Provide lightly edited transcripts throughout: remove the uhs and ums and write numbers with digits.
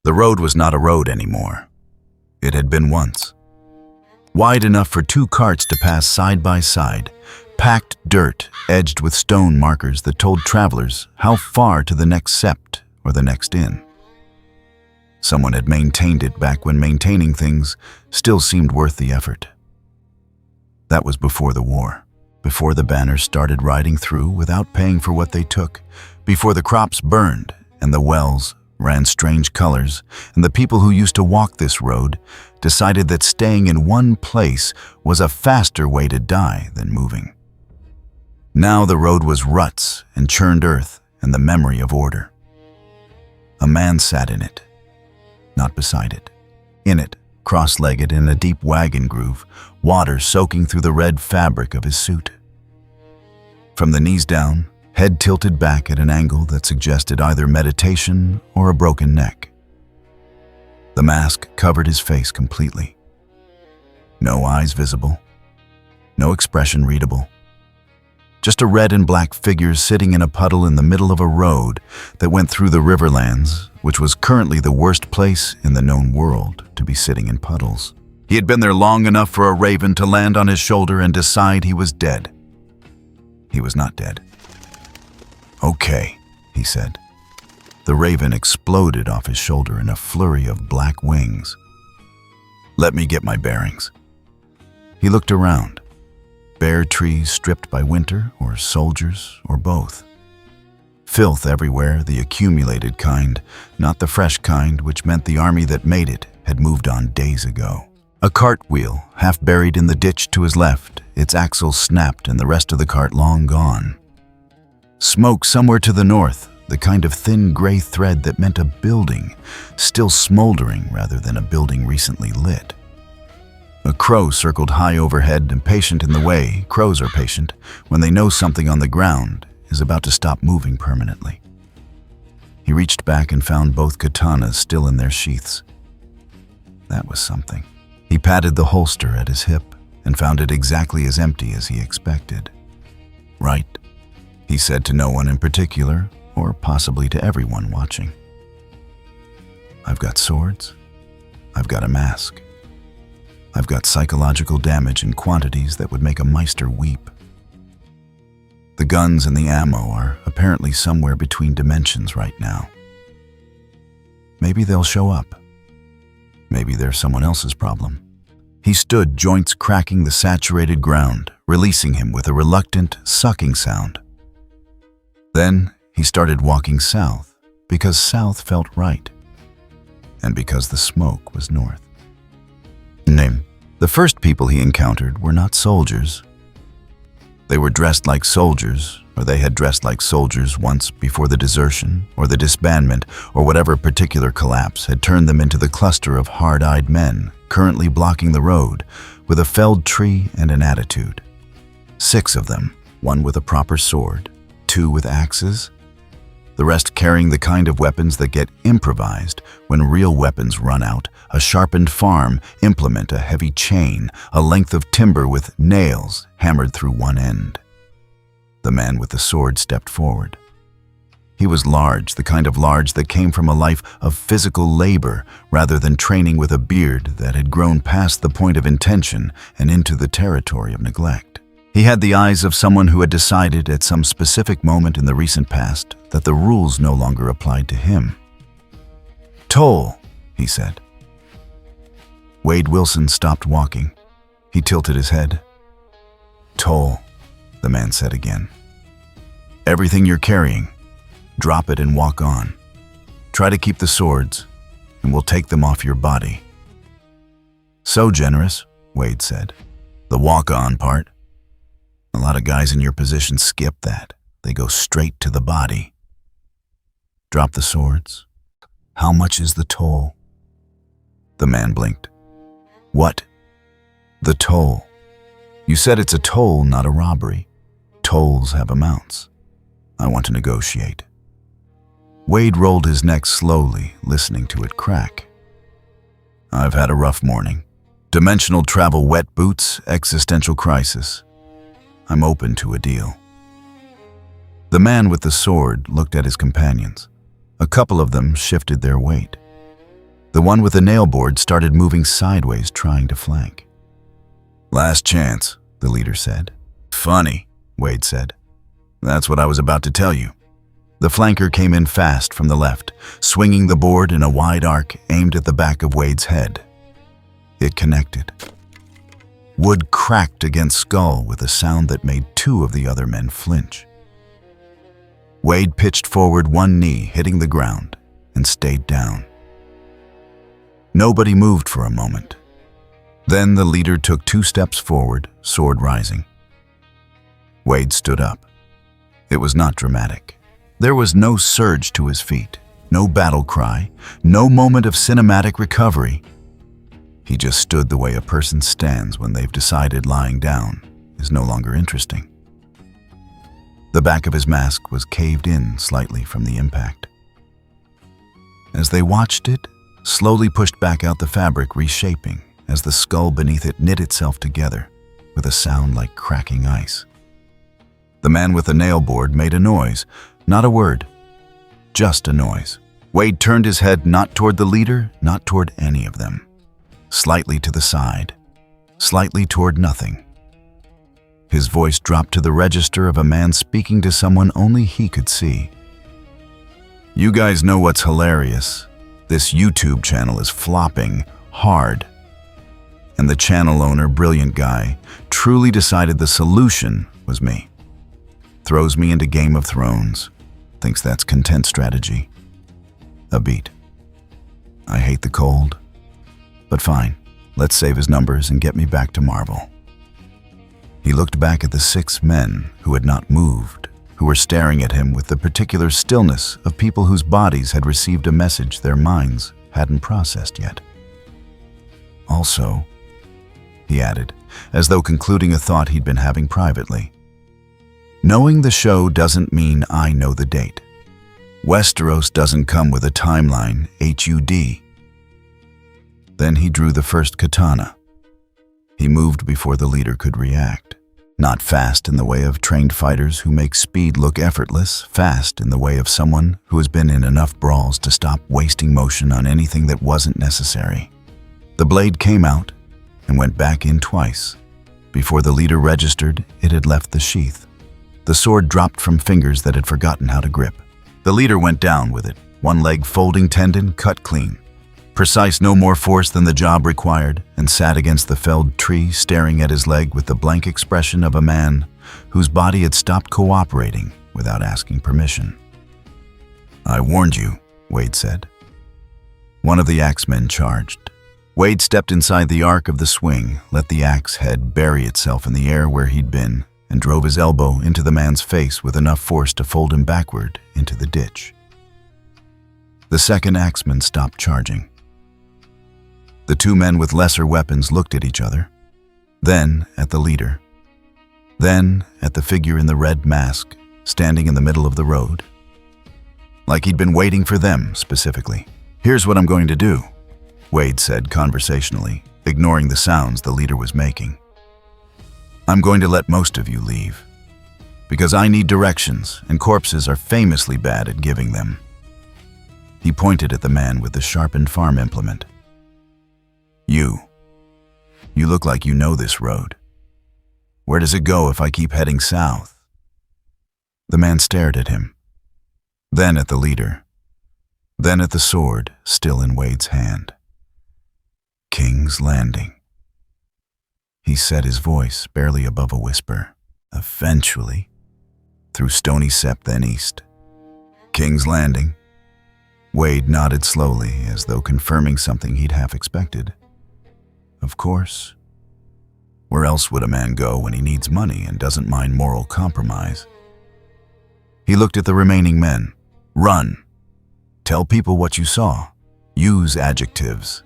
The road was not a road anymore. It had been once. Wide enough for two carts to pass side by side, packed dirt edged with stone markers that told travelers how far to the next sept or the next inn. Someone had maintained it back when maintaining things still seemed worth the effort. That was before the war, before the banners started riding through without paying for what they took, before the crops burned and the wells ran strange colors, and the people who used to walk this road decided that staying in one place was a faster way to die than moving. Now the road was ruts and churned earth and the memory of order. A man sat in it, not beside it. In it, cross-legged in a deep wagon groove, water soaking through the red fabric of his suit. From the knees down, head tilted back at an angle that suggested either meditation or a broken neck. The mask covered his face completely. No eyes visible, no expression readable. Just a red and black figure sitting in a puddle in the middle of a road that went through the Riverlands, which was currently the worst place in the known world to be sitting in puddles. He had been there long enough for a raven to land on his shoulder and decide he was dead. He was not dead. "Okay," he said. The raven exploded off his shoulder in a flurry of black wings. "Let me get my bearings." He looked around. Bare trees stripped by winter, or soldiers, or both. Filth everywhere, the accumulated kind, not the fresh kind, which meant the army that made it had moved on days ago. A cart wheel, half buried in the ditch to his left, its axle snapped and the rest of the cart long gone. Smoke somewhere to the north, the kind of thin gray thread that meant a building, still smoldering rather than a building recently lit. A crow circled high overhead, impatient in the way. Crows are patient when they know something on the ground is about to stop moving permanently. He reached back and found both katanas still in their sheaths. That was something. He patted the holster at his hip and found it exactly as empty as he expected. "Right," he said to no one in particular, or possibly to everyone watching. "I've got swords. I've got a mask. I've got psychological damage in quantities that would make a Meister weep. The guns and the ammo are apparently somewhere between dimensions right now. Maybe they'll show up. Maybe they're someone else's problem." He stood, joints cracking the saturated ground, releasing him with a reluctant, sucking sound. Then he started walking south, because south felt right, and because the smoke was north. The first people he encountered were not soldiers. They were dressed like soldiers, or they had dressed like soldiers once before the desertion, or the disbandment, or whatever particular collapse had turned them into the cluster of hard-eyed men currently blocking the road with a felled tree and an attitude. 6 of them, 1 with a proper sword, 2 with axes, the rest carrying the kind of weapons that get improvised when real weapons run out, a sharpened farm implement, a heavy chain, a length of timber with nails hammered through one end. The man with the sword stepped forward. He was large, the kind of large that came from a life of physical labor rather than training with a beard that had grown past the point of intention and into the territory of neglect. He had the eyes of someone who had decided at some specific moment in the recent past that the rules no longer applied to him. "Toll," he said. Wade Wilson stopped walking. He tilted his head. "Toll," the man said again. "Everything you're carrying, drop it and walk on. Try to keep the swords, and we'll take them off your body." "So generous," Wade said. "The walk-on part. A lot of guys in your position skip that. They go straight to the body." "Drop the swords. How much is the toll?" The man blinked. "What?" "The toll. You said it's a toll, not a robbery. Tolls have amounts. I want to negotiate." Wade rolled his neck slowly, listening to it crack. "I've had a rough morning. Dimensional travel, wet boots, existential crisis. I'm open to a deal." The man with the sword looked at his companions. A couple of them shifted their weight. The one with the nail board started moving sideways, trying to flank. "Last chance," the leader said. "Funny," Wade said. "That's what I was about to tell you." The flanker came in fast from the left, swinging the board in a wide arc aimed at the back of Wade's head. It connected. Wood cracked against skull with a sound that made two of the other men flinch. Wade pitched forward, one knee hitting the ground, and stayed down. Nobody moved for a moment. Then the leader took 2 steps forward, sword rising. Wade stood up. It was not dramatic. There was no surge to his feet, no battle cry, no moment of cinematic recovery. He just stood the way a person stands when they've decided lying down is no longer interesting. The back of his mask was caved in slightly from the impact. As they watched it, slowly pushed back out the fabric, reshaping as the skull beneath it knit itself together with a sound like cracking ice. The man with the nail board made a noise, not a word, just a noise. Wade turned his head not toward the leader, not toward any of them. Slightly to the side, slightly toward nothing. His voice dropped to the register of a man speaking to someone only he could see. "You guys know what's hilarious? This YouTube channel is flopping hard. And the channel owner, brilliant guy, truly decided the solution was me. Throws me into Game of Thrones. Thinks that's content strategy. A beat. I hate the cold. But fine, let's save his numbers and get me back to Marvel." He looked back at the 6 men who had not moved, who were staring at him with the particular stillness of people whose bodies had received a message their minds hadn't processed yet. "Also," he added, as though concluding a thought he'd been having privately, "knowing the show doesn't mean I know the date. Westeros doesn't come with a timeline, HUD. Then he drew the first katana. He moved before the leader could react. Not fast in the way of trained fighters who make speed look effortless, fast in the way of someone who has been in enough brawls to stop wasting motion on anything that wasn't necessary. The blade came out and went back in twice. Before the leader registered, it had left the sheath. The sword dropped from fingers that had forgotten how to grip. The leader went down with it, one leg folding tendon cut clean. Precise, no more force than the job required, and sat against the felled tree, staring at his leg with the blank expression of a man whose body had stopped cooperating without asking permission. "I warned you," Wade said. One of the axemen charged. Wade stepped inside the arc of the swing, let the axe head bury itself in the air where he'd been, and drove his elbow into the man's face with enough force to fold him backward into the ditch. The second axeman stopped charging. The 2 men with lesser weapons looked at each other, then at the leader, then at the figure in the red mask standing in the middle of the road. Like he'd been waiting for them specifically. "Here's what I'm going to do," Wade said conversationally, ignoring the sounds the leader was making. "I'm going to let most of you leave, because I need directions, and corpses are famously bad at giving them." He pointed at the man with the sharpened farm implement. You look like you know this road. Where does it go if I keep heading south?" The man stared at him, then at the leader, then at the sword still in Wade's hand. "King's Landing." He said, his voice barely above a whisper. "Eventually, through Stony Sept, then east. King's Landing." Wade nodded slowly, as though confirming something he'd half expected. "Of course. Where else would a man go when he needs money and doesn't mind moral compromise?" He looked at the remaining men. "Run. Tell people what you saw. Use adjectives.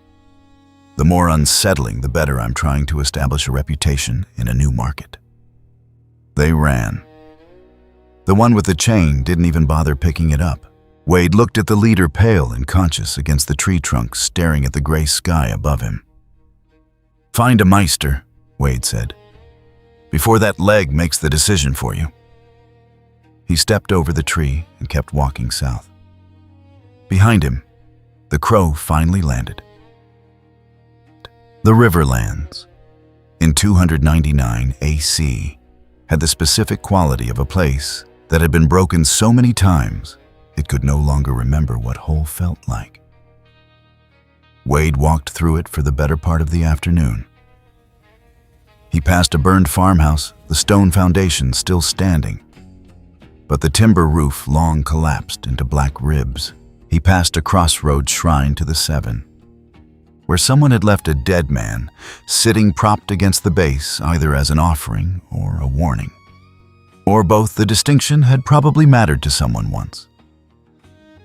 The more unsettling, the better. I'm trying to establish a reputation in a new market." They ran. The one with the chain didn't even bother picking it up. Wade looked at the leader, pale and conscious against the tree trunk, staring at the gray sky above him. "Find a meister," Wade said, "before that leg makes the decision for you." He stepped over the tree and kept walking south. Behind him, The crow finally landed. The Riverlands, in 299 AC, had the specific quality of a place that had been broken so many times it could no longer remember what whole felt like. Wade walked through it for the better part of the afternoon. He passed a burned farmhouse, the stone foundation still standing, but the timber roof long collapsed into black ribs. He passed a crossroads shrine to the Seven, where someone had left a dead man sitting propped against the base, either as an offering or a warning. Or both. The distinction had probably mattered to someone once.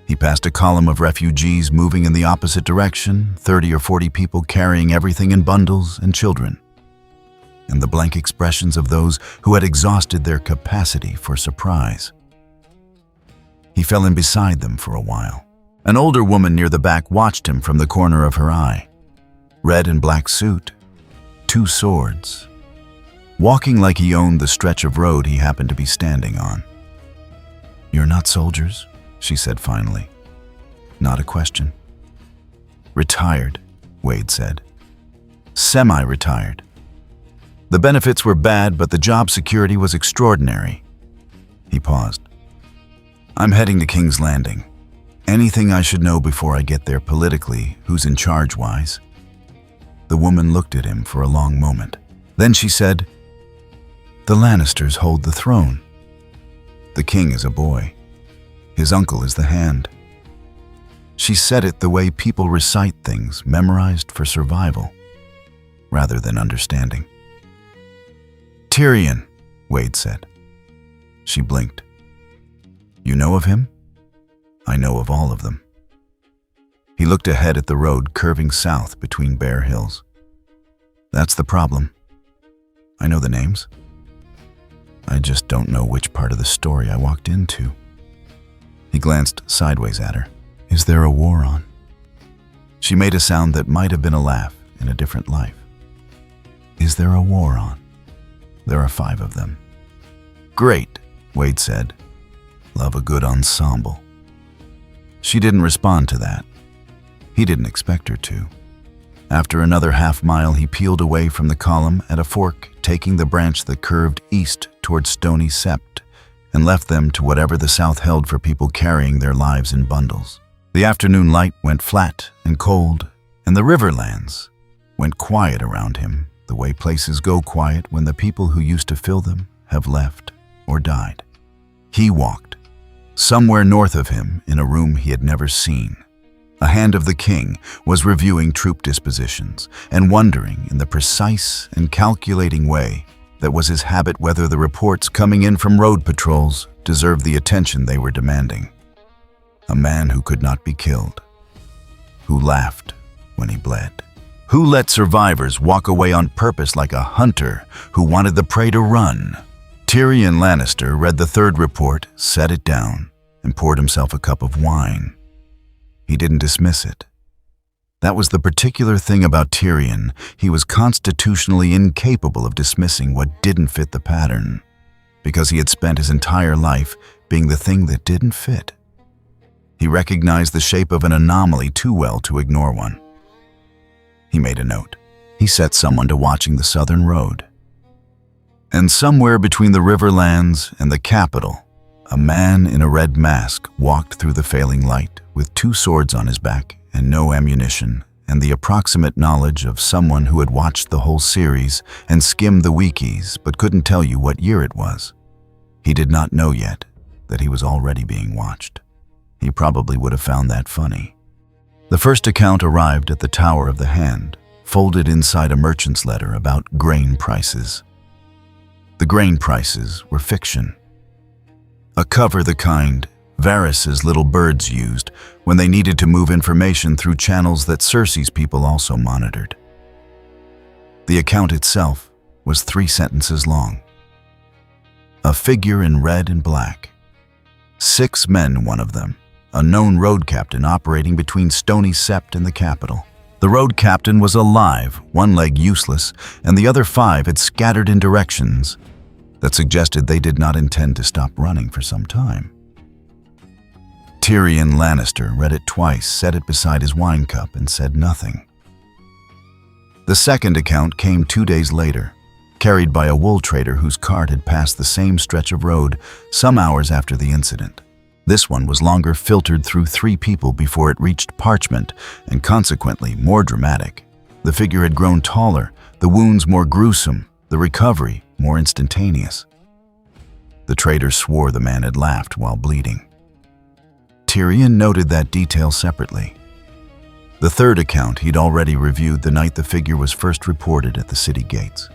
He passed a column of refugees moving in the opposite direction, 30 or 40 people carrying everything in bundles, and children, and the blank expressions of those who had exhausted their capacity for surprise. He fell in beside them for a while. An older woman near the back watched him from the corner of her eye. Red and black suit, 2 swords, walking like he owned the stretch of road he happened to be standing on. "You're not soldiers?" she said finally. Not a question. "Retired," Wade said. "Semi-retired. The benefits were bad, but the job security was extraordinary." He paused. "I'm heading to King's Landing. Anything I should know before I get there politically, who's in charge-wise?" The woman looked at him for a long moment. Then she said, "The Lannisters hold the throne. The king is a boy. His uncle is the hand." She said it the way people recite things memorized for survival, rather than understanding. "Tyrion," Wade said. She blinked. "You know of him?" "I know of all of them." He looked ahead at the road curving south between bare hills. "That's the problem. I know the names. I just don't know which part of the story I walked into." He glanced sideways at her. "Is there a war on?" She made a sound that might have been a laugh in a different life. "Is there a war on? There are 5 of them." "Great," Wade said. "Love a good ensemble." She didn't respond to that. He didn't expect her to. After another half-mile, he peeled away from the column at a fork, taking the branch that curved east toward Stony Sept, and left them to whatever the south held for people carrying their lives in bundles. The afternoon light went flat and cold, and the Riverlands went quiet around him, the way places go quiet when the people who used to fill them have left or died. He walked. Somewhere north of him, in a room he had never seen, a hand of the king was reviewing troop dispositions and wondering in the precise and calculating way that was his habit whether the reports coming in from road patrols deserved the attention they were demanding. A man who could not be killed, who laughed when he bled, who let survivors walk away on purpose like a hunter who wanted the prey to run. Tyrion Lannister read the 3rd report, set it down, and poured himself a cup of wine. He didn't dismiss it. That was the particular thing about Tyrion. He was constitutionally incapable of dismissing what didn't fit the pattern, because he had spent his entire life being the thing that didn't fit. He recognized the shape of an anomaly too well to ignore one. He made a note. He set someone to watching the southern road. And somewhere between the Riverlands and the capital, a man in a red mask walked through the failing light with 2 swords on his back and no ammunition, and the approximate knowledge of someone who had watched the whole series and skimmed the wikis but couldn't tell you what year it was. He did not know yet that he was already being watched. He probably would have found that funny. The first account arrived at the Tower of the Hand, folded inside a merchant's letter about grain prices. The grain prices were fiction. A cover the kind Varys's little birds used when they needed to move information through channels that Cersei's people also monitored. The account itself was 3 sentences long. A figure in red and black. 6 men, one of them, a known road captain operating between Stony Sept and the capital. The road captain was alive, one leg useless, and the other 5 had scattered in directions that suggested they did not intend to stop running for some time. Tyrion Lannister read it twice, set it beside his wine cup, and said nothing. The second account came 2 days later, carried by a wool trader whose cart had passed the same stretch of road some hours after the incident. This one was longer, filtered through 3 people before it reached parchment, and consequently more dramatic. The figure had grown taller, the wounds more gruesome, the recovery more instantaneous. The trader swore the man had laughed while bleeding. Tyrion noted that detail separately. The third account he'd already reviewed the night the figure was first reported at the city gates.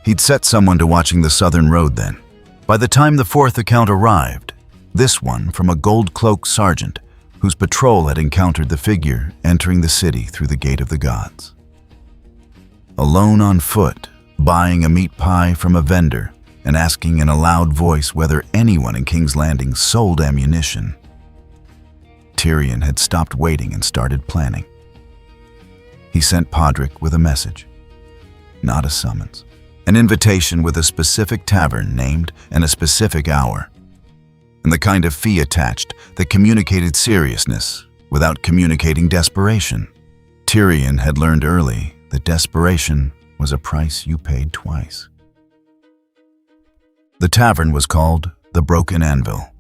He'd set someone to watching the southern road then. By the time the fourth account arrived, this one from a gold-cloaked sergeant whose patrol had encountered the figure entering the city through the Gate of the Gods. Alone on foot, buying a meat pie from a vendor and asking in a loud voice whether anyone in King's Landing sold ammunition, Tyrion had stopped waiting and started planning. He sent Podrick with a message, not a summons. An invitation with a specific tavern named and a specific hour, and the kind of fee attached that communicated seriousness without communicating desperation. Tyrion had learned early that desperation was a price you paid twice. The tavern was called the Broken Anvil.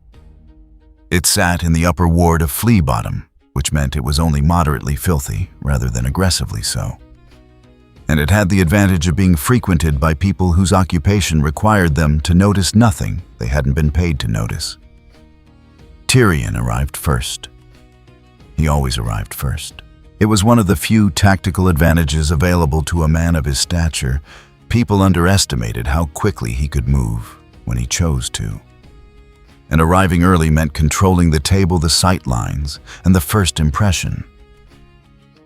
It sat in the upper ward of Flea Bottom, which meant it was only moderately filthy rather than aggressively so. And it had the advantage of being frequented by people whose occupation required them to notice nothing they hadn't been paid to notice. Tyrion arrived first. He always arrived first. It was one of the few tactical advantages available to a man of his stature. People underestimated how quickly he could move when he chose to. And arriving early meant controlling the table, the sight lines, and the first impression.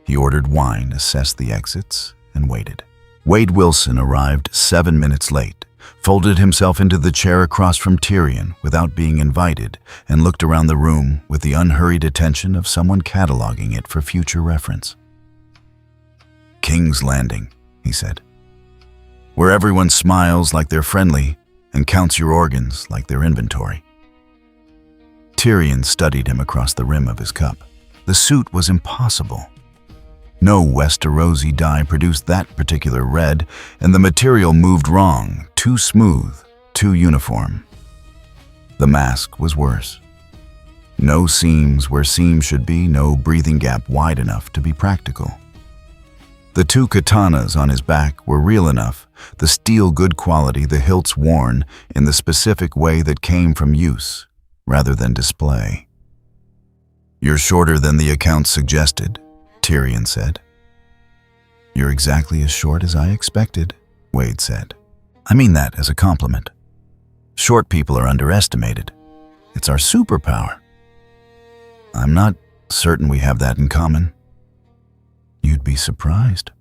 He ordered wine, assessed the exits, and waited. Wade Wilson arrived 7 minutes late, folded himself into the chair across from Tyrion without being invited, and looked around the room with the unhurried attention of someone cataloging it for future reference. "King's Landing," he said, "where everyone smiles like they're friendly and counts your organs like their inventory." Tyrion studied him across the rim of his cup. The suit was impossible. No Westerosi dye produced that particular red, and the material moved wrong, too smooth, too uniform. The mask was worse. No seams where seams should be, no breathing gap wide enough to be practical. The 2 katanas on his back were real enough, the steel good quality, the hilts worn in the specific way that came from use, rather than display. "You're shorter than the account suggested," Tyrion said. "You're exactly as short as I expected," Wade said. "I mean that as a compliment. Short people are underestimated. It's our superpower. I'm not certain we have that in common." "You'd be surprised."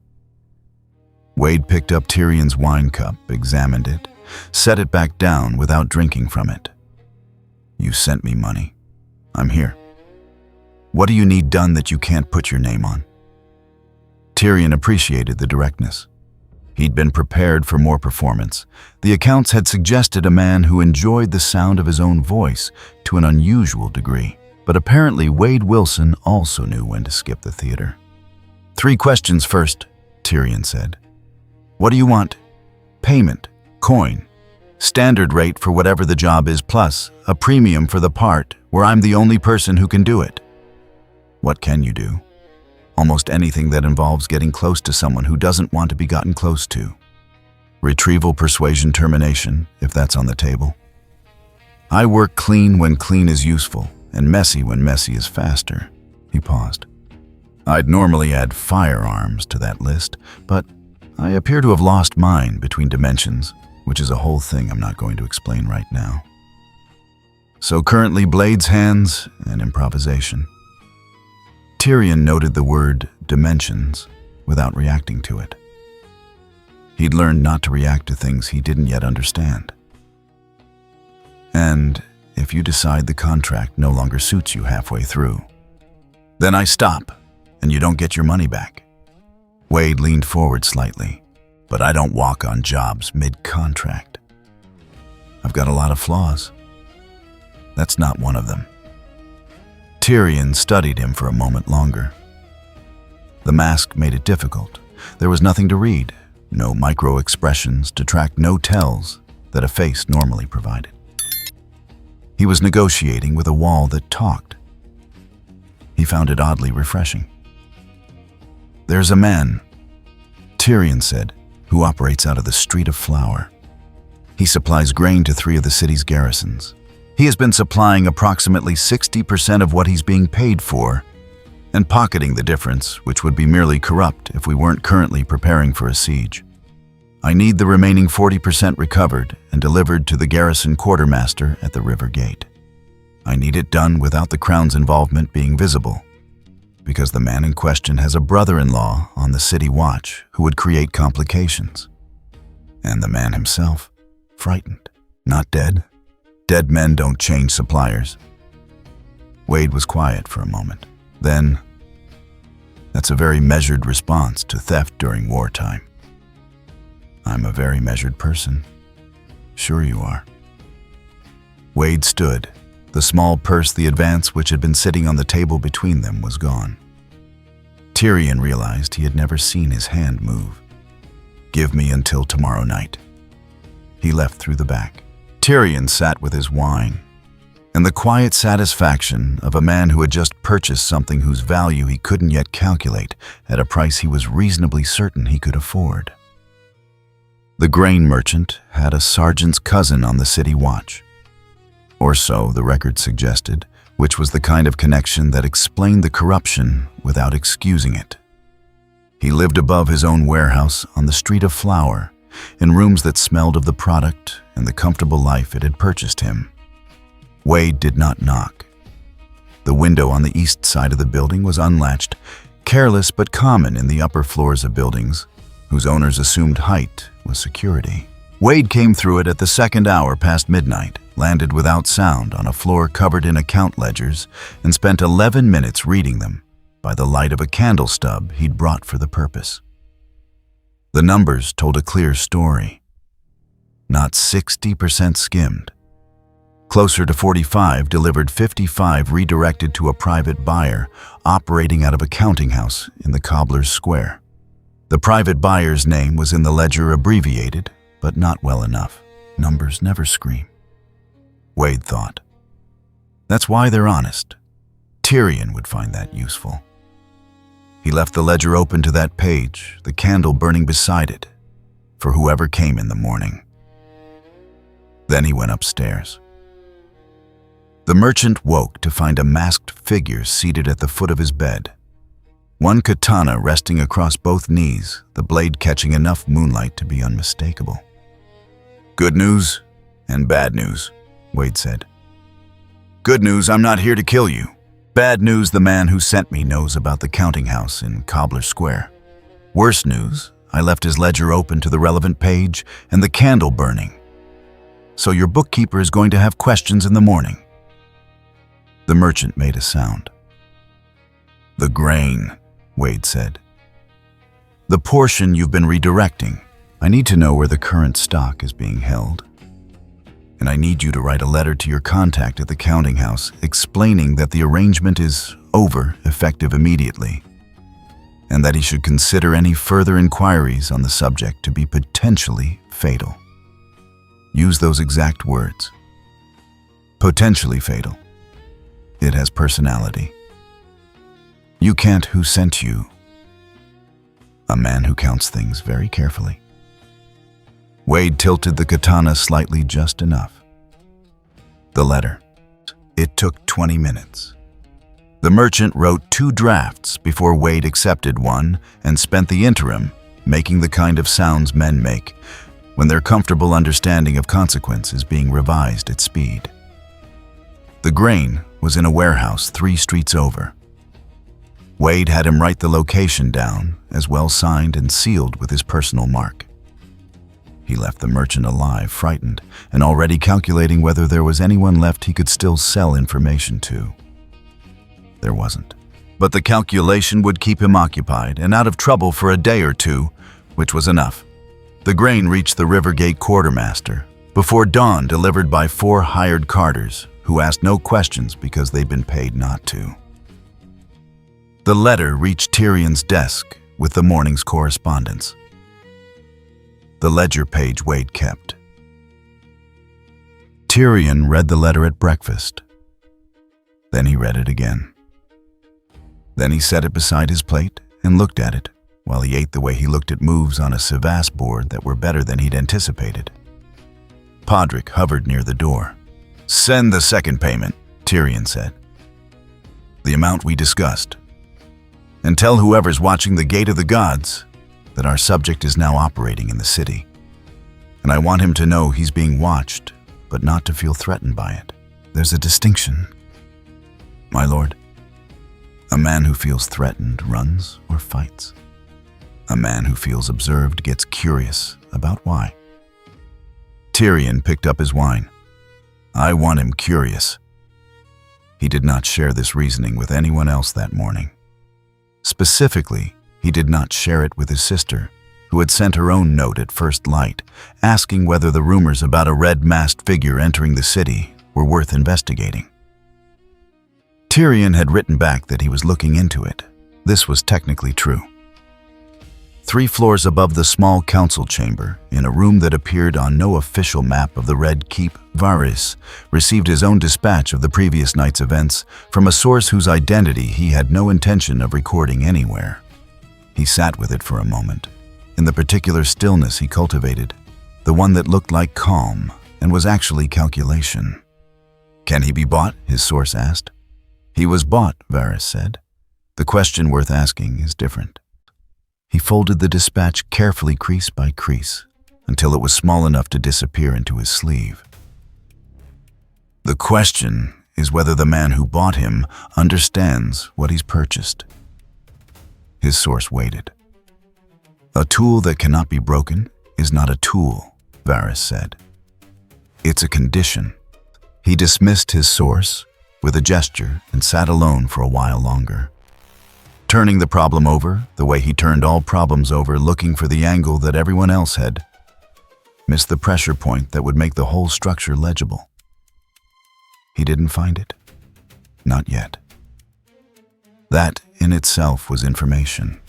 Wade picked up Tyrion's wine cup, examined it, set it back down without drinking from it. "You sent me money. I'm here. What do you need done that you can't put your name on?" Tyrion appreciated the directness. He'd been prepared for more performance. The accounts had suggested a man who enjoyed the sound of his own voice to an unusual degree. But apparently Wade Wilson also knew when to skip the theater. "3 questions first," Tyrion said. "What do you want?" "Payment, coin, standard rate for whatever the job is, plus a premium for the part where I'm the only person who can do it." "What can you do?" "Almost anything that involves getting close to someone who doesn't want to be gotten close to. Retrieval, persuasion, termination, if that's on the table. I work clean when clean is useful, and messy when messy is faster." He paused. "I'd normally add firearms to that list, but I appear to have lost mine between dimensions, which is a whole thing I'm not going to explain right now. So currently blades, hands, and improvisation." Tyrion noted the word dimensions without reacting to it. He'd learned not to react to things he didn't yet understand. "And if you decide the contract no longer suits you halfway through, then I stop and you don't get your money back." Wade leaned forward slightly. "But I don't walk on jobs mid-contract. I've got a lot of flaws. That's not one of them." Tyrion studied him for a moment longer. The mask made it difficult. There was nothing to read, no micro-expressions to track, no tells that a face normally provided. He was negotiating with a wall that talked. He found it oddly refreshing. "There's a man," Tyrion said, "who operates out of the Street of Flour. He supplies grain to 3 of the city's garrisons. He has been supplying approximately 60% of what he's being paid for and pocketing the difference, which would be merely corrupt if we weren't currently preparing for a siege. I need the remaining 40% recovered and delivered to the garrison quartermaster at the river gate. I need it done without the crown's involvement being visible, because the man in question has a brother-in-law on the city watch who would create complications. And the man himself, frightened, not dead. Dead men don't change suppliers." Wade was quiet for a moment. Then, "That's a very measured response to theft during wartime." "I'm a very measured person." "Sure you are." Wade stood. The small purse, the advance which had been sitting on the table between them, was gone. Tyrion realized he had never seen his hand move. "Give me until tomorrow night." He left through the back. Tyrion sat with his wine and the quiet satisfaction of a man who had just purchased something whose value he couldn't yet calculate at a price he was reasonably certain he could afford. The grain merchant had a sergeant's cousin on the city watch, or so the record suggested, which was the kind of connection that explained the corruption without excusing it. He lived above his own warehouse on the Street of Flour, in rooms that smelled of the product and the comfortable life it had purchased him. Wade did not knock. The window on the east side of the building was unlatched, careless but common in the upper floors of buildings, whose owners assumed height was security. Wade came through it at the 2nd hour past midnight, landed without sound on a floor covered in account ledgers, and spent 11 minutes reading them by the light of a candle stub he'd brought for the purpose. The numbers told a clear story. Not 60% skimmed. Closer to 45 delivered, 55 redirected to a private buyer operating out of a counting house in the Cobbler's Square. The private buyer's name was in the ledger, abbreviated, but not well enough. Numbers never scream, Wade thought. That's why they're honest. Tyrion would find that useful. He left the ledger open to that page, the candle burning beside it, for whoever came in the morning. Then he went upstairs. The merchant woke to find a masked figure seated at the foot of his bed. One katana resting across both knees, the blade catching enough moonlight to be unmistakable. "Good news and bad news," Wade said. "Good news, I'm not here to kill you. Bad news, the man who sent me knows about the counting house in Cobbler Square. Worse news, I left his ledger open to the relevant page and the candle burning. So your bookkeeper is going to have questions in the morning." The merchant made a sound. "The grain," Wade said. "The portion you've been redirecting. I need to know where the current stock is being held. And I need you to write a letter to your contact at the counting house explaining that the arrangement is over, effective immediately, and that he should consider any further inquiries on the subject to be potentially fatal. Use those exact words. Potentially fatal. It has personality. You can't who sent you. A man who counts things very carefully." Wade tilted the katana slightly, just enough. The letter. It took 20 minutes. The merchant wrote 2 drafts before Wade accepted one and spent the interim making the kind of sounds men make when their comfortable understanding of consequence is being revised at speed. The grain was in a warehouse 3 streets over. Wade had him write the location down, as well signed and sealed with his personal mark. He left the merchant alive, frightened, and already calculating whether there was anyone left he could still sell information to. There wasn't. But the calculation would keep him occupied and out of trouble for a day or 2, which was enough. The grain reached the Rivergate quartermaster before dawn, delivered by 4 hired carters, who asked no questions because they'd been paid not to. The letter reached Tyrion's desk with the morning's correspondence. The ledger page Wade kept. Tyrion read the letter at breakfast. Then he read it again. Then he set it beside his plate and looked at it while he ate the way he looked at moves on a Savas board that were better than he'd anticipated. Podrick hovered near the door. "Send the second payment," Tyrion said. "The amount we discussed. And tell whoever's watching the Gate of the Gods that our subject is now operating in the city. And I want him to know he's being watched, but not to feel threatened by it. There's a distinction, my lord. A man who feels threatened runs or fights. A man who feels observed gets curious about why." Tyrion picked up his wine. "I want him curious." He did not share this reasoning with anyone else that morning. Specifically, he did not share it with his sister, who had sent her own note at first light, asking whether the rumors about a red-masked figure entering the city were worth investigating. Tyrion had written back that he was looking into it. This was technically true. 3 floors above the small council chamber, in a room that appeared on no official map of the Red Keep, Varys received his own dispatch of the previous night's events from a source whose identity he had no intention of recording anywhere. He sat with it for a moment, in the particular stillness he cultivated, the one that looked like calm and was actually calculation. "Can he be bought?" his source asked. "He was bought," Varys said. "The question worth asking is different." He folded the dispatch carefully crease by crease until it was small enough to disappear into his sleeve. "The question is whether the man who bought him understands what he's purchased." His source waited. "A tool that cannot be broken is not a tool," Varys said. "It's a condition." He dismissed his source with a gesture and sat alone for a while longer, turning the problem over the way he turned all problems over, looking for the angle that everyone else had missed, the pressure point that would make the whole structure legible. He didn't find it. Not yet. That in itself was information.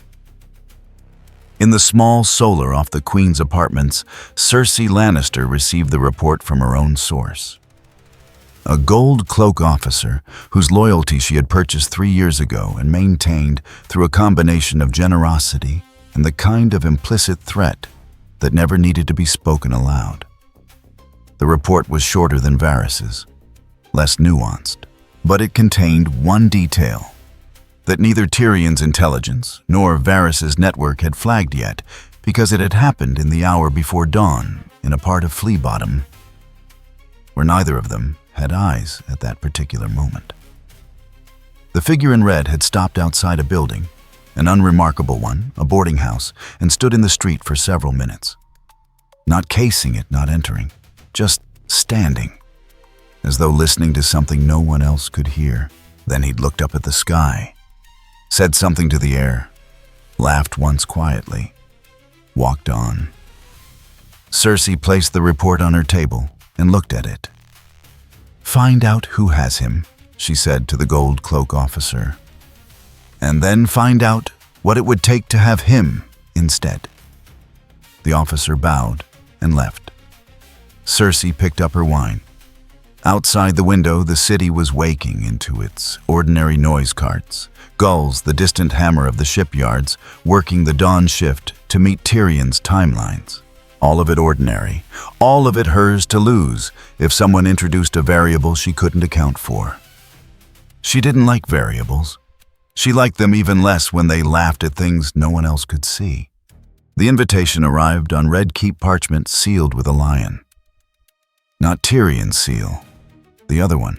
In the small solar off the Queen's apartments, Cersei Lannister received the report from her own source. A gold cloak officer whose loyalty she had purchased 3 years ago and maintained through a combination of generosity and the kind of implicit threat that never needed to be spoken aloud. The report was shorter than Varys's, less nuanced, but it contained one detail that neither Tyrion's intelligence nor Varys's network had flagged yet, because it had happened in the hour before dawn in a part of Flea Bottom where neither of them had eyes at that particular moment. The figure in red had stopped outside a building, an unremarkable one, a boarding house, and stood in the street for several minutes. Not casing it, not entering, just standing, as though listening to something no one else could hear. Then he'd looked up at the sky, said something to the air, laughed once quietly, walked on. Cersei placed the report on her table and looked at it. "Find out who has him," she said to the gold cloak officer. "And then find out what it would take to have him instead." The officer bowed and left. Cersei picked up her wine. Outside the window, the city was waking into its ordinary noise carts, gulls, the distant hammer of the shipyards, working the dawn shift to meet Tyrion's timelines. All of it ordinary, all of it hers to lose if someone introduced a variable she couldn't account for. She didn't like variables. She liked them even less when they laughed at things no one else could see. The invitation arrived on red keep parchment sealed with a lion. Not Tyrion's seal, the other one.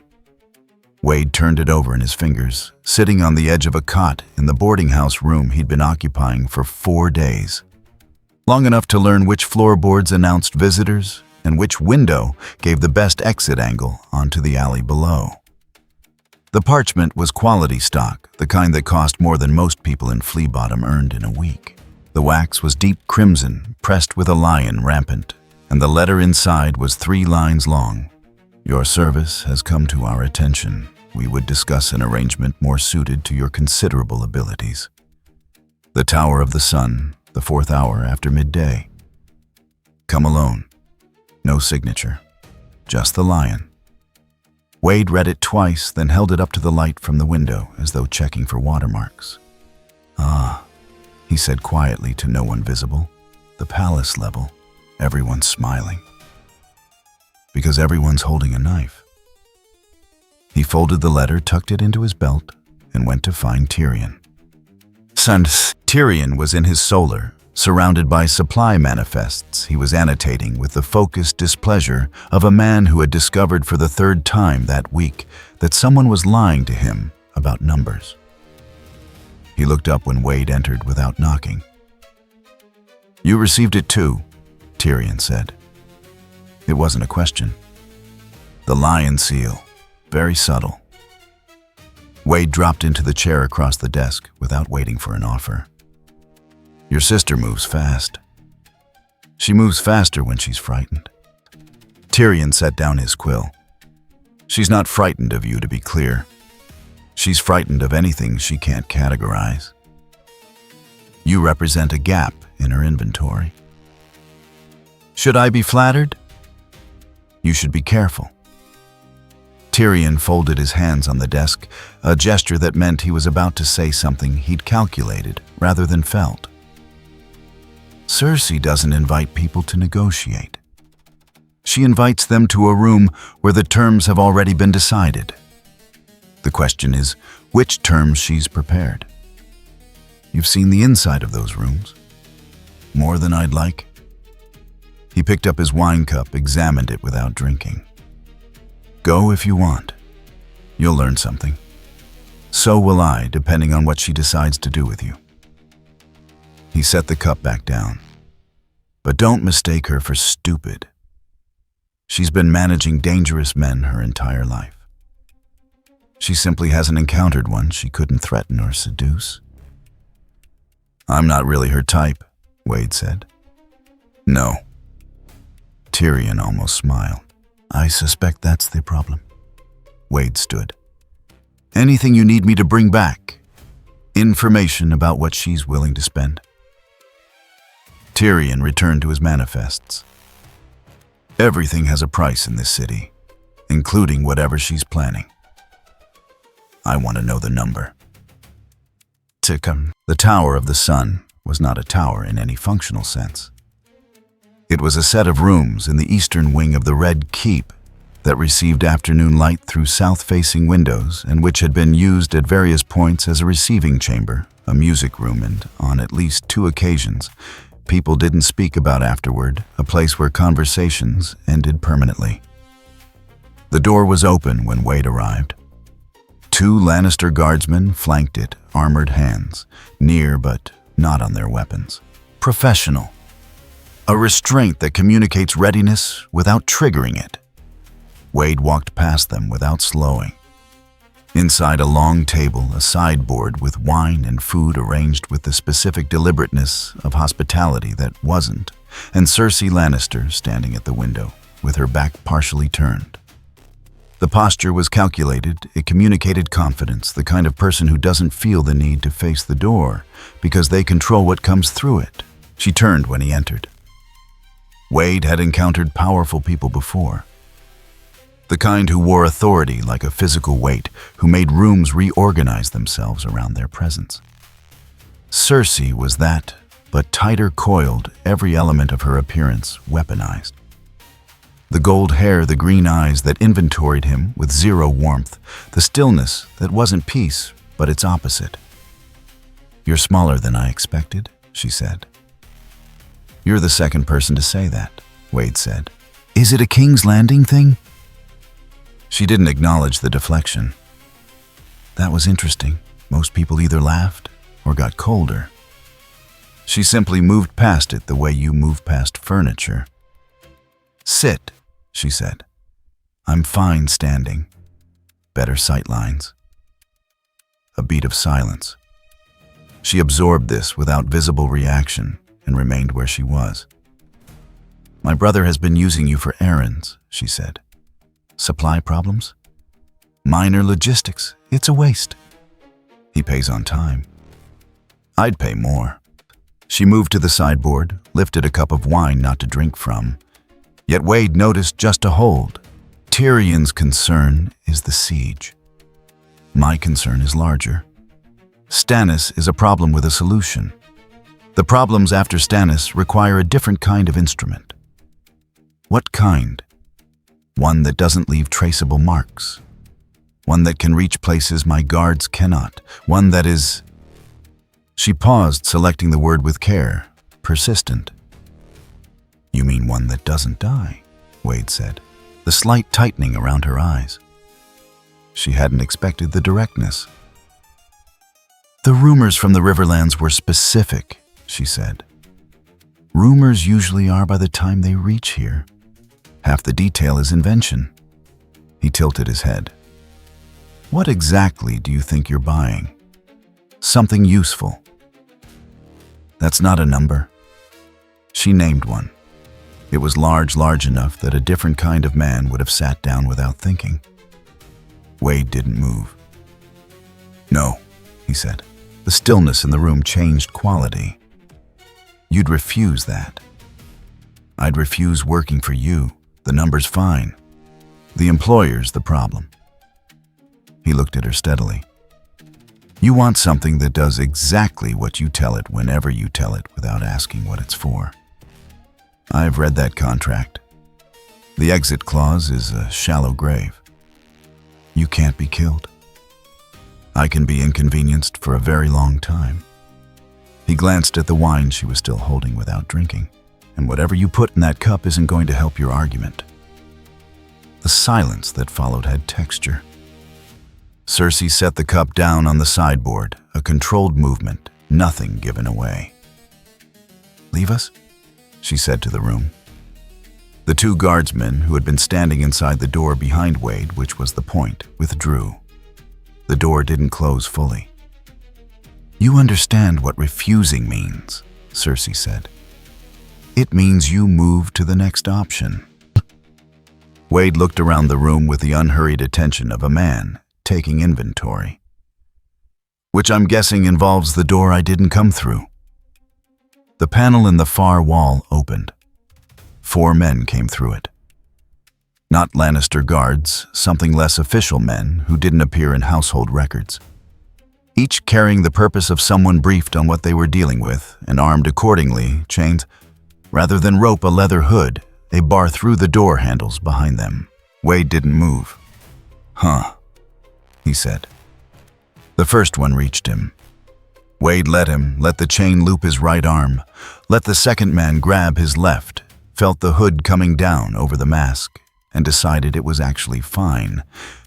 Wade turned it over in his fingers, sitting on the edge of a cot in the boarding house room he'd been occupying for 4 days. Long enough to learn which floorboards announced visitors and which window gave the best exit angle onto the alley below. The parchment was quality stock, the kind that cost more than most people in Flea Bottom earned in a week. The wax was deep crimson, pressed with a lion rampant, and the letter inside was 3 lines long. Your service has come to our attention. We would discuss an arrangement more suited to your considerable abilities. The Tower of the Sun, the 4th hour after midday. Come alone. No signature. Just the lion. Wade read it twice, then held it up to the light from the window as though checking for watermarks. Ah, he said quietly to no one visible. The palace level. Everyone's smiling. Because everyone's holding a knife. He folded the letter, tucked it into his belt, and went to find Tyrion. Tyrion was in his solar, surrounded by supply manifests. He was annotating with the focused displeasure of a man who had discovered for the 3rd time that week that someone was lying to him about numbers. He looked up when Wade entered without knocking. "You received it too," Tyrion said. It wasn't a question. The lion seal, very subtle. Wade dropped into the chair across the desk without waiting for an offer. "Your sister moves fast. She moves faster when she's frightened." Tyrion set down his quill. "She's not frightened of you, to be clear. She's frightened of anything she can't categorize. You represent a gap in her inventory. Should I be flattered? You should be careful." Tyrion folded his hands on the desk, a gesture that meant he was about to say something he'd calculated rather than felt. Cersei doesn't invite people to negotiate. She invites them to a room where the terms have already been decided. The question is which terms she's prepared. You've seen the inside of those rooms. More than I'd like. He picked up his wine cup, examined it without drinking. Go if you want. You'll learn something. So will I, depending on what she decides to do with you. He set the cup back down. But don't mistake her for stupid. She's been managing dangerous men her entire life. She simply hasn't encountered one she couldn't threaten or seduce. I'm not really her type, Wade said. No. Tyrion almost smiled. I suspect that's the problem. Wade stood. Anything you need me to bring back? Information about what she's willing to spend? Tyrion returned to his manifests. Everything has a price in this city, including whatever she's planning. I want to know the number. The Tower of the Sun was not a tower in any functional sense. It was a set of rooms in the eastern wing of the Red Keep that received afternoon light through south-facing windows and which had been used at various points as a receiving chamber, a music room, and on at least 2 occasions, people didn't speak about afterward, a place where conversations ended permanently. The door was open when Wade arrived. 2 Lannister guardsmen flanked it, armored hands, near but not on their weapons. Professional. A restraint that communicates readiness without triggering it. Wade walked past them without slowing. Inside a long table, a sideboard with wine and food arranged with the specific deliberateness of hospitality that wasn't, and Cersei Lannister standing at the window, with her back partially turned. The posture was calculated, it communicated confidence, the kind of person who doesn't feel the need to face the door because they control what comes through it. She turned when he entered. Wade had encountered powerful people before. The kind who wore authority like a physical weight, who made rooms reorganize themselves around their presence. Cersei was that, but tighter coiled, every element of her appearance weaponized. The gold hair, the green eyes that inventoried him with zero warmth, the stillness that wasn't peace, but its opposite. You're smaller than I expected, she said. You're the second person to say that, Wade said. Is it a King's Landing thing? She didn't acknowledge the deflection. That was interesting. Most people either laughed or got colder. She simply moved past it the way you move past furniture. Sit, she said. I'm fine standing. Better sight lines. A beat of silence. She absorbed this without visible reaction and remained where she was. My brother has been using you for errands, she said. Supply problems? Minor logistics. It's a waste. He pays on time. I'd pay more. She moved to the sideboard, lifted a cup of wine not to drink from. Yet Wade noticed just a hold. Tyrion's concern is the siege. My concern is larger. Stannis is a problem with a solution. The problems after Stannis require a different kind of instrument. What kind? One that doesn't leave traceable marks. One that can reach places my guards cannot. One that is... She paused, selecting the word with care. Persistent. You mean one that doesn't die, Wade said, the slight tightening around her eyes. She hadn't expected the directness. The rumors from the Riverlands were specific, she said. Rumors usually are by the time they reach here. Half the detail is invention. He tilted his head. What exactly do you think you're buying? Something useful. That's not a number. She named one. It was large enough that a different kind of man would have sat down without thinking. Wade didn't move. No, he said. The stillness in the room changed quality. You'd refuse that. I'd refuse working for you. The number's fine. The employer's the problem. He looked at her steadily. You want something that does exactly what you tell it whenever you tell it without asking what it's for. I've read that contract. The exit clause is a shallow grave. You can't be killed. I can be inconvenienced for a very long time. He glanced at the wine she was still holding without drinking. And whatever you put in that cup isn't going to help your argument. The silence that followed had texture. Cersei set the cup down on the sideboard, a controlled movement, nothing given away. Leave us? She said to the room. The two guardsmen, who had been standing inside the door behind Wade, which was the point, withdrew. The door didn't close fully. You understand what refusing means, Cersei said. It means you move to the next option. Wade looked around the room with the unhurried attention of a man taking inventory. Which I'm guessing involves the door I didn't come through. The panel in the far wall opened. 4 men came through it. Not Lannister guards, something less official men who didn't appear in household records. Each carrying the purpose of someone briefed on what they were dealing with and armed accordingly, chains. Rather than rope a leather hood, they bar through the door handles behind them. Wade didn't move. Huh, he said. The first one reached him. Wade let the chain loop his right arm, let the second man grab his left, felt the hood coming down over the mask, and decided it was actually fine,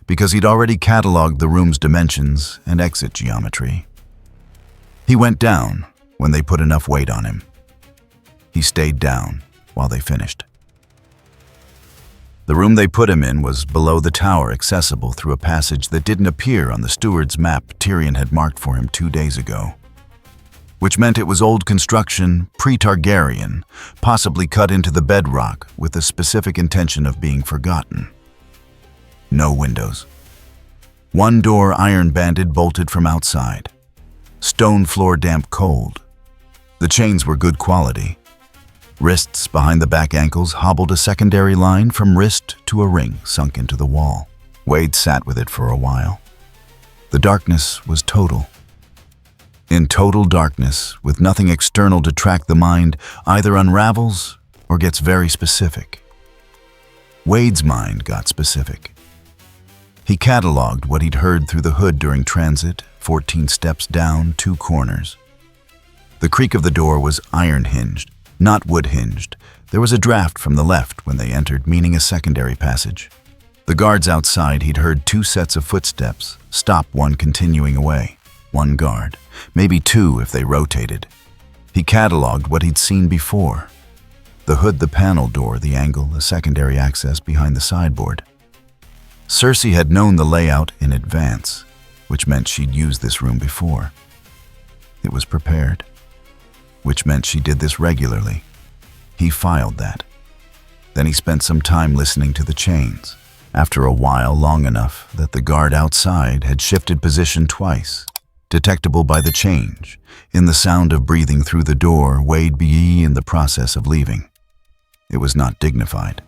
because he'd already cataloged the room's dimensions and exit geometry. He went down when they put enough weight on him. He stayed down while they finished. The room they put him in was below the tower, accessible through a passage that didn't appear on the steward's map Tyrion had marked for him 2 days ago, which meant it was old construction, pre-Targaryen, possibly cut into the bedrock with the specific intention of being forgotten. No windows. One door iron-banded bolted from outside. Stone floor damp cold. The chains were good quality. Wrists behind the back ankles hobbled a secondary line from wrist to a ring sunk into the wall. Wade sat with it for a while. The darkness was total. In total darkness, with nothing external to track the mind, either unravels or gets very specific. Wade's mind got specific. He cataloged what he'd heard through the hood during transit, 14 steps down, 2 corners. The creak of the door was iron-hinged, not wood-hinged. There was a draft from the left when they entered, meaning a secondary passage. The guards outside, he'd heard 2 sets of footsteps, stop one continuing away. 1 guard, maybe 2 if they rotated. He cataloged what he'd seen before. The hood, the panel door, the angle, a secondary access behind the sideboard. Cersei had known the layout in advance, which meant she'd used this room before. It was prepared, which meant she did this regularly. He filed that. Then he spent some time listening to the chains. After a while, long enough that the guard outside had shifted position twice, detectable by the change in the sound of breathing through the door, Wade be in the process of leaving. It was not dignified.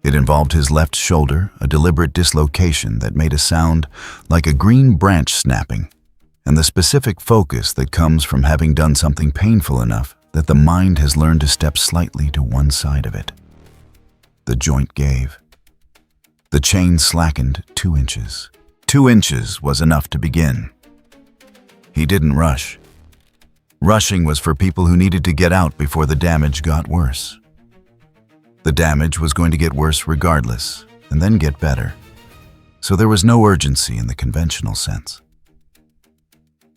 It involved his left shoulder, a deliberate dislocation that made a sound like a green branch snapping, and the specific focus that comes from having done something painful enough that the mind has learned to step slightly to one side of it. The joint gave. The chain slackened 2 inches. 2 inches was enough to begin. He didn't rush. Rushing was for people who needed to get out before the damage got worse. The damage was going to get worse regardless, and then get better. So there was no urgency in the conventional sense.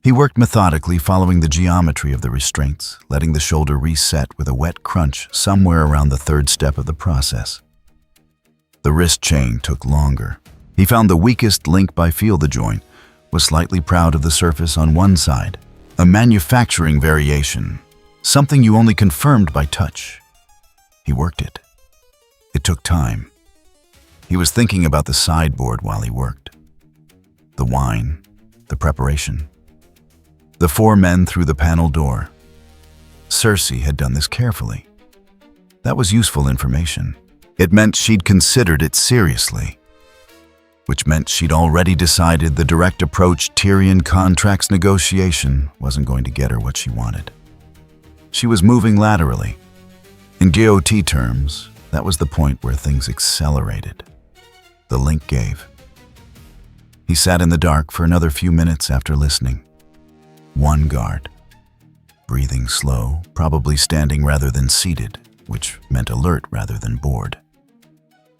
He worked methodically, following the geometry of the restraints, letting the shoulder reset with a wet crunch somewhere around the 3rd step of the process. The wrist chain took longer. He found the weakest link by feel. The joint was slightly proud of the surface on one side, a manufacturing variation, something you only confirmed by touch. He worked it. It took time. He was thinking about the sideboard while he worked. The wine, the preparation. The 4 men through the panel door. Cersei had done this carefully. That was useful information. It meant she'd considered it seriously, which meant she'd already decided the direct approach Tyrion contracts negotiation wasn't going to get her what she wanted. She was moving laterally. In GOT terms, that was the point where things accelerated. The link gave. He sat in the dark for another few minutes after listening. 1 guard. Breathing slow, probably standing rather than seated, which meant alert rather than bored.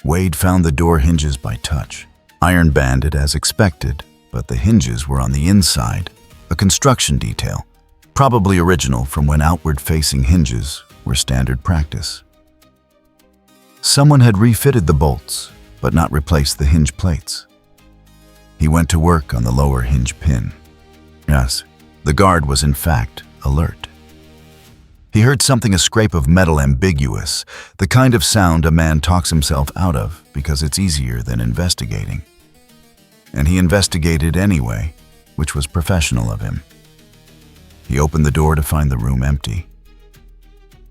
Wade found the door hinges by touch. Iron banded as expected, but the hinges were on the inside, a construction detail, probably original from when outward-facing hinges were standard practice. Someone had refitted the bolts, but not replaced the hinge plates. He went to work on the lower hinge pin. Yes, the guard was in fact alert. He heard something, a scrape of metal, ambiguous, the kind of sound a man talks himself out of because it's easier than investigating. And he investigated anyway, which was professional of him. He opened the door to find the room empty.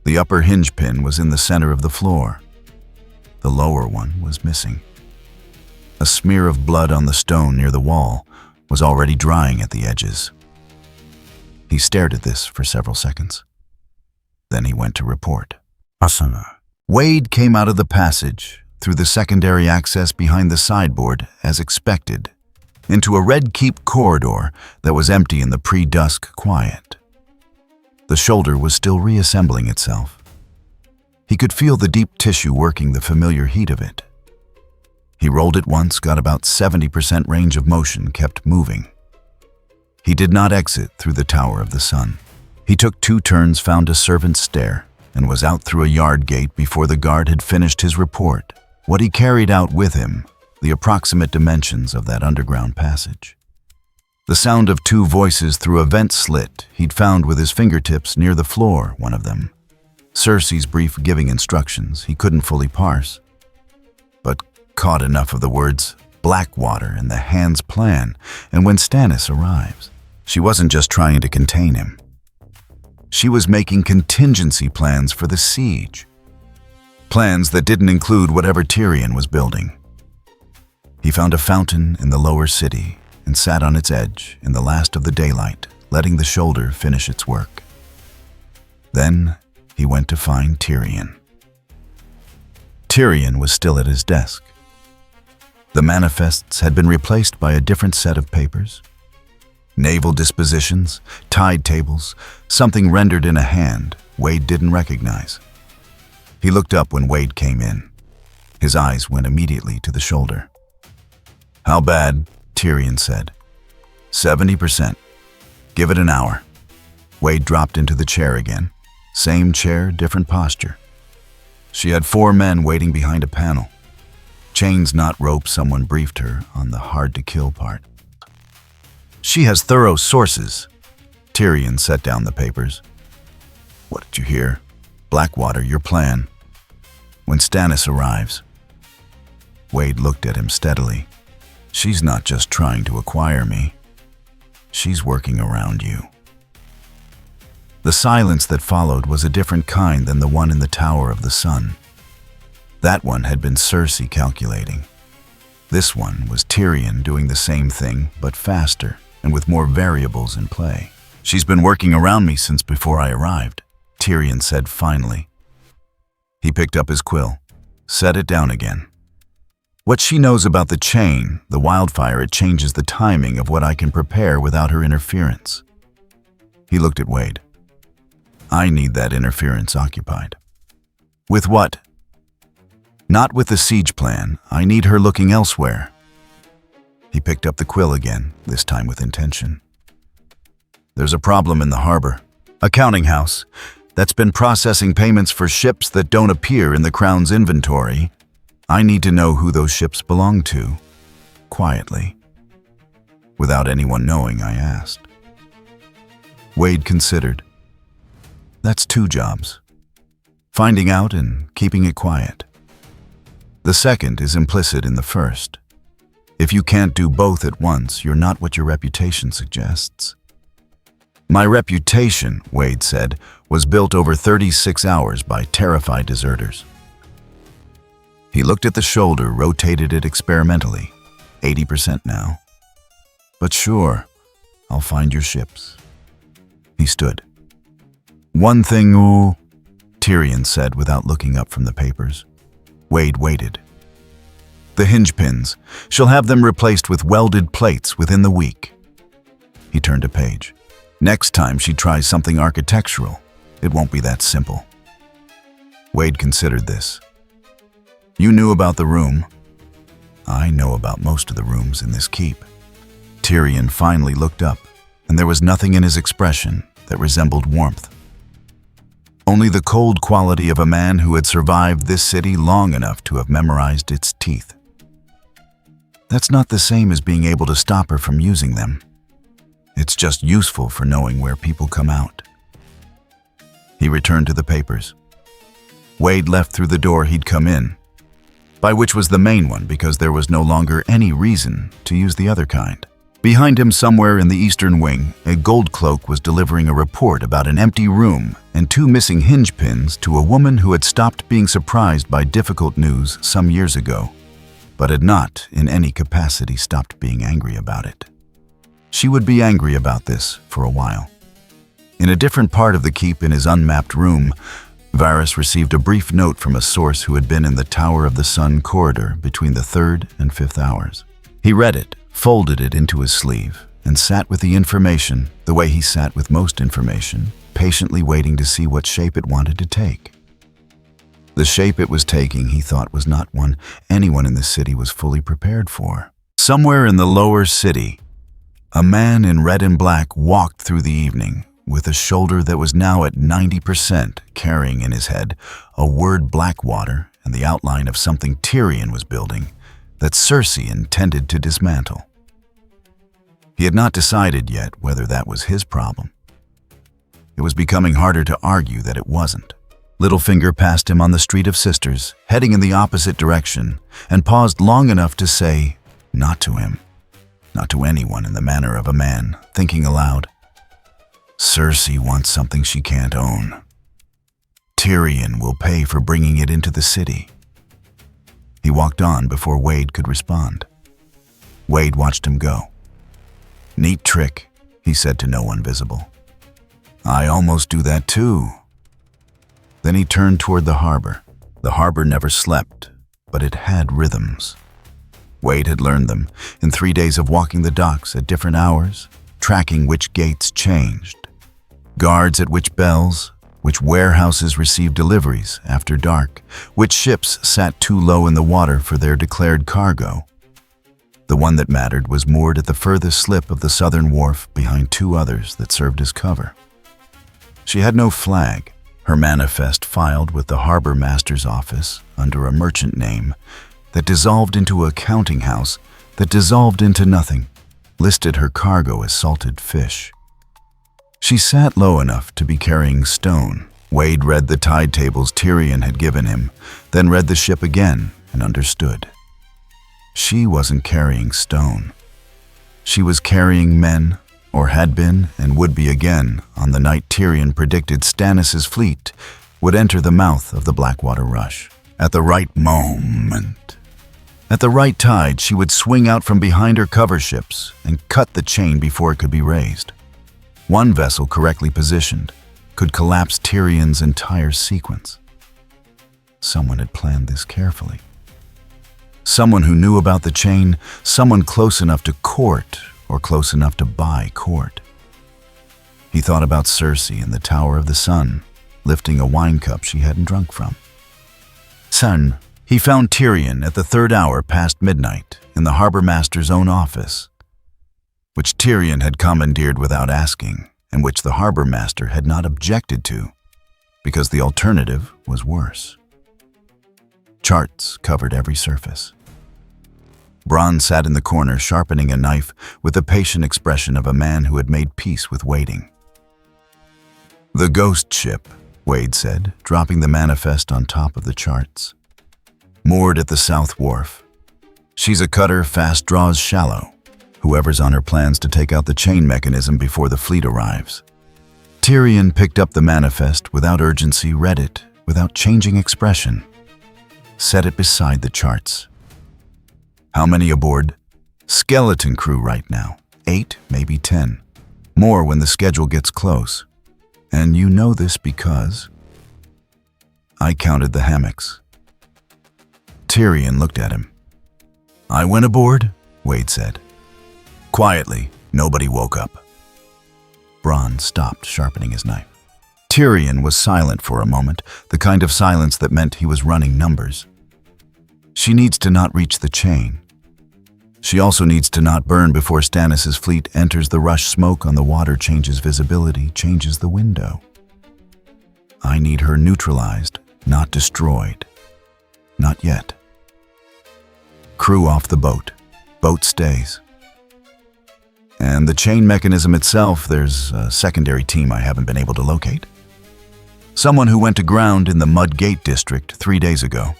The upper hinge pin was in the center of the floor. The lower one was missing. A smear of blood on the stone near the wall was already drying at the edges. He stared at this for several seconds. Then he went to report. Asana. Wade came out of the passage, through the secondary access behind the sideboard, as expected, into a red keep corridor that was empty in the pre-dusk quiet. The shoulder was still reassembling itself. He could feel the deep tissue working the familiar heat of it. He rolled it once, got about 70% range of motion, kept moving. He did not exit through the Tower of the Sun. He took 2 turns, found a servant's stair, and was out through a yard gate before the guard had finished his report. What he carried out with him, the approximate dimensions of that underground passage. The sound of 2 voices through a vent slit he'd found with his fingertips near the floor, one of them. Cersei's brief giving instructions he couldn't fully parse, but caught enough of the words Blackwater and the Hand's plan, and when Stannis arrives, she wasn't just trying to contain him. She was making contingency plans for the siege. Plans that didn't include whatever Tyrion was building. He found a fountain in the lower city and sat on its edge in the last of the daylight, letting the shoulder finish its work. Then he went to find Tyrion. Tyrion was still at his desk. The manifests had been replaced by a different set of papers. Naval dispositions, tide tables, something rendered in a hand Wade didn't recognize. He looked up when Wade came in. His eyes went immediately to the shoulder. "How bad?" Tyrion said. 70%. Give it an hour." Wade dropped into the chair again. Same chair, different posture. She had 4 men waiting behind a panel. Chains, not rope, someone briefed her on the hard-to-kill part. "She has thorough sources." Tyrion set down the papers. "What did you hear? Blackwater, your plan. When Stannis arrives." Wade looked at him steadily. She's not just trying to acquire me. She's working around you. The silence that followed was a different kind than the one in the Tower of the Sun. That one had been Cersei calculating. This one was Tyrion doing the same thing, but faster and with more variables in play. She's been working around me since before I arrived, Tyrion said finally. He picked up his quill, set it down again. What she knows about the chain, the wildfire, it changes the timing of what I can prepare without her interference. He looked at Wade. I need that interference occupied. With what? Not with the siege plan. I need her looking elsewhere. He picked up the quill again, this time with intention. There's a problem in the harbor. A counting house that's been processing payments for ships that don't appear in the Crown's inventory. I need to know who those ships belong to. Quietly. Without anyone knowing, I asked. Wade considered. That's 2 jobs. Finding out and keeping it quiet. The second is implicit in the first. If you can't do both at once, you're not what your reputation suggests. My reputation, Wade said, was built over 36 hours by terrified deserters. He looked at the shoulder, rotated it experimentally. 80% now. But sure, I'll find your ships. He stood. One thing, Tyrion said without looking up from the papers. Wade waited. The hinge pins. She'll have them replaced with welded plates within the week. He turned a page. Next time she tries something architectural, it won't be that simple. Wade considered this. You knew about the room. I know about most of the rooms in this keep. Tyrion finally looked up, and there was nothing in his expression that resembled warmth. Only the cold quality of a man who had survived this city long enough to have memorized its teeth. That's not the same as being able to stop her from using them. It's just useful for knowing where people come out. He returned to the papers. Wade left through the door he'd come in, by which was the main one because there was no longer any reason to use the other kind. Behind him somewhere in the eastern wing, a gold cloak was delivering a report about an empty room and 2 missing hinge pins to a woman who had stopped being surprised by difficult news some years ago, but had not, in any capacity, stopped being angry about it. She would be angry about this for a while. In a different part of the keep in his unmapped room, Varys received a brief note from a source who had been in the Tower of the Sun corridor between the 3rd and 5th hours. He read it, folded it into his sleeve, and sat with the information the way he sat with most information, patiently waiting to see what shape it wanted to take. The shape it was taking, he thought, was not one anyone in the city was fully prepared for. Somewhere in the lower city, a man in red and black walked through the evening with a shoulder that was now at 90%, carrying in his head a word Blackwater and the outline of something Tyrion was building that Cersei intended to dismantle. He had not decided yet whether that was his problem. It was becoming harder to argue that it wasn't. Littlefinger passed him on the Street of Sisters, heading in the opposite direction, and paused long enough to say, not to him, not to anyone in the manner of a man, thinking aloud. Cersei wants something she can't own. Tyrion will pay for bringing it into the city. He walked on before Wade could respond. Wade watched him go. Neat trick, he said to no one visible. I almost do that too. Then he turned toward the harbor. The harbor never slept, but it had rhythms. Wade had learned them in 3 days of walking the docks at different hours, tracking which gates changed, guards at which bells, which warehouses received deliveries after dark, which ships sat too low in the water for their declared cargo. The one that mattered was moored at the furthest slip of the southern wharf behind 2 others that served as cover. She had no flag, her manifest filed with the harbor master's office under a merchant name that dissolved into a counting house that dissolved into nothing, listed her cargo as salted fish. She sat low enough to be carrying stone. Wade read the tide tables Tyrion had given him, then read the ship again and understood. She wasn't carrying stone. She was carrying men, or had been and would be again on the night Tyrion predicted Stannis' fleet would enter the mouth of the Blackwater Rush. At the right moment, at the right tide, she would swing out from behind her cover ships and cut the chain before it could be raised. One vessel correctly positioned could collapse Tyrion's entire sequence. Someone had planned this carefully. Someone who knew about the chain, someone close enough to court or close enough to buy court. He thought about Cersei in the Tower of the Sun, lifting a wine cup she hadn't drunk from. Son, he found Tyrion at the 3rd hour past midnight in the harbor master's own office, which Tyrion had commandeered without asking, and which the harbor master had not objected to, because the alternative was worse. Charts covered every surface. Bronn sat in the corner sharpening a knife with the patient expression of a man who had made peace with waiting. "The ghost ship," Wade said, dropping the manifest on top of the charts. "Moored at the South Wharf. She's a cutter, fast draws shallow. Whoever's on her plans to take out the chain mechanism before the fleet arrives." Tyrion picked up the manifest without urgency, read it without changing expression, set it beside the charts. "How many aboard?" "Skeleton crew right now. 8, maybe 10. More when the schedule gets close. And you know this because..." I counted the hammocks. Tyrion looked at him. "I went aboard," Wade said. Quietly, nobody woke up. Bronn stopped sharpening his knife. Tyrion was silent for a moment, the kind of silence that meant he was running numbers. "She needs to not reach the chain. She also needs to not burn before Stannis' fleet enters the rush. Smoke on the water changes visibility, changes the window. I need her neutralized, not destroyed. Not yet. Crew off the boat. Boat stays. And the chain mechanism itself, there's a secondary team I haven't been able to locate. Someone who went to ground in the Mudgate district 3 days ago."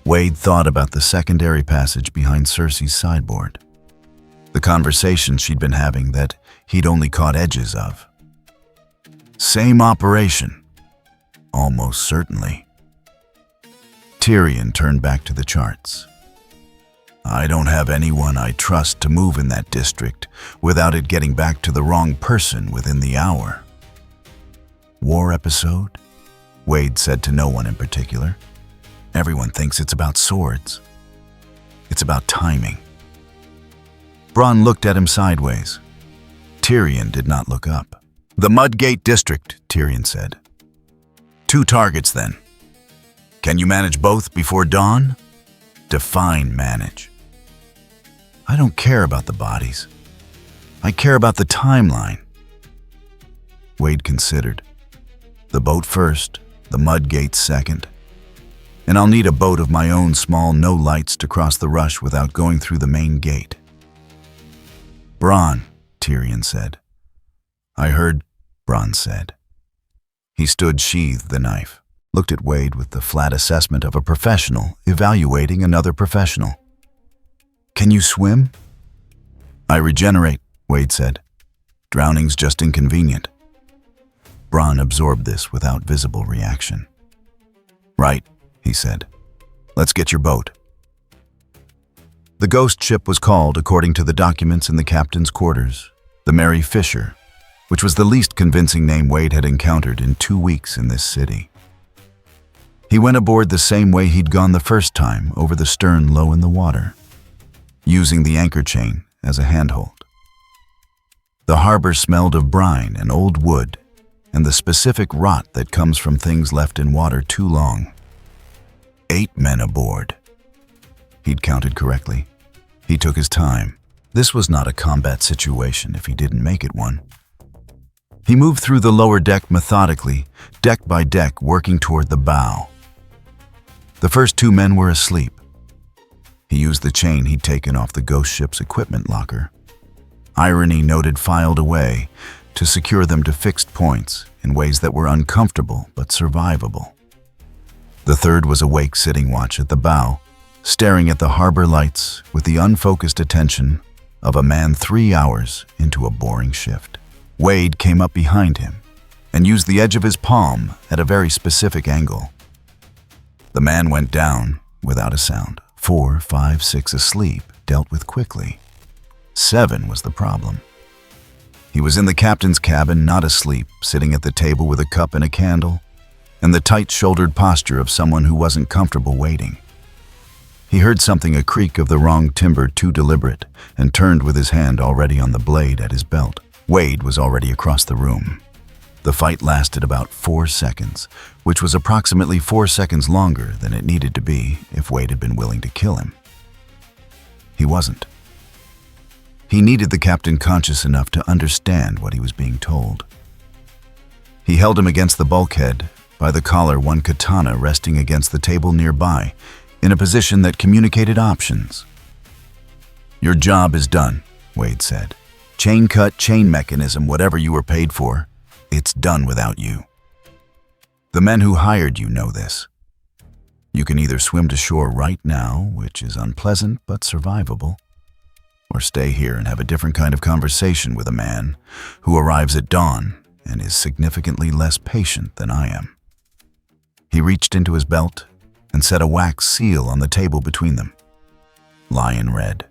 Wade thought about the secondary passage behind Cersei's sideboard. The conversation she'd been having that he'd only caught edges of. "Same operation." "Almost certainly." Tyrion turned back to the charts. "I don't have anyone I trust to move in that district without it getting back to the wrong person within the hour." "War episode?" Wade said to no one in particular. "Everyone thinks it's about swords. It's about timing." Bronn looked at him sideways. Tyrion did not look up. "The Mudgate district," Tyrion said. "2 targets then. Can you manage both before dawn?" "Define manage." "I don't care about the bodies. I care about the timeline." Wade considered. "The boat first, the Mudgate second. And I'll need a boat of my own, small, no lights, to cross the rush without going through the main gate." "Bronn," Tyrion said. "I heard," Bronn said. He stood, sheathed the knife, looked at Wade with the flat assessment of a professional evaluating another professional. "Can you swim?" "I regenerate," Wade said. "Drowning's just inconvenient." Bronn absorbed this without visible reaction. "Right," he said. "Let's get your boat." The ghost ship was called, according to the documents in the captain's quarters, the Mary Fisher, which was the least convincing name Wade had encountered in 2 weeks in this city. He went aboard the same way he'd gone the first time, over the stern low in the water, using the anchor chain as a handhold. The harbor smelled of brine and old wood, and the specific rot that comes from things left in water too long. 8 men aboard. He'd counted correctly. He took his time. This was not a combat situation if he didn't make it one. He moved through the lower deck methodically, deck by deck, working toward the bow. The first 2 men were asleep. He used the chain he'd taken off the ghost ship's equipment locker. Irony noted filed away to secure them to fixed points in ways that were uncomfortable but survivable. The third was awake, sitting watch at the bow, staring at the harbor lights with the unfocused attention of a man 3 hours into a boring shift. Wade came up behind him and used the edge of his palm at a very specific angle. The man went down without a sound. 4, 5, 6 asleep, dealt with quickly. 7 was the problem. He was in the captain's cabin, not asleep, sitting at the table with a cup and a candle, and the tight-shouldered posture of someone who wasn't comfortable waiting. He heard something, a creak of the wrong timber, too deliberate, and turned with his hand already on the blade at his belt. Wade was already across the room. The fight lasted about 4 seconds, which was approximately 4 seconds longer than it needed to be if Wade had been willing to kill him. He wasn't. He needed the captain conscious enough to understand what he was being told. He held him against the bulkhead, by the collar, one katana resting against the table nearby, in a position that communicated options. "Your job is done," Wade said. "Chain cut, chain mechanism, whatever you were paid for, it's done without you. The men who hired you know this. You can either swim to shore right now, which is unpleasant but survivable, or stay here and have a different kind of conversation with a man who arrives at dawn and is significantly less patient than I am." He reached into his belt and set a wax seal on the table between them. Lion red.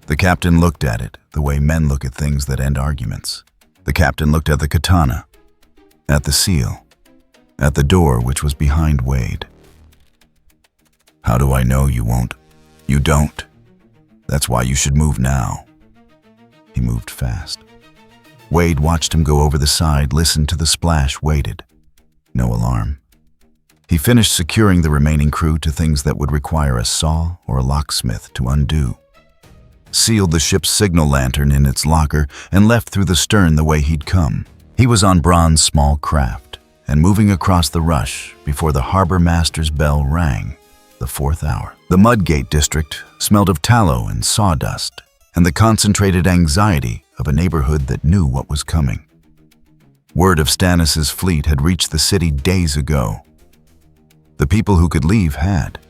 The captain looked at it the way men look at things that end arguments. The captain looked at the katana, at the seal, at the door which was behind Wade. "How do I know you won't? You don't. That's why you should move now." He moved fast. Wade watched him go over the side, listened to the splash, waited. No alarm. He finished securing the remaining crew to things that would require a saw or a locksmith to undo. Sealed the ship's signal lantern in its locker and left through the stern the way he'd come. He was on Braun's small craft and moving across the rush before the harbor master's bell rang, the 4th hour. The Mudgate district smelled of tallow and sawdust and the concentrated anxiety of a neighborhood that knew what was coming. Word of Stannis's fleet had reached the city days ago. The people who could leave had.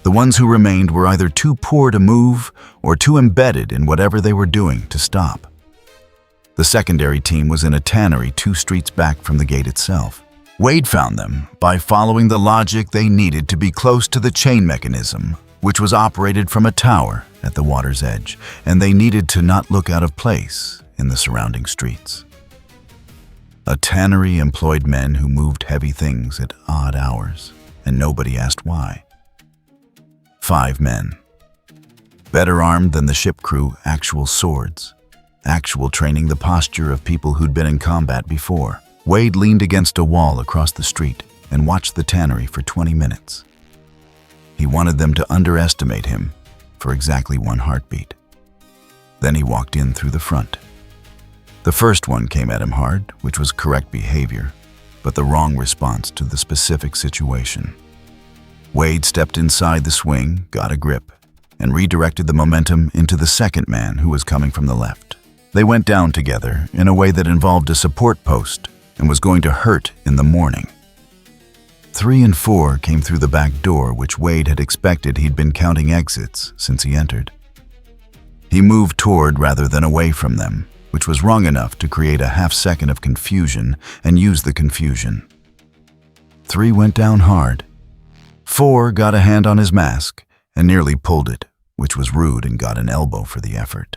The ones who remained were either too poor to move or too embedded in whatever they were doing to stop. The secondary team was in a tannery 2 streets back from the gate itself. Wade found them by following the logic they needed to be close to the chain mechanism, which was operated from a tower at the water's edge, and they needed to not look out of place in the surrounding streets. A tannery employed men who moved heavy things at odd hours, and nobody asked why. 5 men. Better armed than the ship crew, actual swords. Actual training, the posture of people who'd been in combat before. Wade leaned against a wall across the street and watched the tannery for 20 minutes. He wanted them to underestimate him for exactly 1 heartbeat. Then he walked in through the front. The first one came at him hard, which was correct behavior, but the wrong response to the specific situation. Wade stepped inside the swing, got a grip, and redirected the momentum into the second man who was coming from the left. They went down together in a way that involved a support post and was going to hurt in the morning. 3 and 4 came through the back door, which Wade had expected he'd been counting exits since he entered. He moved toward rather than away from them, which was wrong enough to create a half-second of confusion and use the confusion. 3 went down hard. 4 got a hand on his mask and nearly pulled it, which was rude and got an elbow for the effort.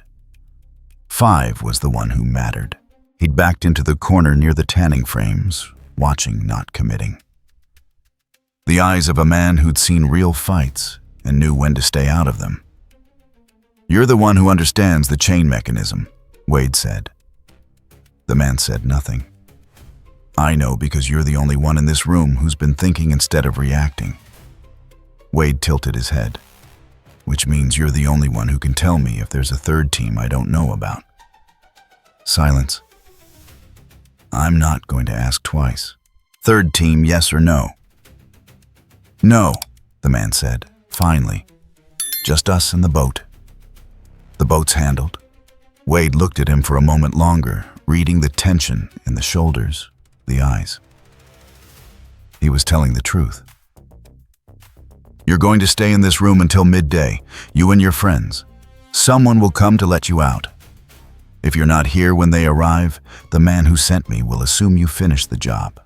5 was the one who mattered. He'd backed into the corner near the tanning frames, watching, not committing. The eyes of a man who'd seen real fights and knew when to stay out of them. "You're the one who understands the chain mechanism," Wade said. The man said nothing. "I know because you're the only one in this room who's been thinking instead of reacting." Wade tilted his head. "Which means you're the only one who can tell me if there's a third team I don't know about." Silence. "I'm not going to ask twice. Third team, yes or no?" "No," the man said, finally. "Just us and the boat." "The boat's handled." Wade looked at him for a moment longer, reading the tension in the shoulders, the eyes. He was telling the truth. You're going to stay in this room until midday, you and your friends. Someone will come to let you out. If you're not here when they arrive, the man who sent me will assume you finished the job."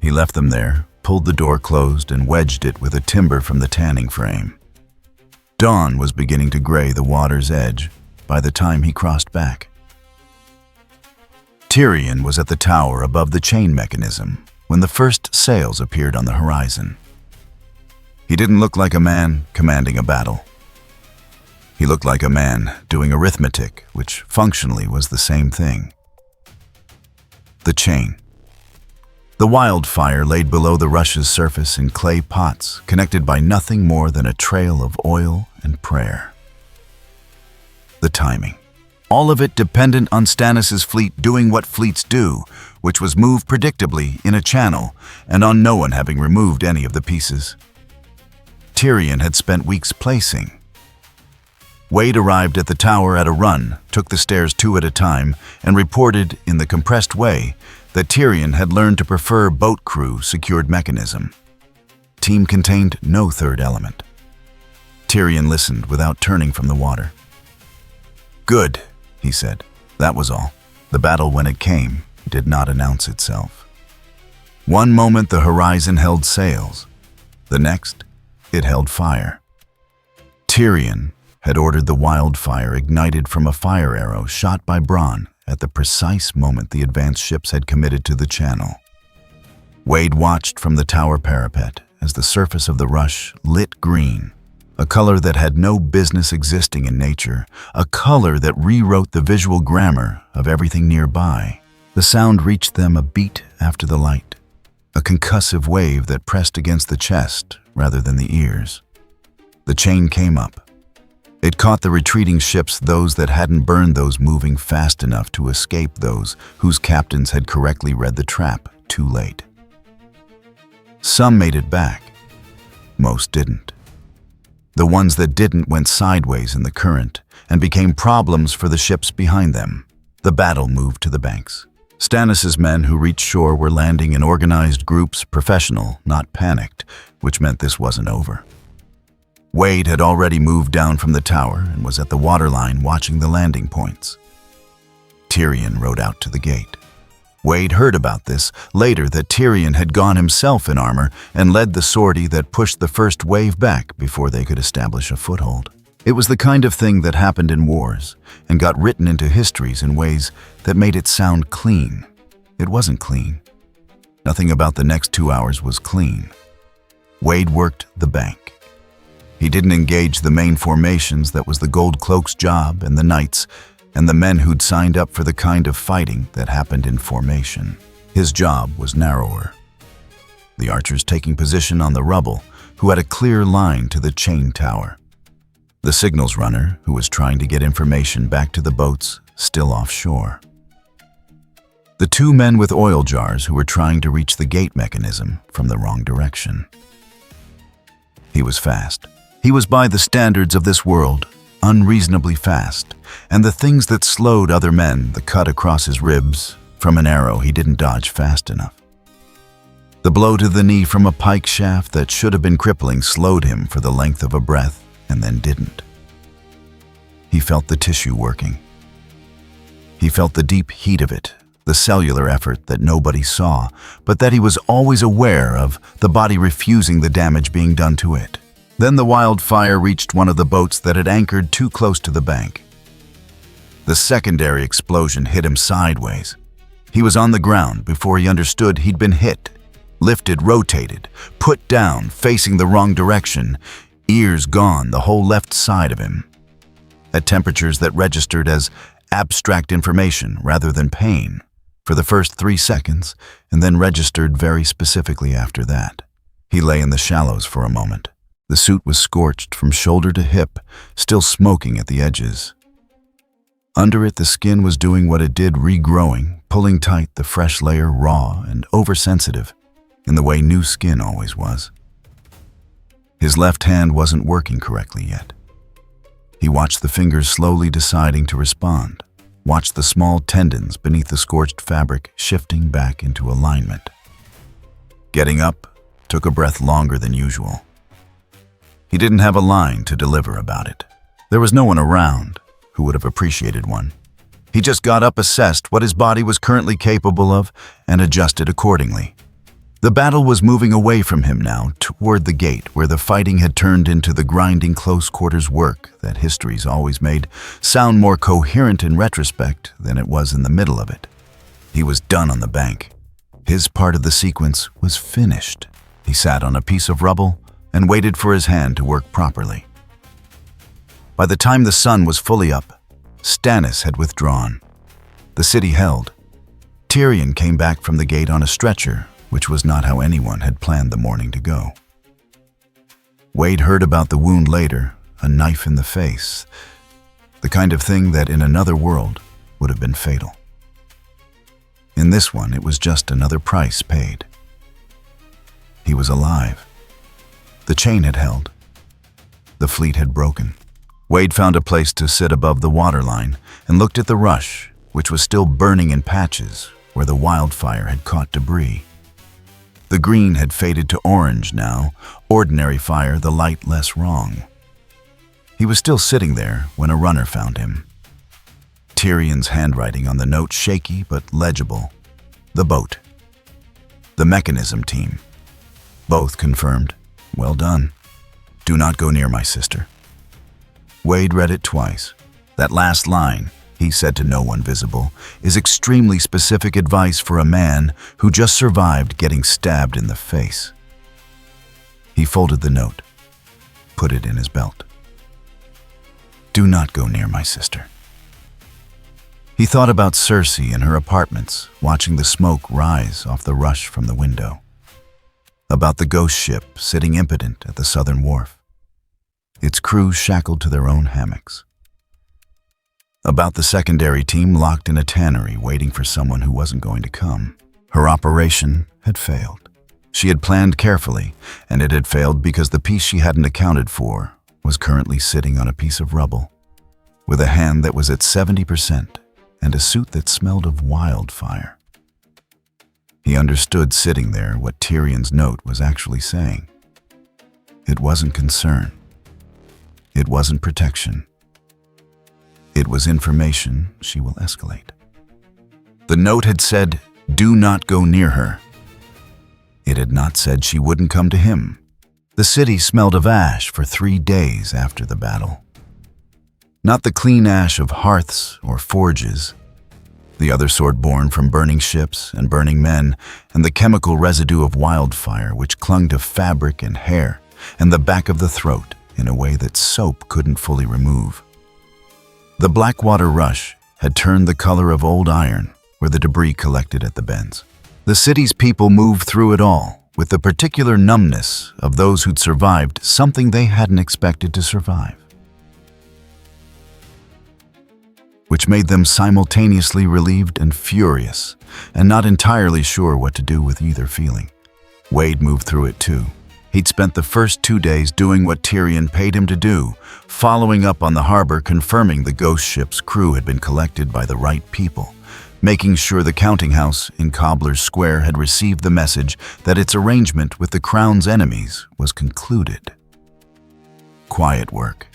He left them there, pulled the door closed, and wedged it with a timber from the tanning frame. Dawn was beginning to gray the water's edge by the time he crossed back. Tyrion was at the tower above the chain mechanism when the first sails appeared on the horizon. He didn't look like a man commanding a battle. He looked like a man doing arithmetic, which functionally was the same thing. The chain. The wildfire laid below the rush's surface in clay pots, connected by nothing more than a trail of oil and prayer. The timing. All of it dependent on Stannis' fleet doing what fleets do, which was move predictably in a channel, and on no one having removed any of the pieces. Tyrion had spent weeks placing. Wade arrived at the tower at a run, took the stairs 2 at a time, and reported in the compressed way that Tyrion had learned to prefer boat crew secured mechanism. Team contained no third element. Tyrion listened without turning from the water. "Good," he said. That was all. The battle, when it came, did not announce itself. One moment the horizon held sails. The next, it held fire. Tyrion had ordered the wildfire ignited from a fire arrow shot by Bronn at the precise moment the advanced ships had committed to the channel. Wade watched from the tower parapet as the surface of the rush lit green, a color that had no business existing in nature, a color that rewrote the visual grammar of everything nearby. The sound reached them a beat after the light, a concussive wave that pressed against the chest rather than the ears. The chain came up. It caught the retreating ships, those that hadn't burned those moving fast enough to escape those whose captains had correctly read the trap too late. Some made it back. Most didn't. The ones that didn't went sideways in the current and became problems for the ships behind them. The battle moved to the banks. Stannis' men who reached shore were landing in organized groups, professional, not panicked, which meant this wasn't over. Wade had already moved down from the tower and was at the waterline watching the landing points. Tyrion rode out to the gate. Wade heard about this later, that Tyrion had gone himself in armor and led the sortie that pushed the first wave back before they could establish a foothold. It was the kind of thing that happened in wars and got written into histories in ways that made it sound clean. It wasn't clean. Nothing about the next 2 hours was clean. Wade worked the bank. He didn't engage the main formations. That was the Gold Cloak's job, and the Knights, and the men who'd signed up for the kind of fighting that happened in formation. His job was narrower. The archers taking position on the rubble, who had a clear line to the chain tower. The signals runner, who was trying to get information back to the boats still offshore. The 2 men with oil jars who were trying to reach the gate mechanism from the wrong direction. He was fast. He was, by the standards of this world, unreasonably fast, and the things that slowed other men, the cut across his ribs from an arrow he didn't dodge fast enough. The blow to the knee from a pike shaft that should have been crippling slowed him for the length of a breath and then didn't. He felt the tissue working. He felt the deep heat of it, the cellular effort that nobody saw, but that he was always aware of, the body refusing the damage being done to it. Then the wildfire reached one of the boats that had anchored too close to the bank. The secondary explosion hit him sideways. He was on the ground before he understood he'd been hit, lifted, rotated, put down, facing the wrong direction, ears gone, the whole left side of him. At temperatures that registered as abstract information rather than pain for the first 3 seconds, and then registered very specifically after that. He lay in the shallows for a moment. The suit was scorched from shoulder to hip, still smoking at the edges. Under it, the skin was doing what it did, regrowing, pulling tight the fresh layer, raw and oversensitive, in the way new skin always was. His left hand wasn't working correctly yet. He watched the fingers slowly deciding to respond, watched the small tendons beneath the scorched fabric shifting back into alignment. Getting up took a breath longer than usual. He didn't have a line to deliver about it. There was no one around who would have appreciated one. He just got up, assessed what his body was currently capable of, and adjusted accordingly. The battle was moving away from him now, toward the gate, where the fighting had turned into the grinding close-quarters work that history's always made sound more coherent in retrospect than it was in the middle of it. He was done on the bank. His part of the sequence was finished. He sat on a piece of rubble and waited for his hand to work properly. By the time the sun was fully up, Stannis had withdrawn. The city held. Tyrion came back from the gate on a stretcher, which was not how anyone had planned the morning to go. Wade heard about the wound later, a knife in the face, the kind of thing that in another world would have been fatal. In this one, it was just another price paid. He was alive. The chain had held. The fleet had broken. Wade found a place to sit above the waterline and looked at the rush, which was still burning in patches where the wildfire had caught debris. The green had faded to orange now, ordinary fire, the light less wrong. He was still sitting there when a runner found him. Tyrion's handwriting on the note shaky but legible. The boat. The mechanism team. Both confirmed. Well done. Do not go near my sister. Wade read it twice. That last line, he said to no one visible, is extremely specific advice for a man who just survived getting stabbed in the face. He folded the note, put it in his belt. Do not go near my sister. He thought about Cersei in her apartments, watching the smoke rise off the rush from the window. About the ghost ship sitting impotent at the southern wharf, its crew shackled to their own hammocks. About the secondary team locked in a tannery waiting for someone who wasn't going to come. Her operation had failed. She had planned carefully, and it had failed because the piece she hadn't accounted for was currently sitting on a piece of rubble, with a hand that was at 70% and a suit that smelled of wildfire. He understood sitting there what Tyrion's note was actually saying. It wasn't concern. It wasn't protection. It was information she will escalate. The note had said, do not go near her. It had not said she wouldn't come to him. The city smelled of ash for 3 days after the battle. Not the clean ash of hearths or forges, the other sort born from burning ships and burning men, and the chemical residue of wildfire which clung to fabric and hair and the back of the throat in a way that soap couldn't fully remove. The Blackwater rush had turned the color of old iron where the debris collected at the bends. The city's people moved through it all with the particular numbness of those who'd survived something they hadn't expected to survive, which made them simultaneously relieved and furious, and not entirely sure what to do with either feeling. Wade moved through it too. He'd spent the first 2 days doing what Tyrion paid him to do, following up on the harbor, confirming the ghost ship's crew had been collected by the right people, making sure the counting house in Cobbler's Square had received the message that its arrangement with the Crown's enemies was concluded. Quiet work.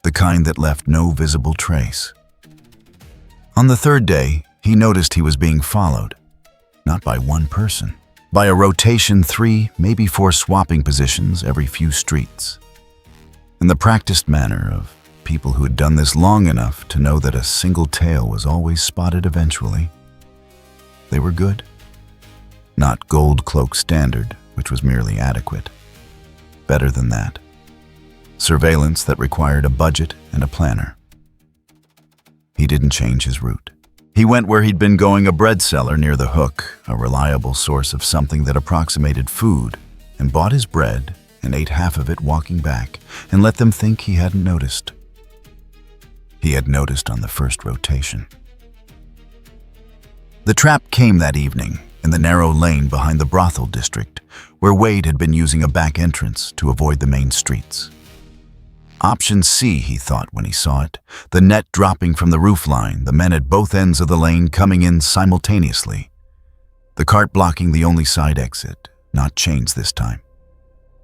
The kind that left no visible trace. On the 3rd day, he noticed he was being followed, not by one person, by a rotation 3, maybe 4 swapping positions every few streets. In the practiced manner of people who had done this long enough to know that a single tail was always spotted eventually. They were good. Not gold cloak standard, which was merely adequate. Better than that. Surveillance that required a budget and a planner. He didn't change his route. He went where he'd been going, a bread seller near the Hook, a reliable source of something that approximated food, and bought his bread and ate half of it walking back and let them think he hadn't noticed. He had noticed on the first rotation. The trap came that evening in the narrow lane behind the brothel district, where Wade had been using a back entrance to avoid the main streets. Option C, he thought when he saw it, the net dropping from the roofline, the men at both ends of the lane coming in simultaneously. The cart blocking the only side exit, not chains this time.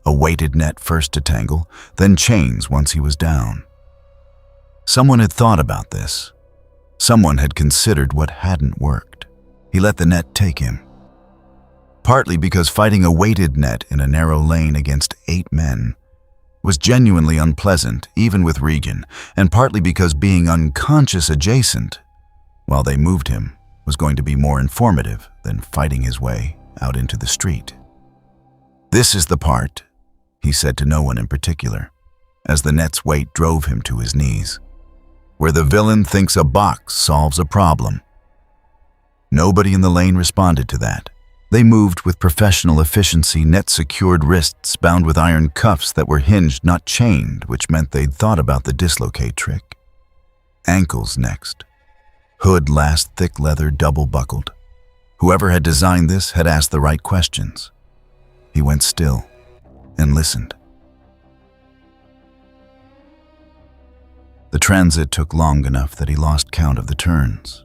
A weighted net first to tangle, then chains once he was down. Someone had thought about this. Someone had considered what hadn't worked. He let the net take him. Partly because fighting a weighted net in a narrow lane against 8 men was genuinely unpleasant, even with Regan, and partly because being unconscious adjacent, while they moved him, was going to be more informative than fighting his way out into the street. "This is the part," he said to no one in particular, as the net's weight drove him to his knees, "where the villain thinks a box solves a problem." Nobody in the lane responded to that. They moved with professional efficiency, net-secured wrists bound with iron cuffs that were hinged, not chained, which meant they'd thought about the dislocate trick. Ankles next. Hood last, thick leather, double-buckled. Whoever had designed this had asked the right questions. He went still and listened. The transit took long enough that he lost count of the turns.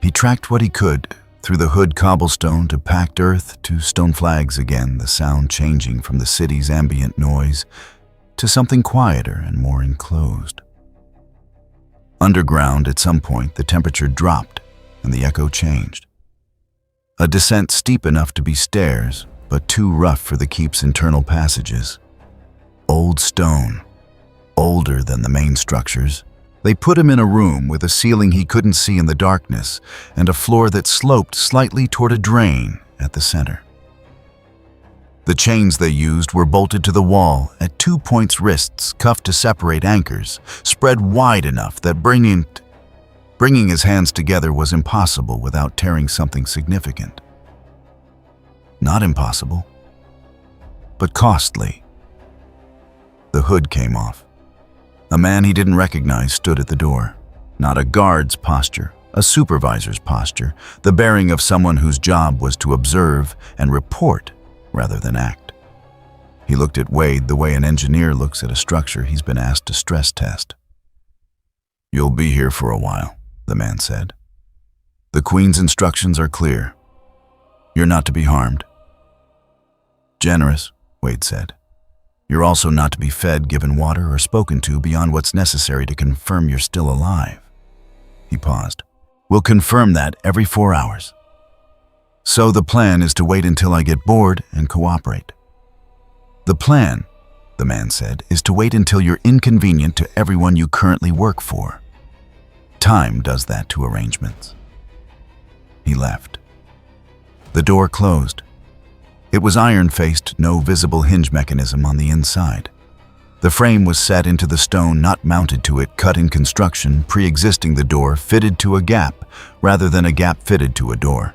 He tracked what he could, through the Hood cobblestone to packed earth to stone flags again, the sound changing from the city's ambient noise to something quieter and more enclosed. Underground, at some point, the temperature dropped and the echo changed. A descent steep enough to be stairs, but too rough for the keep's internal passages. Old stone, older than the main structures. They put him in a room with a ceiling he couldn't see in the darkness and a floor that sloped slightly toward a drain at the center. The chains they used were bolted to the wall at 2 points wrists, cuffed to separate anchors, spread wide enough that bringing his hands together was impossible without tearing something significant. Not impossible, but costly. The hood came off. A man he didn't recognize stood at the door. Not a guard's posture, a supervisor's posture, the bearing of someone whose job was to observe and report rather than act. He looked at Wade the way an engineer looks at a structure he's been asked to stress test. "You'll be here for a while," the man said. "The Queen's instructions are clear. You're not to be harmed." "Generous," Wade said. "You're also not to be fed, given water, or spoken to beyond what's necessary to confirm you're still alive." He paused. "We'll confirm that every 4 hours. So the plan is to wait until I get bored and cooperate." "The plan," the man said, "is to wait until you're inconvenient to everyone you currently work for. Time does that to arrangements." He left. The door closed. It was iron-faced, no visible hinge mechanism on the inside. The frame was set into the stone, not mounted to it, cut in construction, pre-existing the door, fitted to a gap, rather than a gap fitted to a door.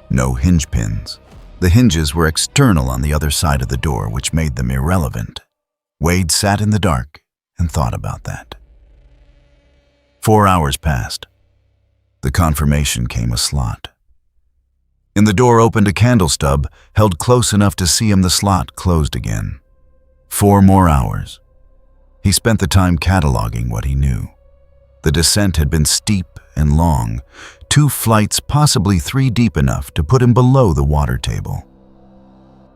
No hinge pins. The hinges were external on the other side of the door, which made them irrelevant. Wade sat in the dark and thought about that. 4 hours passed. The confirmation came a slot. In the door opened a candle stub, held close enough to see him. The slot closed again. 4 more hours. He spent the time cataloging what he knew. The descent had been steep and long, 2 flights, possibly 3 deep enough to put him below the water table.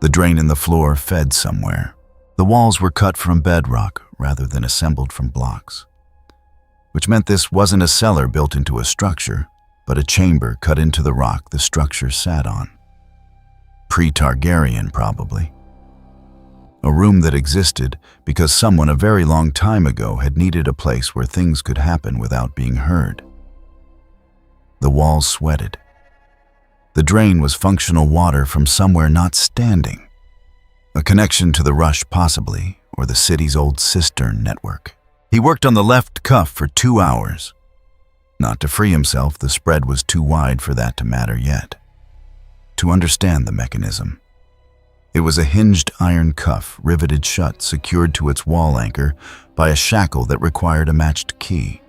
The drain in the floor fed somewhere. The walls were cut from bedrock rather than assembled from blocks, which meant this wasn't a cellar built into a structure, but a chamber cut into the rock the structure sat on. Pre-Targaryen, probably. A room that existed because someone a very long time ago had needed a place where things could happen without being heard. The walls sweated. The drain was functional water from somewhere not standing. A connection to the rush, possibly, or the city's old cistern network. He worked on the left cuff for 2 hours. Not to free himself, the spread was too wide for that to matter yet. To understand the mechanism. It was a hinged iron cuff, riveted shut, secured to its wall anchor by a shackle that required a matched key.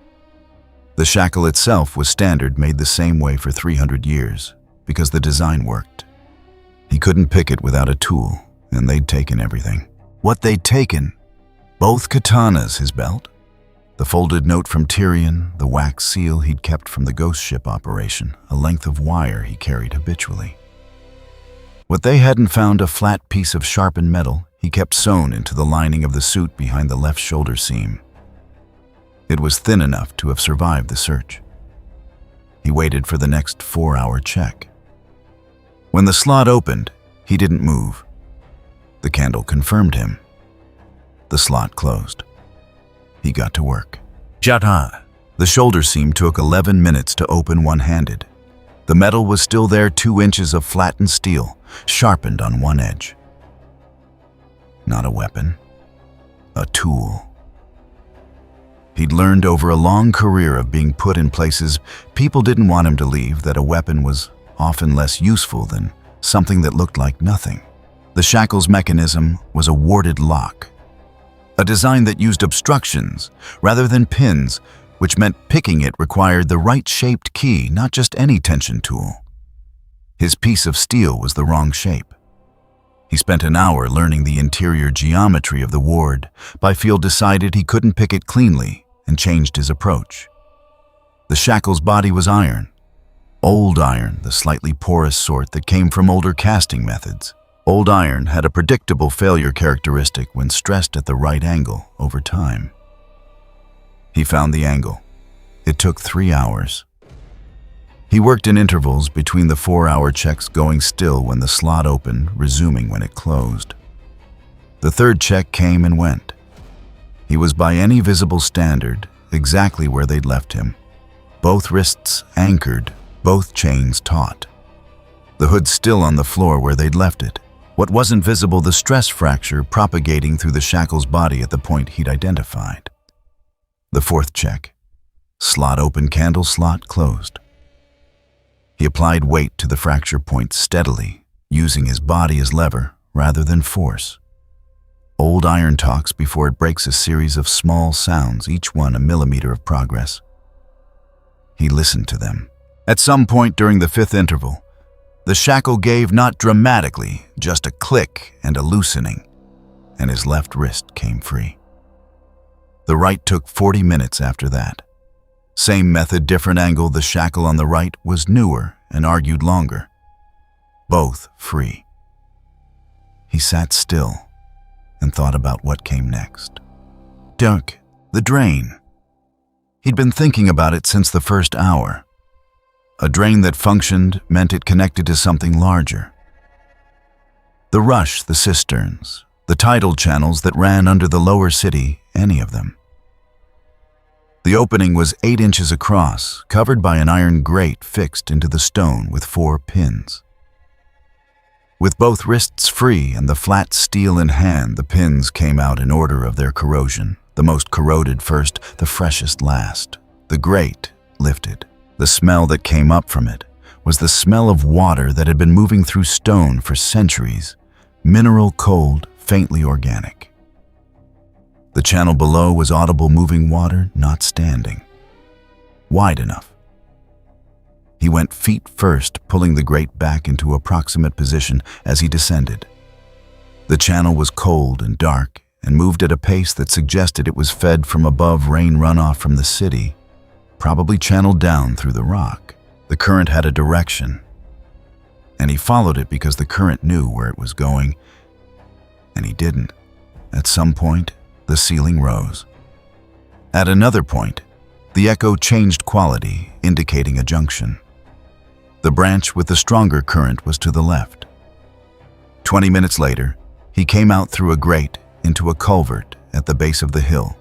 The shackle itself was standard, made the same way for 300 years, because the design worked. He couldn't pick it without a tool, and they'd taken everything. What they'd taken? Both katanas, his belt, the folded note from Tyrion, the wax seal he'd kept from the ghost ship operation, a length of wire he carried habitually. What they hadn't found, a flat piece of sharpened metal he kept sewn into the lining of the suit behind the left shoulder seam. It was thin enough to have survived the search. He waited for the next 4-hour check. When the slot opened, he didn't move. The candle confirmed him. The slot closed. He got to work. Jata. The shoulder seam took 11 minutes to open one-handed. The metal was still there, 2 inches of flattened steel, sharpened on one edge. Not a weapon, a tool. He'd learned over a long career of being put in places people didn't want him to leave that a weapon was often less useful than something that looked like nothing. The shackle's mechanism was a warded lock, a design that used obstructions rather than pins, which meant picking it required the right-shaped key, not just any tension tool. His piece of steel was the wrong shape. He spent an hour learning the interior geometry of the ward. Byfield decided he couldn't pick it cleanly and changed his approach. The shackle's body was iron. Old iron, the slightly porous sort that came from older casting methods. Old iron had a predictable failure characteristic when stressed at the right angle over time. He found the angle. It took 3 hours. He worked in intervals between the 4-hour checks, going still when the slot opened, resuming when it closed. The third check came and went. He was, by any visible standard, exactly where they'd left him. Both wrists anchored, both chains taut. The hood still on the floor where they'd left it. What wasn't visible, the stress fracture propagating through the shackle's body at the point he'd identified. The fourth check. Slot open, candle slot closed. He applied weight to the fracture point steadily, using his body as lever rather than force. Old iron talks before it breaks, a series of small sounds, each one a millimeter of progress. He listened to them. At some point during the 5th interval, the shackle gave, not dramatically, just a click and a loosening, and his left wrist came free. The right took 40 minutes after that. Same method, different angle. The shackle on the right was newer and argued longer. Both free. He sat still and thought about what came next. Duck, the drain. He'd been thinking about it since the first hour. A drain that functioned meant it connected to something larger. The rush, the cisterns, the tidal channels that ran under the lower city, any of them. The opening was 8 inches across, covered by an iron grate fixed into the stone with 4 pins. With both wrists free and the flat steel in hand, the pins came out in order of their corrosion. The most corroded first, the freshest last. The grate lifted. The smell that came up from it was the smell of water that had been moving through stone for centuries, mineral, cold, faintly organic. The channel below was audible moving water, not standing. Wide enough. He went feet first, pulling the grate back into approximate position as he descended. The channel was cold and dark and moved at a pace that suggested it was fed from above, rain runoff from the city, probably channeled down through the rock. The current had a direction, and he followed it because the current knew where it was going, and he didn't. At some point, the ceiling rose. At another point, the echo changed quality, indicating a junction. The branch with the stronger current was to the left. 20 minutes later, he came out through a grate into a culvert at the base of the hill,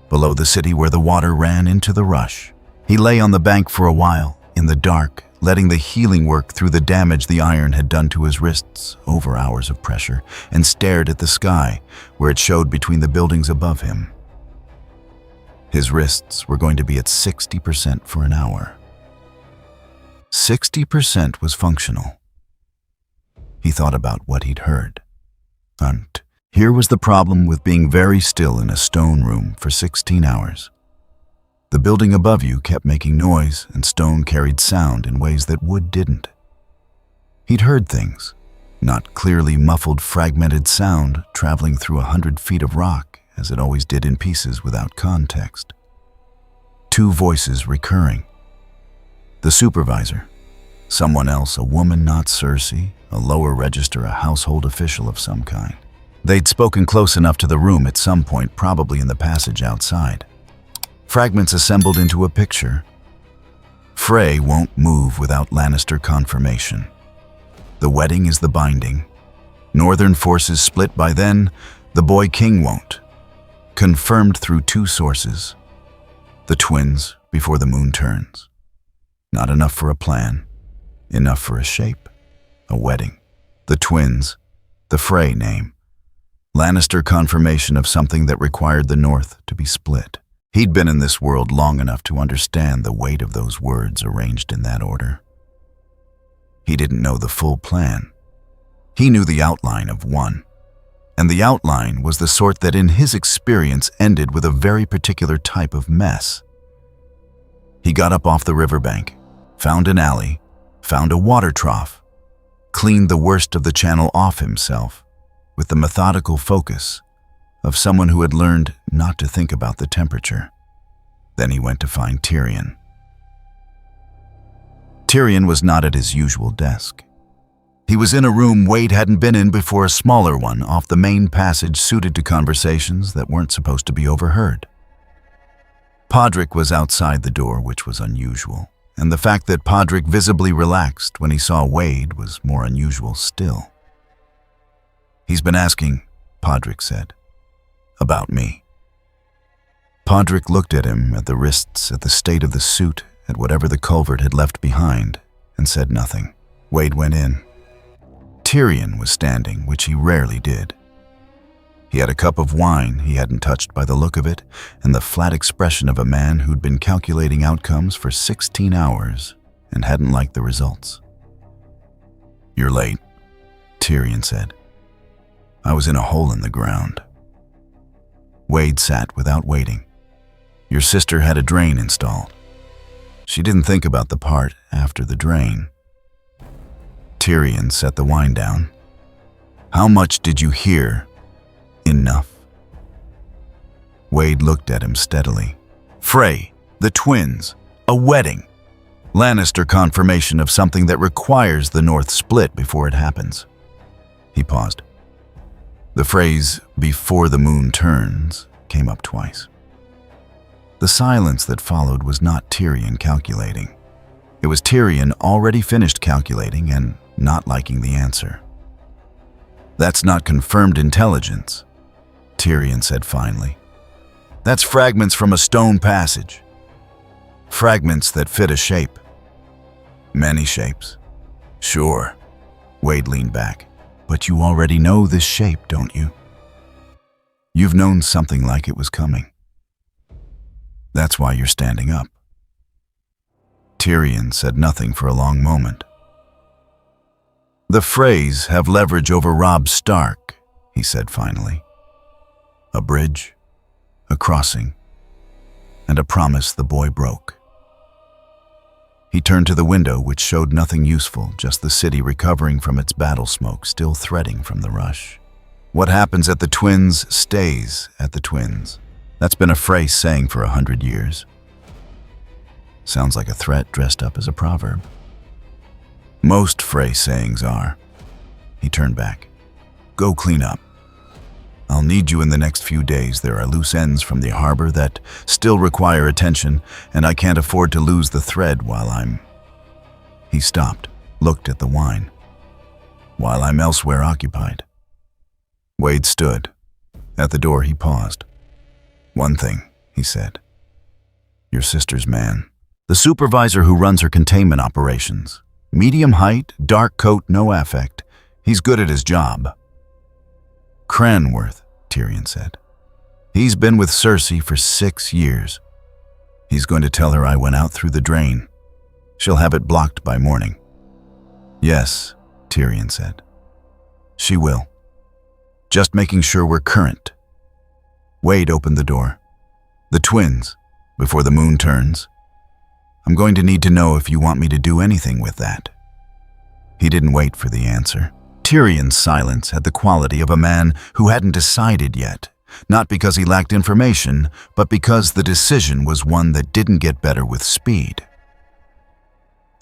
below the city where the water ran into the rush. He lay on the bank for a while, in the dark, letting the healing work through the damage the iron had done to his wrists over hours of pressure, and stared at the sky, where it showed between the buildings above him. His wrists were going to be at 60% for an hour. 60% was functional. He thought about what he'd heard. And here was the problem with being very still in a stone room for 16 hours. The building above you kept making noise, and stone carried sound in ways that wood didn't. He'd heard things, not clearly muffled, fragmented sound traveling through 100 feet of rock, as it always did in pieces without context. 2 voices recurring. The supervisor, someone else, a woman, not Cersei, a lower register, a household official of some kind. They'd spoken close enough to the room at some point, probably in the passage outside. Fragments assembled into a picture. Frey won't move without Lannister confirmation. The wedding is the binding. Northern forces split by then, the boy king won't. Confirmed through two sources. The twins before the moon turns. Not enough for a plan. Enough for a shape. A wedding. The twins. The Frey name. Lannister confirmation of something that required the North to be split. He'd been in this world long enough to understand the weight of those words arranged in that order. He didn't know the full plan. He knew the outline of one. And the outline was the sort that in his experience ended with a very particular type of mess. He got up off the riverbank, found an alley, found a water trough, cleaned the worst of the channel off himself with the methodical focus of someone who had learned not to think about the temperature. Then he went to find Tyrion. Tyrion was not at his usual desk. He was in a room Wade hadn't been in before, a smaller one off the main passage suited to conversations that weren't supposed to be overheard. Podrick was outside the door, which was unusual, and the fact that Podrick visibly relaxed when he saw Wade was more unusual still. "He's been asking," Podrick said, "about me." Podrick looked at him, at the wrists, at the state of the suit, at whatever the culvert had left behind, and said nothing. Wade went in. Tyrion was standing, which he rarely did. He had a cup of wine he hadn't touched by the look of it, and the flat expression of a man who'd been calculating outcomes for 16 hours and hadn't liked the results. "You're late," Tyrion said. "I was in a hole in the ground." Wade sat without waiting. "Your sister had a drain installed. She didn't think about the part after the drain." Tyrion set the wine down. "How much did you hear?" "Enough." Wade looked at him steadily. "Frey, the twins, a wedding. Lannister confirmation of something that requires the North split before it happens." He paused. The phrase, "before the moon turns," came up twice. The silence that followed was not Tyrion calculating. It was Tyrion already finished calculating and not liking the answer. "That's not confirmed intelligence," Tyrion said finally. "That's fragments from a stone passage. Fragments that fit a shape." "Many shapes." "Sure." Wade leaned back. "But you already know this shape, don't you? You've known something like it was coming. That's why you're standing up." Tyrion said nothing for a long moment. "The Freys have leverage over Robb Stark," he said finally. "A bridge, a crossing, and a promise the boy broke." He turned to the window, which showed nothing useful, just the city recovering from its battle smoke, still threading from the rush. "What happens at the Twins stays at the Twins." That's been a Frey saying for 100 years. Sounds like a threat dressed up as a proverb. Most Frey sayings are. He turned back. "Go clean up. I'll need you in the next few days. There are loose ends from the harbor that still require attention, and I can't afford to lose the thread while I'm..." He stopped, looked at the wine. "While I'm elsewhere occupied." Wade stood. At the door he paused. "One thing," he said. "Your sister's man. The supervisor who runs her containment operations. Medium height, dark coat, no affect. He's good at his job." "Cranworth," Tyrion said. "He's been with Cersei for 6 years. He's going to tell her I went out through the drain. She'll have it blocked by morning." "Yes," Tyrion said. "She will. Just making sure we're current." Wade opened the door. "The twins, before the moon turns. I'm going to need to know if you want me to do anything with that." He didn't wait for the answer. Tyrion's silence had the quality of a man who hadn't decided yet, not because he lacked information, but because the decision was one that didn't get better with speed.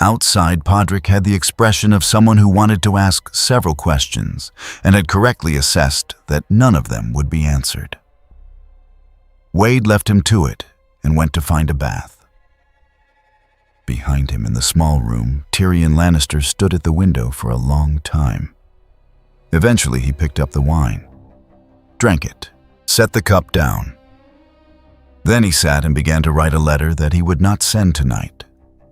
Outside, Podrick had the expression of someone who wanted to ask several questions and had correctly assessed that none of them would be answered. Wade left him to it and went to find a bath. Behind him in the small room, Tyrion Lannister stood at the window for a long time. Eventually, he picked up the wine, drank it, set the cup down. Then he sat and began to write a letter that he would not send tonight,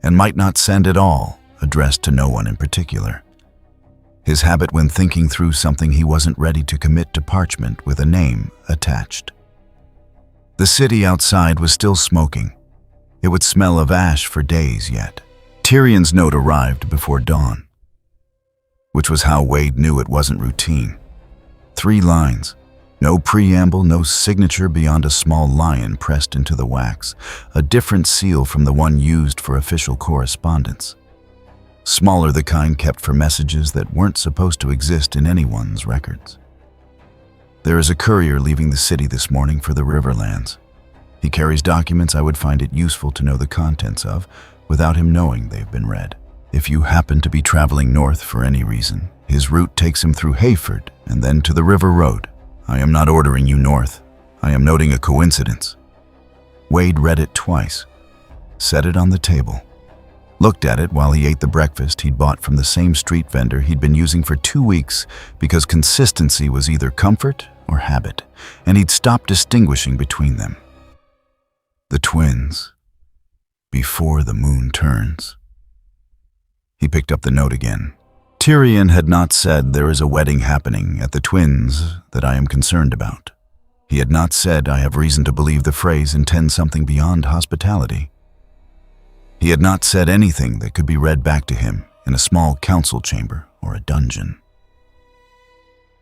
and might not send at all, addressed to no one in particular. His habit when thinking through something he wasn't ready to commit to parchment with a name attached. The city outside was still smoking. It would smell of ash for days yet. Tyrion's note arrived before dawn, which was how Wade knew it wasn't routine. 3 lines. No preamble, no signature beyond a small lion pressed into the wax, a different seal from the one used for official correspondence. Smaller, the kind kept for messages that weren't supposed to exist in anyone's records. There is a courier leaving the city this morning for the Riverlands. He carries documents I would find it useful to know the contents of, without him knowing they've been read. If you happen to be traveling north for any reason, his route takes him through Hayford and then to the River Road. I am not ordering you north. I am noting a coincidence. Wade read it twice, set it on the table, looked at it while he ate the breakfast he'd bought from the same street vendor he'd been using for 2 weeks because consistency was either comfort or habit, and he'd stopped distinguishing between them. The twins, before the moon turns. He picked up the note again. Tyrion had not said there is a wedding happening at the twins that I am concerned about. He had not said I have reason to believe the phrase intends something beyond hospitality. He had not said anything that could be read back to him in a small council chamber or a dungeon.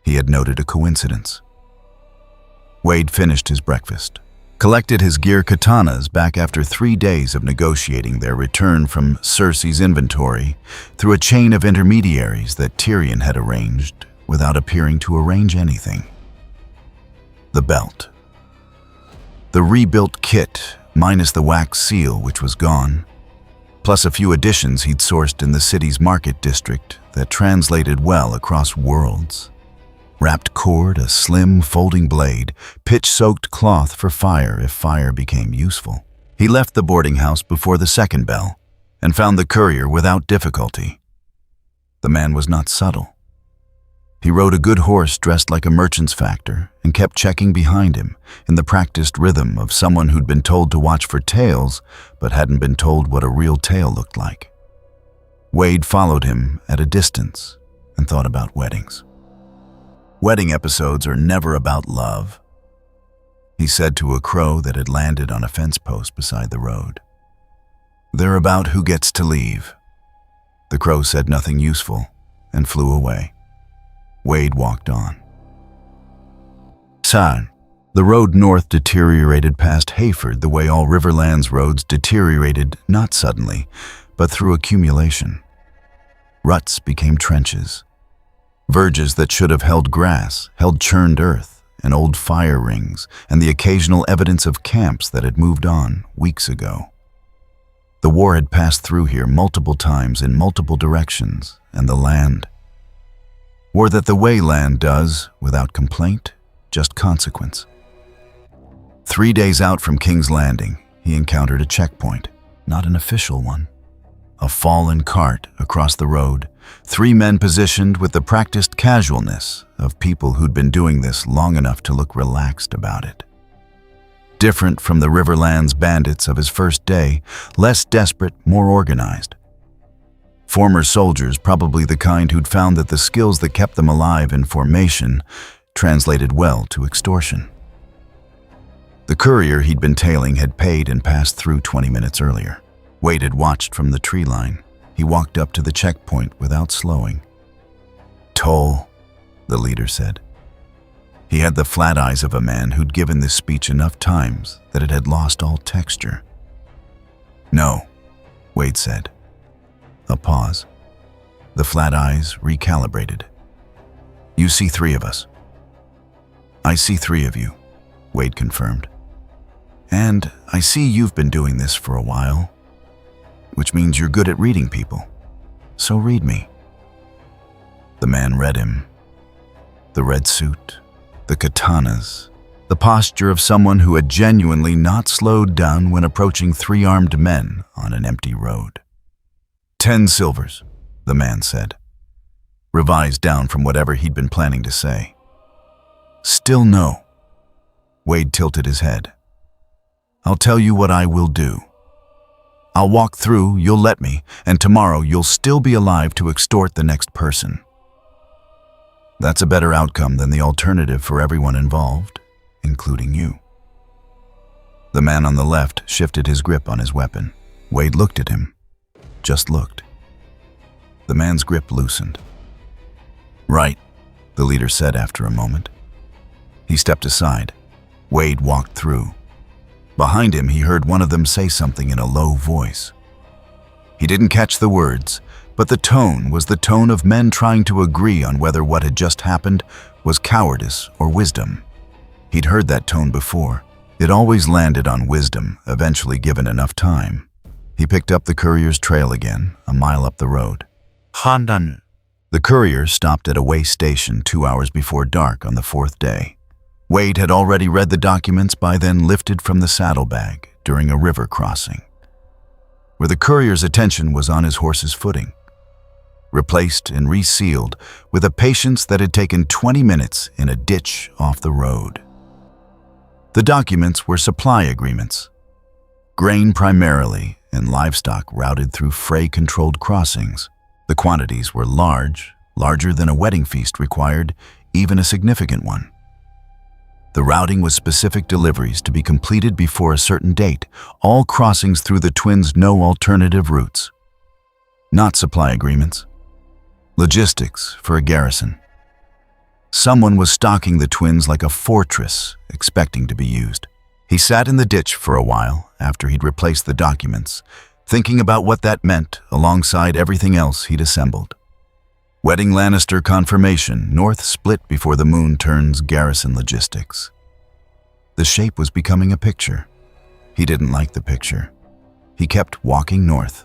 He had noted a coincidence. Wade finished his breakfast, collected his gear katanas back after 3 days of negotiating their return from Cersei's inventory through a chain of intermediaries that Tyrion had arranged without appearing to arrange anything. The belt. The rebuilt kit, minus the wax seal which was gone, plus a few additions he'd sourced in the city's market district that translated well across worlds. Wrapped cord, a slim folding blade, pitch-soaked cloth for fire if fire became useful. He left the boarding house before the second bell and found the courier without difficulty. The man was not subtle. He rode a good horse dressed like a merchant's factor and kept checking behind him in the practiced rhythm of someone who'd been told to watch for tails but hadn't been told what a real tail looked like. Wade followed him at a distance and thought about weddings. Wedding episodes are never about love, he said to a crow that had landed on a fence post beside the road. They're about who gets to leave. The crow said nothing useful and flew away. Wade walked on. San, the road north deteriorated past Hayford the way all Riverlands roads deteriorated not suddenly, but through accumulation. Ruts became trenches. Verges that should have held grass held churned earth and old fire rings and the occasional evidence of camps that had moved on weeks ago. The war had passed through here multiple times in multiple directions, and the land. War that the way land does, without complaint, just consequence. 3 days out from King's Landing, he encountered a checkpoint, not an official one. A fallen cart across the road, 3 men positioned with the practiced casualness of people who'd been doing this long enough to look relaxed about it. Different from the Riverlands bandits of his first day, less desperate, more organized. Former soldiers, probably the kind who'd found that the skills that kept them alive in formation translated well to extortion. The courier he'd been tailing had paid and passed through 20 minutes earlier. Wade had watched from the tree line. He walked up to the checkpoint without slowing. Toll, the leader said. He had the flat eyes of a man who'd given this speech enough times that it had lost all texture. No, Wade said. A pause. The flat eyes recalibrated. You see 3 of us. I see 3 of you, Wade confirmed. And I see you've been doing this for a while. which means you're good at reading people. So read me." The man read him. The red suit, the katanas, the posture of someone who had genuinely not slowed down when approaching 3 armed men on an empty road. 10 silvers, the man said, revised down from whatever he'd been planning to say. Still no. Wade tilted his head. "I'll tell you what I will do. I'll walk through, you'll let me, and tomorrow you'll still be alive to extort the next person. That's a better outcome than the alternative for everyone involved, including you." The man on the left shifted his grip on his weapon. Wade looked at him. Just looked. The man's grip loosened. "Right," the leader said after a moment. He stepped aside. Wade walked through. Behind him, he heard one of them say something in a low voice. He didn't catch the words, but the tone was the tone of men trying to agree on whether what had just happened was cowardice or wisdom. He'd heard that tone before. It always landed on wisdom, eventually given enough time. He picked up the courier's trail again, a mile up the road. "Handan." The courier stopped at a way station 2 hours before dark on the 4th day. Wade had already read the documents by then lifted from the saddlebag during a river crossing, where the courier's attention was on his horse's footing, replaced and resealed with a patience that had taken 20 minutes in a ditch off the road. The documents were supply agreements. Grain primarily and livestock routed through fray-controlled crossings. The quantities were large, larger than a wedding feast required, even a significant one. The routing was specific deliveries to be completed before a certain date, all crossings through the twins' no alternative routes. Not supply agreements. Logistics for a garrison. Someone was stalking the twins like a fortress, expecting to be used. He sat in the ditch for a while after he'd replaced the documents, thinking about what that meant alongside everything else he'd assembled. Wedding Lannister confirmation, North split before the moon turns garrison logistics. The shape was becoming a picture. He didn't like the picture. He kept walking north.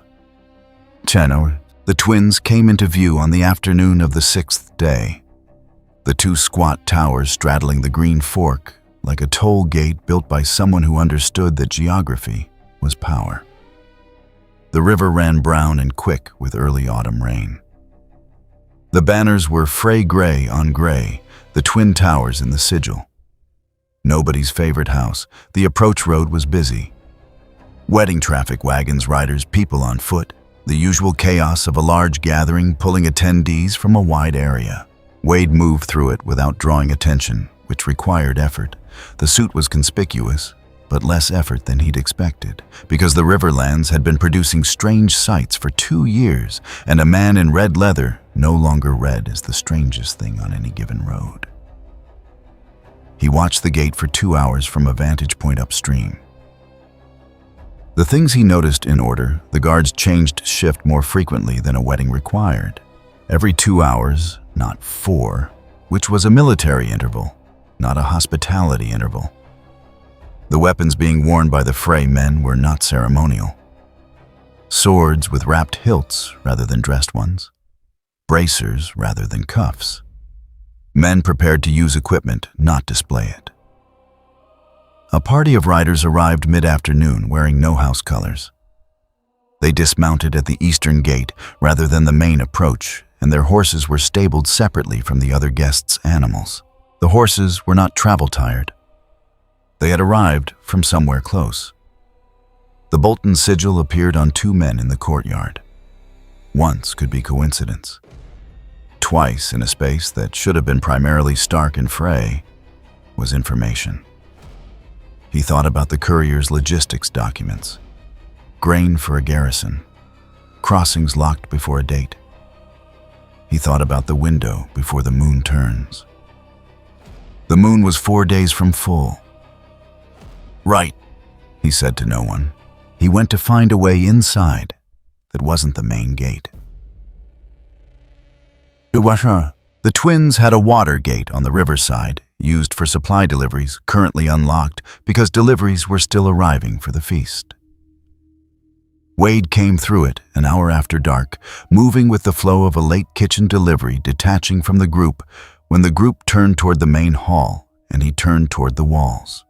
Cheno, the twins came into view on the afternoon of the 6th day. The 2 squat towers straddling the Green Fork, like a toll gate built by someone who understood that geography was power. The river ran brown and quick with early autumn rain. The banners were fray gray on gray, the twin towers in the sigil. Nobody's favorite house, the approach road was busy. Wedding traffic, wagons, riders, people on foot, the usual chaos of a large gathering pulling attendees from a wide area. Wade moved through it without drawing attention, which required effort. The suit was conspicuous, but less effort than he'd expected, because the Riverlands had been producing strange sights for 2 years, and a man in red leather no longer red is the strangest thing on any given road. He watched the gate for 2 hours from a vantage point upstream. The things he noticed in order, the guards changed shift more frequently than a wedding required. Every 2 hours, not 4, which was a military interval, not a hospitality interval. The weapons being worn by the fray men were not ceremonial. Swords with wrapped hilts rather than dressed ones. Bracers rather than cuffs. Men prepared to use equipment, not display it. A party of riders arrived mid-afternoon wearing no house colors. They dismounted at the eastern gate rather than the main approach, and their horses were stabled separately from the other guests' animals. The horses were not travel-tired. They had arrived from somewhere close. The Bolton sigil appeared on 2 men in the courtyard. Once could be coincidence. Twice in a space that should have been primarily Stark and Frey was information. He thought about the courier's logistics documents. Grain for a garrison. Crossings locked before a date. He thought about the window before the moon turns. The moon was 4 days from full. "Right," he said to no one. He went to find a way inside that wasn't the main gate. The twins had a water gate on the riverside, used for supply deliveries, currently unlocked because deliveries were still arriving for the feast. Wade came through it an hour after dark, moving with the flow of a late kitchen delivery, detaching from the group when the group turned toward the main hall and he turned toward the walls.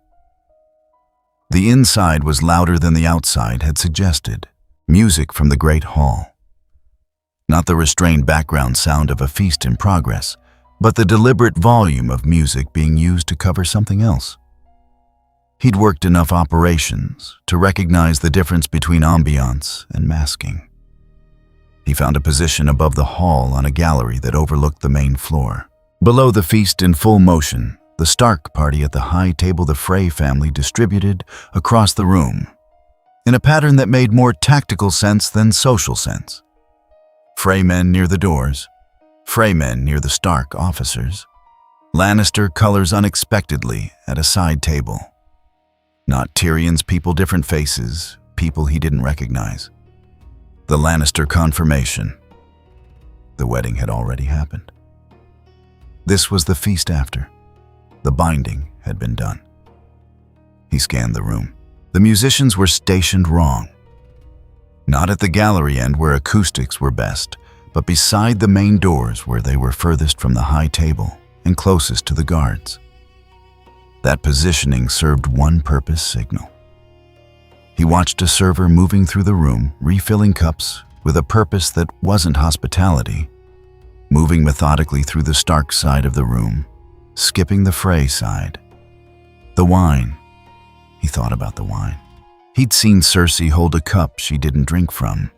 The inside was louder than the outside had suggested, music from the great hall. Not the restrained background sound of a feast in progress, but the deliberate volume of music being used to cover something else. He'd worked enough operations to recognize the difference between ambiance and masking. He found a position above the hall on a gallery that overlooked the main floor. Below the feast in full motion, the Stark party at the high table the Frey family distributed across the room, in a pattern that made more tactical sense than social sense. Frey men near the doors, Frey men near the Stark officers. Lannister colors unexpectedly at a side table. Not Tyrion's people, different faces, people he didn't recognize. The Lannister confirmation. The wedding had already happened. This was the feast after. The binding had been done. He scanned the room. The musicians were stationed wrong. Not at the gallery end where acoustics were best, but beside the main doors where they were furthest from the high table and closest to the guards. That positioning served one purpose: signal. He watched a server moving through the room, refilling cups with a purpose that wasn't hospitality, moving methodically through the Stark side of the room, skipping the Frey side. The wine. He thought about the wine. He'd seen Cersei hold a cup she didn't drink from.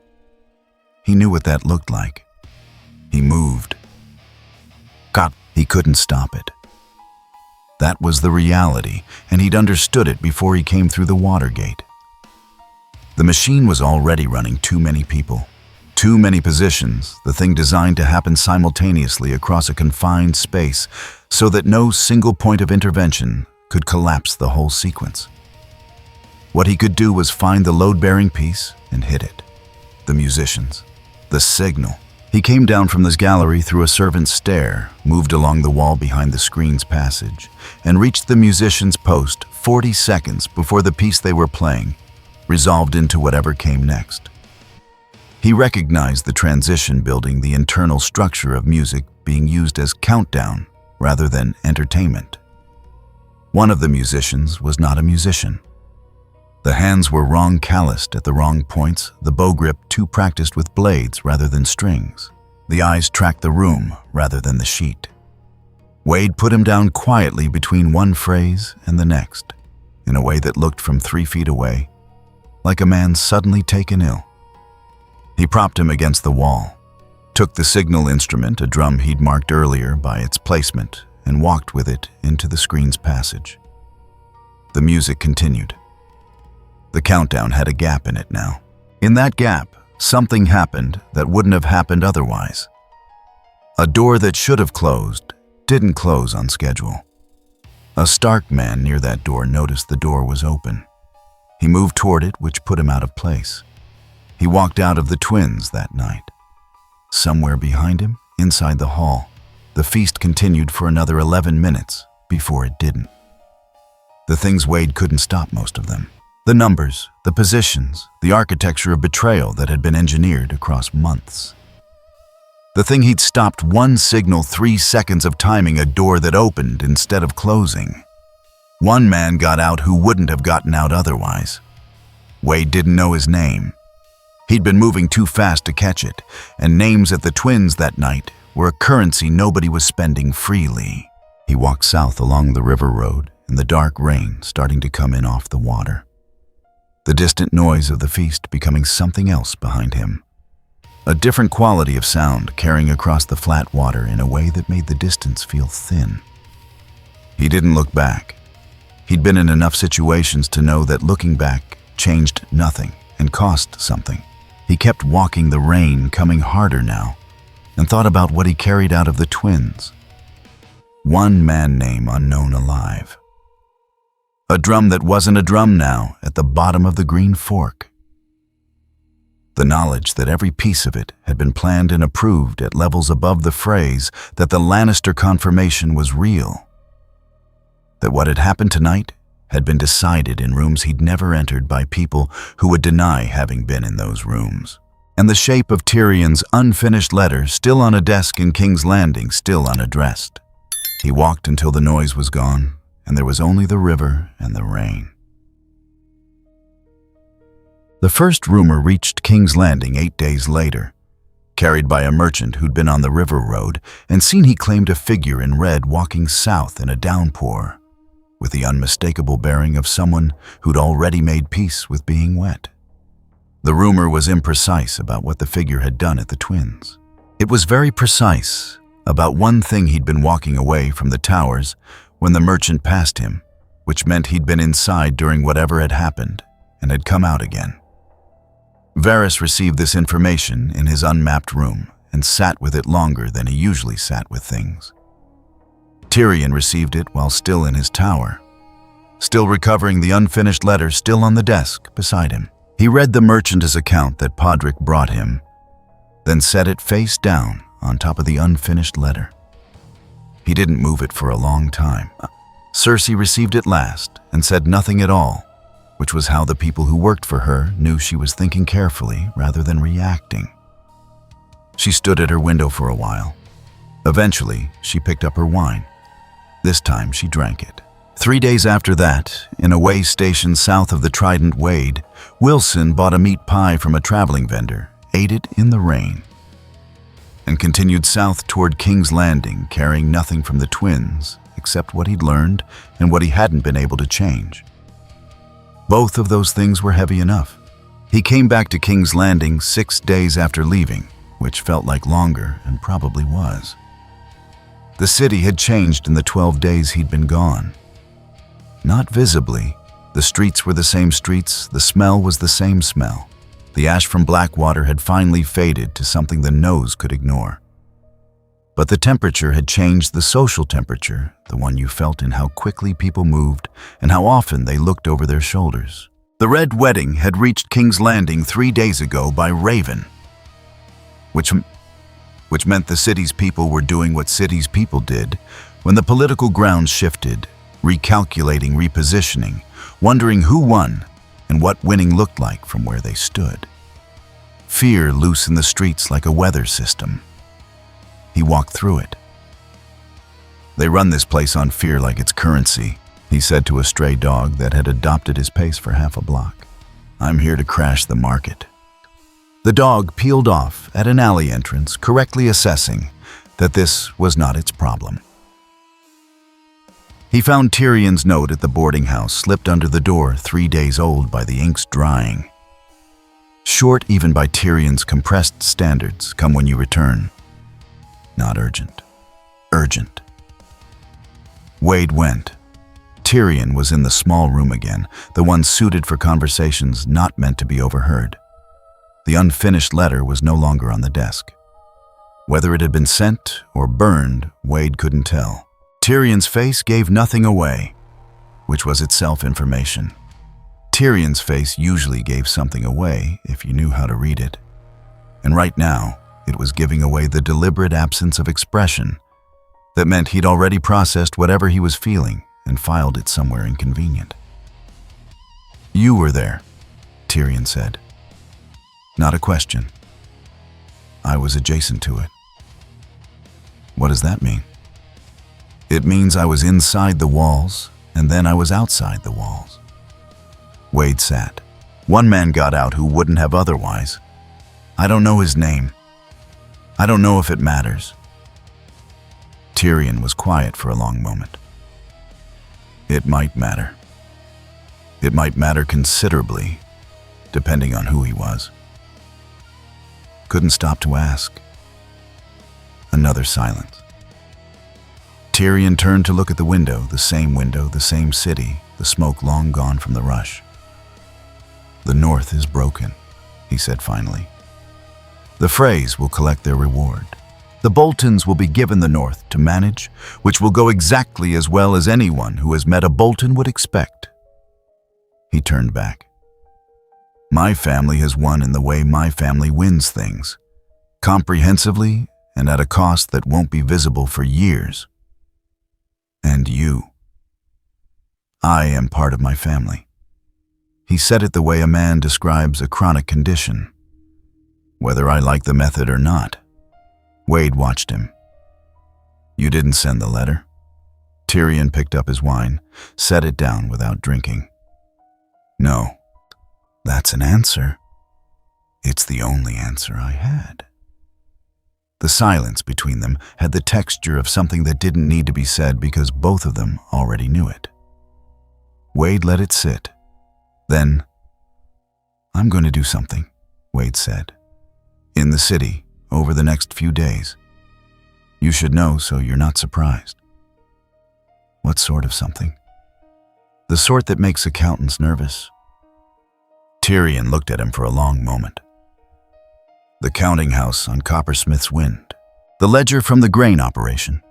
He knew what that looked like. He moved. God, he couldn't stop it. That was the reality, and he'd understood it before he came through the Watergate. The machine was already running too many people, too many positions, the thing designed to happen simultaneously across a confined space so that no single point of intervention could collapse the whole sequence. What he could do was find the load-bearing piece and hit it. The musicians. The signal. He came down from this gallery through a servant's stair, moved along the wall behind the screen's passage, and reached the musician's post 40 seconds before the piece they were playing resolved into whatever came next. He recognized the transition building the internal structure of music being used as countdown rather than entertainment. One of the musicians was not a musician. The hands were wrong calloused at the wrong points, the bow grip too practiced with blades rather than strings. The eyes tracked the room rather than the sheet. Wade put him down quietly between one phrase and the next, in a way that looked from 3 feet away, like a man suddenly taken ill. He propped him against the wall, took the signal instrument, a drum he'd marked earlier by its placement, and walked with it into the screen's passage. The music continued. The countdown had a gap in it now. In that gap, something happened that wouldn't have happened otherwise. A door that should have closed didn't close on schedule. A Stark man near that door noticed the door was open. He moved toward it, which put him out of place. He walked out of the twins that night. Somewhere behind him, inside the hall, the feast continued for another 11 minutes before it didn't. The things Wade couldn't stop, most of them. The numbers, the positions, the architecture of betrayal that had been engineered across months. The thing he'd stopped one signal, 3 seconds of timing a door that opened instead of closing. One man got out who wouldn't have gotten out otherwise. Wade didn't know his name. He'd been moving too fast to catch it, and names at the twins that night were a currency nobody was spending freely. He walked south along the river road in the dark rain starting to come in off the water. The distant noise of the feast becoming something else behind him. A different quality of sound carrying across the flat water in a way that made the distance feel thin. He didn't look back. He'd been in enough situations to know that looking back changed nothing and cost something. He kept walking, the rain coming harder now, and thought about what he carried out of the twins. One man name unknown alive. A drum that wasn't a drum now at the bottom of the green fork. The knowledge that every piece of it had been planned and approved at levels above the phrase that the Lannister confirmation was real. That what had happened tonight had been decided in rooms he'd never entered by people who would deny having been in those rooms. And the shape of Tyrion's unfinished letter still on a desk in King's Landing, still unaddressed. He walked until the noise was gone, and there was only the river and the rain. The first rumor reached King's Landing 8 days later, carried by a merchant who'd been on the river road and seen he claimed a figure in red walking south in a downpour, with the unmistakable bearing of someone who'd already made peace with being wet. The rumor was imprecise about what the figure had done at the Twins. It was very precise about one thing: he'd been walking away from the towers when the merchant passed him, which meant he'd been inside during whatever had happened and had come out again. Varys received this information in his unmapped room and sat with it longer than he usually sat with things. Tyrion received it while still in his tower, still recovering the unfinished letter still on the desk beside him. He read the merchant's account that Podrick brought him, then set it face down on top of the unfinished letter. He didn't move it for a long time. Cersei received it last and said nothing at all, which was how the people who worked for her knew she was thinking carefully rather than reacting. She stood at her window for a while. Eventually, she picked up her wine. This time, she drank it. 3 days after that, in a way station south of the Trident Wade, Wilson bought a meat pie from a traveling vendor, ate it in the rain, and continued south toward King's Landing, carrying nothing from the Twins except what he'd learned and what he hadn't been able to change. Both of those things were heavy enough. He came back to King's Landing 6 days after leaving, which felt like longer and probably was. The city had changed in the 12 days he'd been gone. Not visibly. The streets were the same streets, the smell was the same smell. The ash from Blackwater had finally faded to something the nose could ignore. But the temperature had changed, the social temperature, the one you felt in how quickly people moved and how often they looked over their shoulders. The Red Wedding had reached King's Landing 3 days ago by Raven, which meant the city's people were doing what city's people did when the political ground shifted, recalculating, repositioning, wondering who won and what winning looked like from where they stood. Fear loose in the streets like a weather system. He walked through it. "They run this place on fear like it's currency," he said to a stray dog that had adopted his pace for half a block. "I'm here to crash the market." The dog peeled off at an alley entrance, correctly assessing that this was not its problem. He found Tyrion's note at the boarding house, slipped under the door, 3 days old by the ink's drying. Short even by Tyrion's compressed standards, come when you return. Not urgent. Urgent. Wade went. Tyrion was in the small room again, the one suited for conversations not meant to be overheard. The unfinished letter was no longer on the desk. Whether it had been sent or burned, Wade couldn't tell. Tyrion's face gave nothing away, which was itself information. Tyrion's face usually gave something away if you knew how to read it. And right now, it was giving away the deliberate absence of expression that meant he'd already processed whatever he was feeling and filed it somewhere inconvenient. "You were there," Tyrion said. "Not a question. I was adjacent to it." "What does that mean?" "It means I was inside the walls, and then I was outside the walls." Wade sat. "One man got out who wouldn't have otherwise. I don't know his name. I don't know if it matters." Tyrion was quiet for a long moment. "It might matter. It might matter considerably, depending on who he was." Couldn't stop to ask. Another silence. Tyrion turned to look at the window, the same city, the smoke long gone from the rush. "The North is broken," he said finally. "The Freys will collect their reward. The Boltons will be given the North to manage, which will go exactly as well as anyone who has met a Bolton would expect." He turned back. "My family has won in the way my family wins things, comprehensively and at a cost that won't be visible for years. And you." I am part of my family. He said it the way a man describes a chronic condition. Whether I like the method or not. Wade watched him. You didn't send the letter? Tyrion picked up his wine, set it down without drinking. No. That's an answer. It's the only answer I had. The silence between them had the texture of something that didn't need to be said because both of them already knew it. Wade let it sit. Then, I'm going to do something, Wade said. In the city, over the next few days. You should know so you're not surprised. What sort of something? The sort that makes accountants nervous. Tyrion looked at him for a long moment. The counting house on Coppersmith's Wind. The ledger from the grain operation.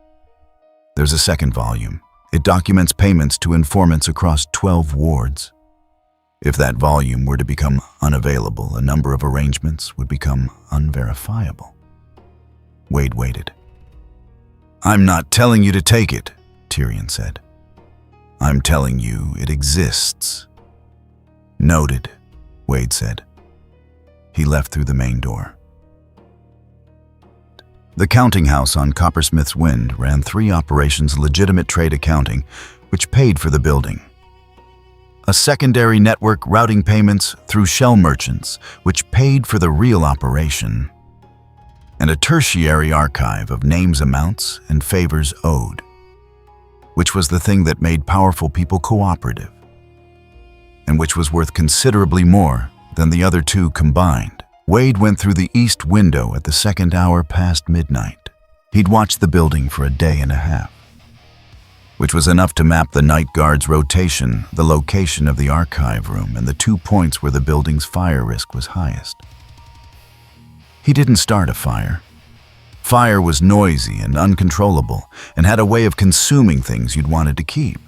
There's a second volume. It documents payments to informants across 12 wards. If that volume were to become unavailable, a number of arrangements would become unverifiable. Wade waited. I'm not telling you to take it, Tyrion said. I'm telling you it exists. Noted, Wade said. He left through the main door. The counting house on Coppersmith's Wind ran 3 operations: legitimate trade accounting, which paid for the building. A secondary network routing payments through shell merchants, which paid for the real operation. And a tertiary archive of names, amounts, and favors owed, which was the thing that made powerful people cooperative, and which was worth considerably more than the other 2 combined. Wade went through the east window at the 2nd hour past midnight. He'd watched the building for a day and a half, which was enough to map the night guard's rotation, the location of the archive room, and the 2 points where the building's fire risk was highest. He didn't start a fire. Fire was noisy and uncontrollable and had a way of consuming things you'd wanted to keep.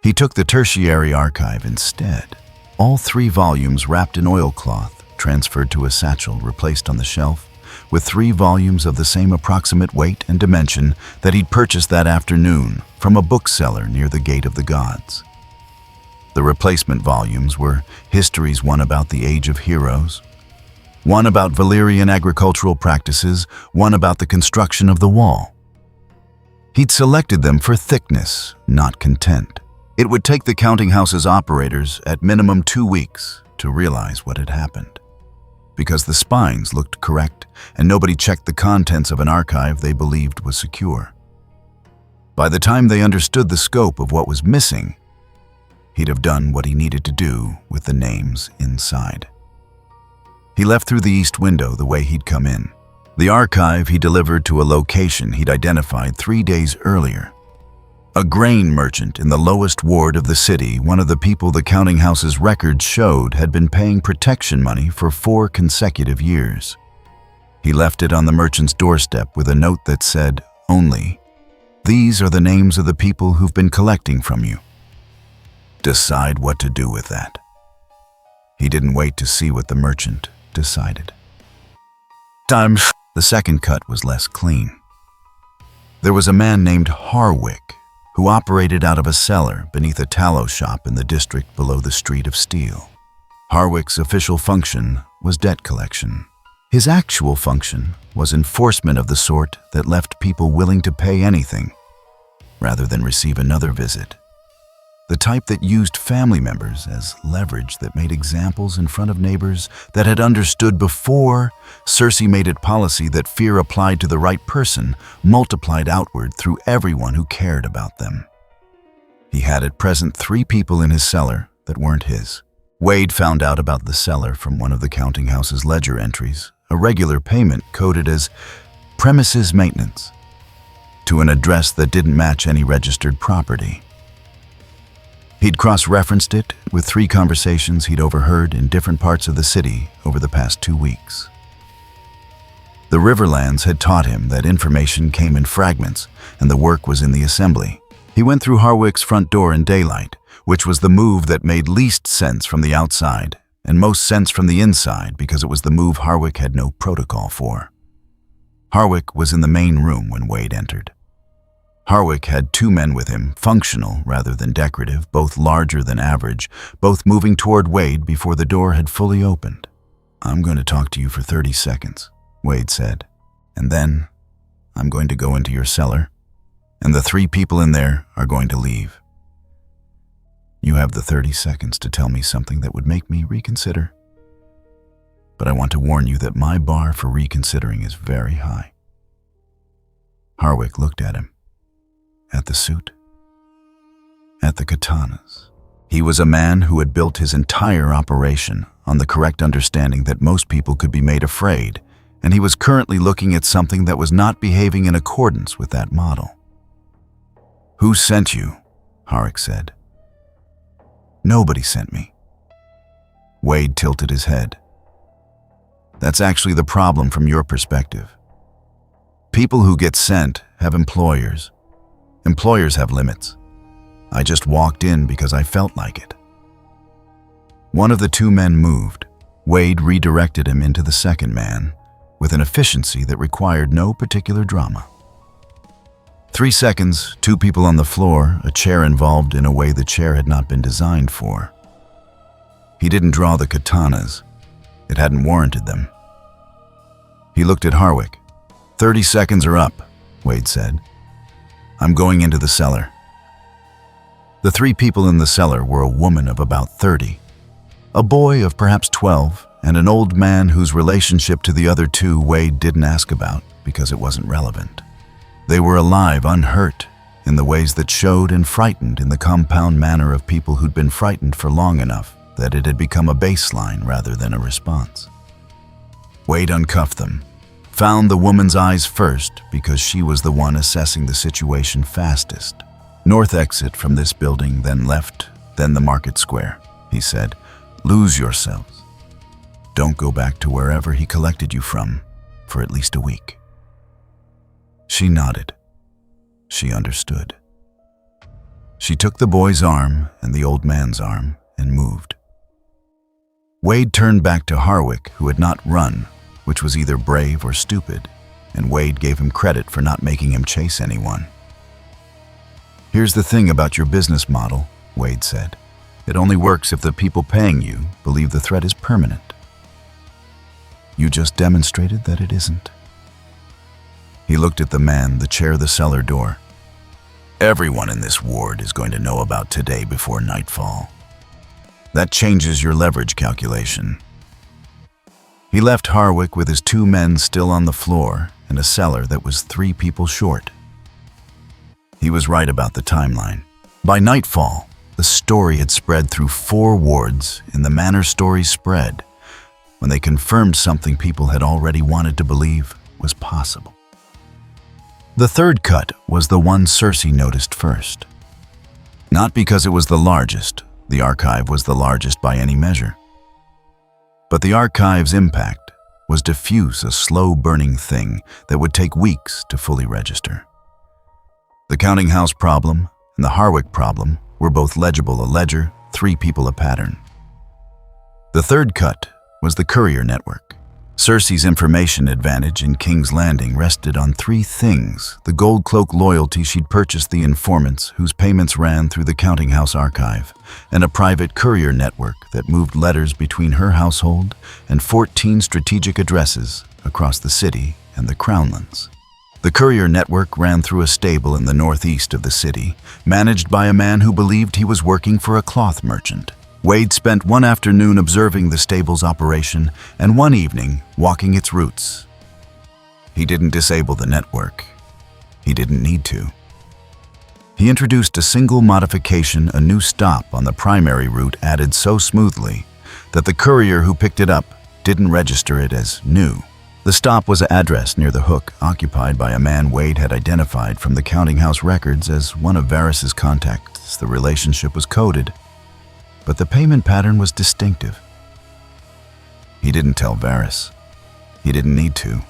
He took the tertiary archive instead. All 3 volumes wrapped in oilcloth, transferred to a satchel replaced on the shelf, with 3 volumes of the same approximate weight and dimension that he'd purchased that afternoon from a bookseller near the Gate of the Gods. The replacement volumes were histories, one about the Age of Heroes, one about Valyrian agricultural practices, one about the construction of the wall. He'd selected them for thickness, not content. It would take the counting house's operators at minimum 2 weeks to realize what had happened, because the spines looked correct and nobody checked the contents of an archive they believed was secure. By the time they understood the scope of what was missing, he'd have done what he needed to do with the names inside. He left through the east window the way he'd come in. The archive he delivered to a location he'd identified 3 days earlier. A grain merchant in the lowest ward of the city, one of the people the counting house's records showed had been paying protection money for 4 consecutive years. He left it on the merchant's doorstep with a note that said, only, "These are the names of the people who've been collecting from you. Decide what to do with that." He didn't wait to see what the merchant decided. The second cut was less clean. There was a man named Harwick who operated out of a cellar beneath a tallow shop in the district below the Street of Steel. Harwick's official function was debt collection. His actual function was enforcement of the sort that left people willing to pay anything rather than receive another visit. The type that used family members as leverage, that made examples in front of neighbors that had understood before Cersei made it policy that fear applied to the right person multiplied outward through everyone who cared about them. He had at present 3 people in his cellar that weren't his. Wade found out about the cellar from one of the counting house's ledger entries, a regular payment coded as premises maintenance, to an address that didn't match any registered property. He'd cross-referenced it with 3 conversations he'd overheard in different parts of the city over the past 2 weeks. The Riverlands had taught him that information came in fragments and the work was in the assembly. He went through Harwick's front door in daylight, which was the move that made least sense from the outside and most sense from the inside because it was the move Harwick had no protocol for. Harwick was in the main room when Wade entered. Harwick had two men with him, functional rather than decorative, both larger than average, both moving toward Wade before the door had fully opened. "I'm going to talk to you for 30 seconds, Wade said. "And then I'm going to go into your cellar, and the 3 people in there are going to leave. You have the 30 seconds to tell me something that would make me reconsider. But I want to warn you that my bar for reconsidering is very high." Harwick looked at him, at the suit, at the katanas. He was a man who had built his entire operation on the correct understanding that most people could be made afraid, and he was currently looking at something that was not behaving in accordance with that model. "Who sent you?" Harwick said. "Nobody sent me." Wade tilted his head. "That's actually the problem from your perspective. People who get sent have employers. Employers have limits. I just walked in because I felt like it." One of the 2 men moved. Wade redirected him into the second man, with an efficiency that required no particular drama. 3 seconds, 2 people on the floor, a chair involved in a way the chair had not been designed for. He didn't draw the katanas. It hadn't warranted them. He looked at Harwick. 30 seconds are up, Wade said. "I'm going into the cellar." The 3 people in the cellar were a woman of about 30, a boy of perhaps 12, and an old man whose relationship to the other 2 Wade didn't ask about because it wasn't relevant. They were alive, unhurt, in the ways that showed, and frightened in the compound manner of people who'd been frightened for long enough that it had become a baseline rather than a response. Wade uncuffed them, found the woman's eyes first because she was the one assessing the situation fastest. "North exit from this building, then left, then the market square," he said. "Lose yourselves. Don't go back to wherever he collected you from for at least a week." She nodded. She understood. She took the boy's arm and the old man's arm and moved. Wade turned back to Harwick, who had not run, which was either brave or stupid, and Wade gave him credit for not making him chase anyone. "Here's the thing about your business model," Wade said. "It only works if the people paying you believe the threat is permanent. You just demonstrated that it isn't." He looked at the man, the chair, the cellar door. "Everyone in this ward is going to know about today before nightfall. That changes your leverage calculation." He left Harwick with his 2 men still on the floor and a cellar that was 3 people short. He was right about the timeline. By nightfall, the story had spread through 4 wards in the manner stories spread, when they confirmed something people had already wanted to believe was possible. The third cut was the one Cersei noticed first. Not because it was the largest, the archive was the largest by any measure. But the archive's impact was diffuse, a slow-burning thing that would take weeks to fully register. The counting house problem and the Harwick problem were both legible, a ledger, 3 people, a pattern. The third cut was the courier network. Cersei's information advantage in King's Landing rested on 3 things: the gold cloak loyalty she'd purchased the informants whose payments ran through the counting house archive, and a private courier network that moved letters between her household and 14 strategic addresses across the city and the Crownlands. The courier network ran through a stable in the northeast of the city, managed by a man who believed he was working for a cloth merchant. Wade spent one afternoon observing the stable's operation and one evening walking its routes. He didn't disable the network. He didn't need to. He introduced a single modification, a new stop on the primary route added so smoothly that the courier who picked it up didn't register it as new. The stop was an address near the hook, occupied by a man Wade had identified from the counting house records as one of Varys' contacts. The relationship was coded, but the payment pattern was distinctive. He didn't tell Varys. He didn't need to.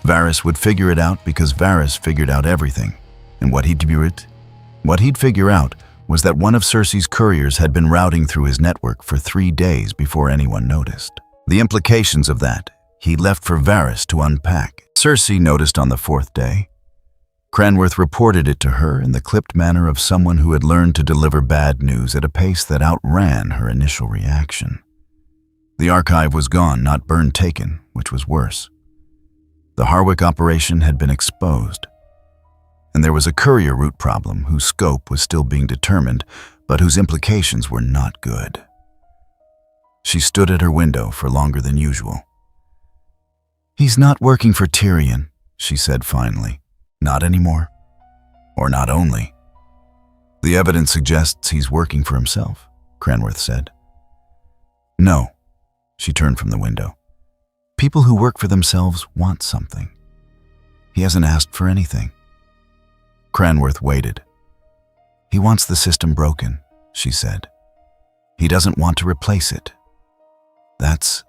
Varys would figure it out because Varys figured out everything. And what he'd figure out was that one of Cersei's couriers had been routing through his network for 3 days before anyone noticed. The implications of that he left for Varys to unpack. Cersei noticed on the 4th day. Cranworth reported it to her in the clipped manner of someone who had learned to deliver bad news at a pace that outran her initial reaction. The archive was gone, not burned taken, which was worse. The Harwick operation had been exposed, and there was a courier route problem whose scope was still being determined, but whose implications were not good. She stood at her window for longer than usual. "He's not working for Tyrion," she said finally. "Not anymore. Or not only. The evidence suggests he's working for himself," Cranworth said. "No." She turned from the window. "People who work for themselves want something. He hasn't asked for anything." Cranworth waited. "He wants the system broken," she said. "He doesn't want to replace it. That's..."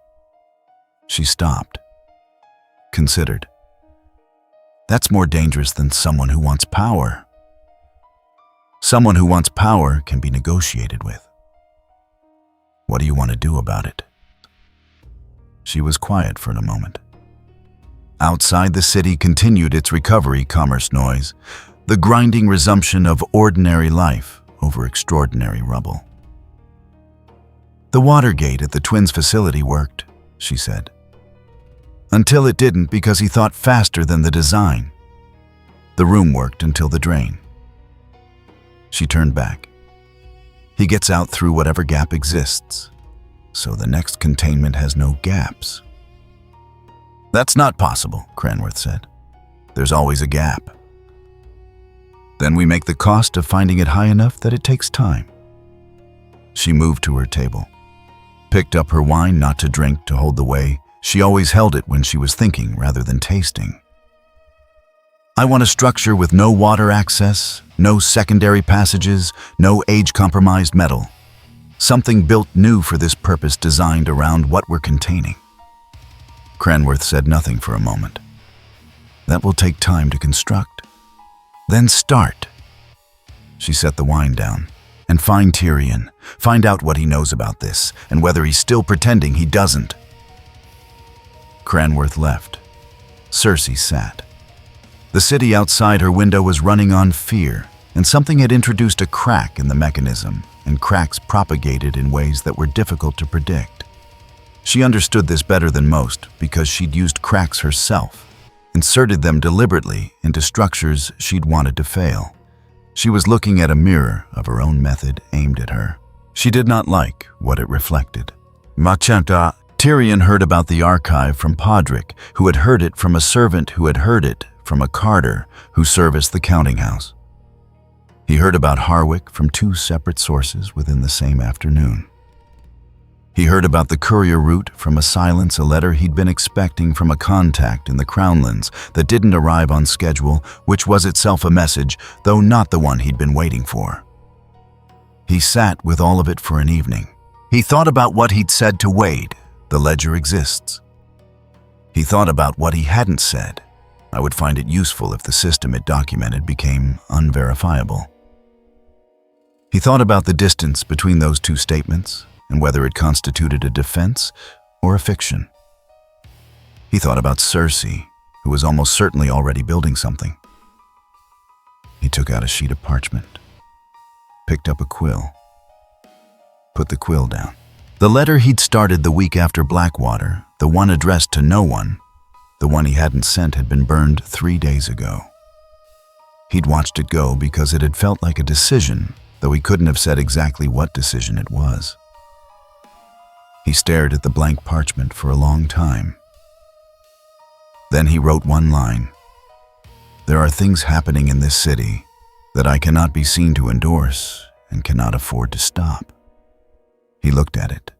She stopped, considered. "That's more dangerous than someone who wants power. Someone who wants power can be negotiated with. What do you want to do about it?" She was quiet for a moment. Outside, the city continued its recovery commerce noise, the grinding resumption of ordinary life over extraordinary rubble. "The water gate at the twins' facility worked," she said. "Until it didn't because he thought faster than the design. The room worked until the drain." She turned back. "He gets out through whatever gap exists, so the next containment has no gaps." "That's not possible," Cranworth said. "There's always a gap." "Then we make the cost of finding it high enough that it takes time." She moved to her table, picked up her wine not to drink to hold the way. She always held it when she was thinking rather than tasting. "I want a structure with no water access, no secondary passages, no age-compromised metal. Something built new for this purpose, designed around what we're containing." Cranworth said nothing for a moment. "That will take time to construct. Then start." She set the wine down. "And find Tyrion. Find out what he knows about this, and whether he's still pretending he doesn't." Cranworth left. Cersei sat. The city outside her window was running on fear, and something had introduced a crack in the mechanism, and cracks propagated in ways that were difficult to predict. She understood this better than most because she'd used cracks herself, inserted them deliberately into structures she'd wanted to fail. She was looking at a mirror of her own method aimed at her. She did not like what it reflected. Machanta. Tyrion heard about the archive from Podrick, who had heard it from a servant who had heard it from a carter who serviced the counting house. He heard about Harwick from 2 separate sources within the same afternoon. He heard about the courier route from a letter he'd been expecting from a contact in the Crownlands that didn't arrive on schedule, which was itself a message, though not the one he'd been waiting for. He sat with all of it for an evening. He thought about what he'd said to Wade. The ledger exists. He thought about what he hadn't said. I would find it useful if the system it documented became unverifiable. He thought about the distance between those 2 statements and whether it constituted a defense or a fiction. He thought about Cersei, who was almost certainly already building something. He took out a sheet of parchment, picked up a quill, put the quill down. The letter he'd started the week after Blackwater, the one addressed to no one, the one he hadn't sent, had been burned 3 days ago. He'd watched it go because it had felt like a decision, though he couldn't have said exactly what decision it was. He stared at the blank parchment for a long time. Then he wrote one line. "There are things happening in this city that I cannot be seen to endorse and cannot afford to stop." He looked at it,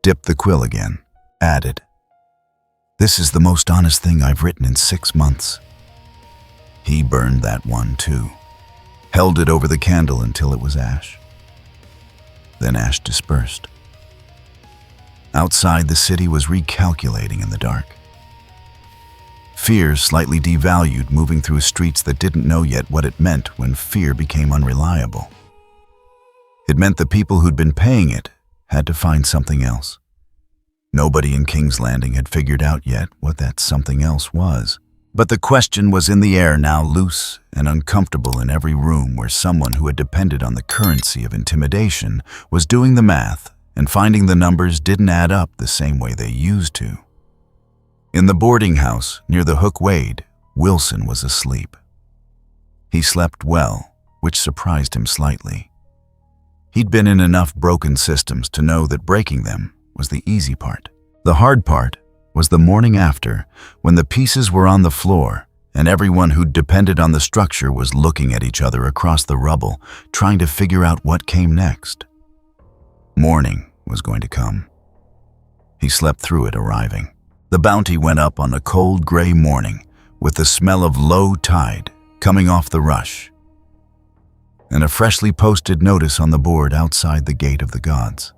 dipped the quill again, added, "This is the most honest thing I've written in 6 months." He burned that one too, held it over the candle until it was ash. Then ash dispersed. Outside, the city was recalculating in the dark. Fear slightly devalued, moving through streets that didn't know yet what it meant when fear became unreliable. It meant the people who'd been paying it had to find something else. Nobody in King's Landing had figured out yet what that something else was. But the question was in the air now, loose and uncomfortable in every room where someone who had depended on the currency of intimidation was doing the math and finding the numbers didn't add up the same way they used to. In the boarding house near the Hook Wade, Wilson was asleep. He slept well, which surprised him slightly. He'd been in enough broken systems to know that breaking them was the easy part. The hard part was the morning after, when the pieces were on the floor and everyone who'd depended on the structure was looking at each other across the rubble, trying to figure out what came next. Morning was going to come. He slept through it arriving. The Bounty went up on a cold gray morning with the smell of low tide coming off the rush and a freshly posted notice on the board outside the Gate of the Gods.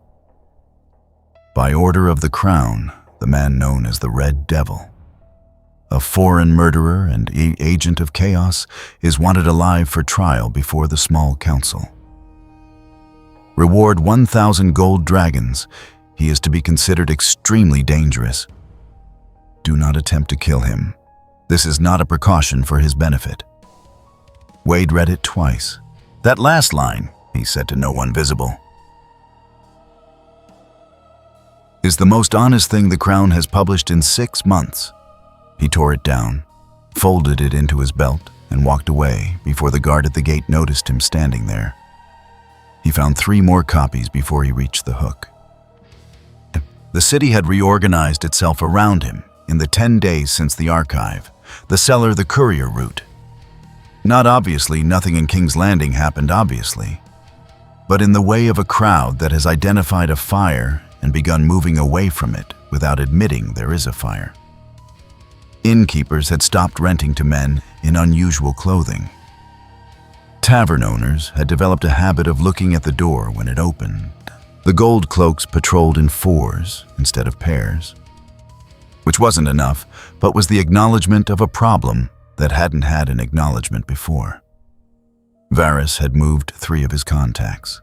By order of the Crown, the man known as the Red Devil, a foreign murderer and agent of chaos, is wanted alive for trial before the small council. Reward 1,000 gold dragons. He is to be considered extremely dangerous. Do not attempt to kill him. This is not a precaution for his benefit. Wade read it twice. That last line, he said to no one visible, is the most honest thing the Crown has published in 6 months. He tore it down, folded it into his belt, and walked away before the guard at the gate noticed him standing there. He found 3 more copies before he reached the Hook. The city had reorganized itself around him in the 10 days since the archive, the cellar, the courier route. Not obviously, nothing in King's Landing happened obviously, but in the way of a crowd that has identified a fire and begun moving away from it without admitting there is a fire. Innkeepers had stopped renting to men in unusual clothing. Tavern owners had developed a habit of looking at the door when it opened. The gold cloaks patrolled in 4s instead of pairs, which wasn't enough, but was the acknowledgement of a problem that hadn't had an acknowledgement before. Varys had moved 3 of his contacts.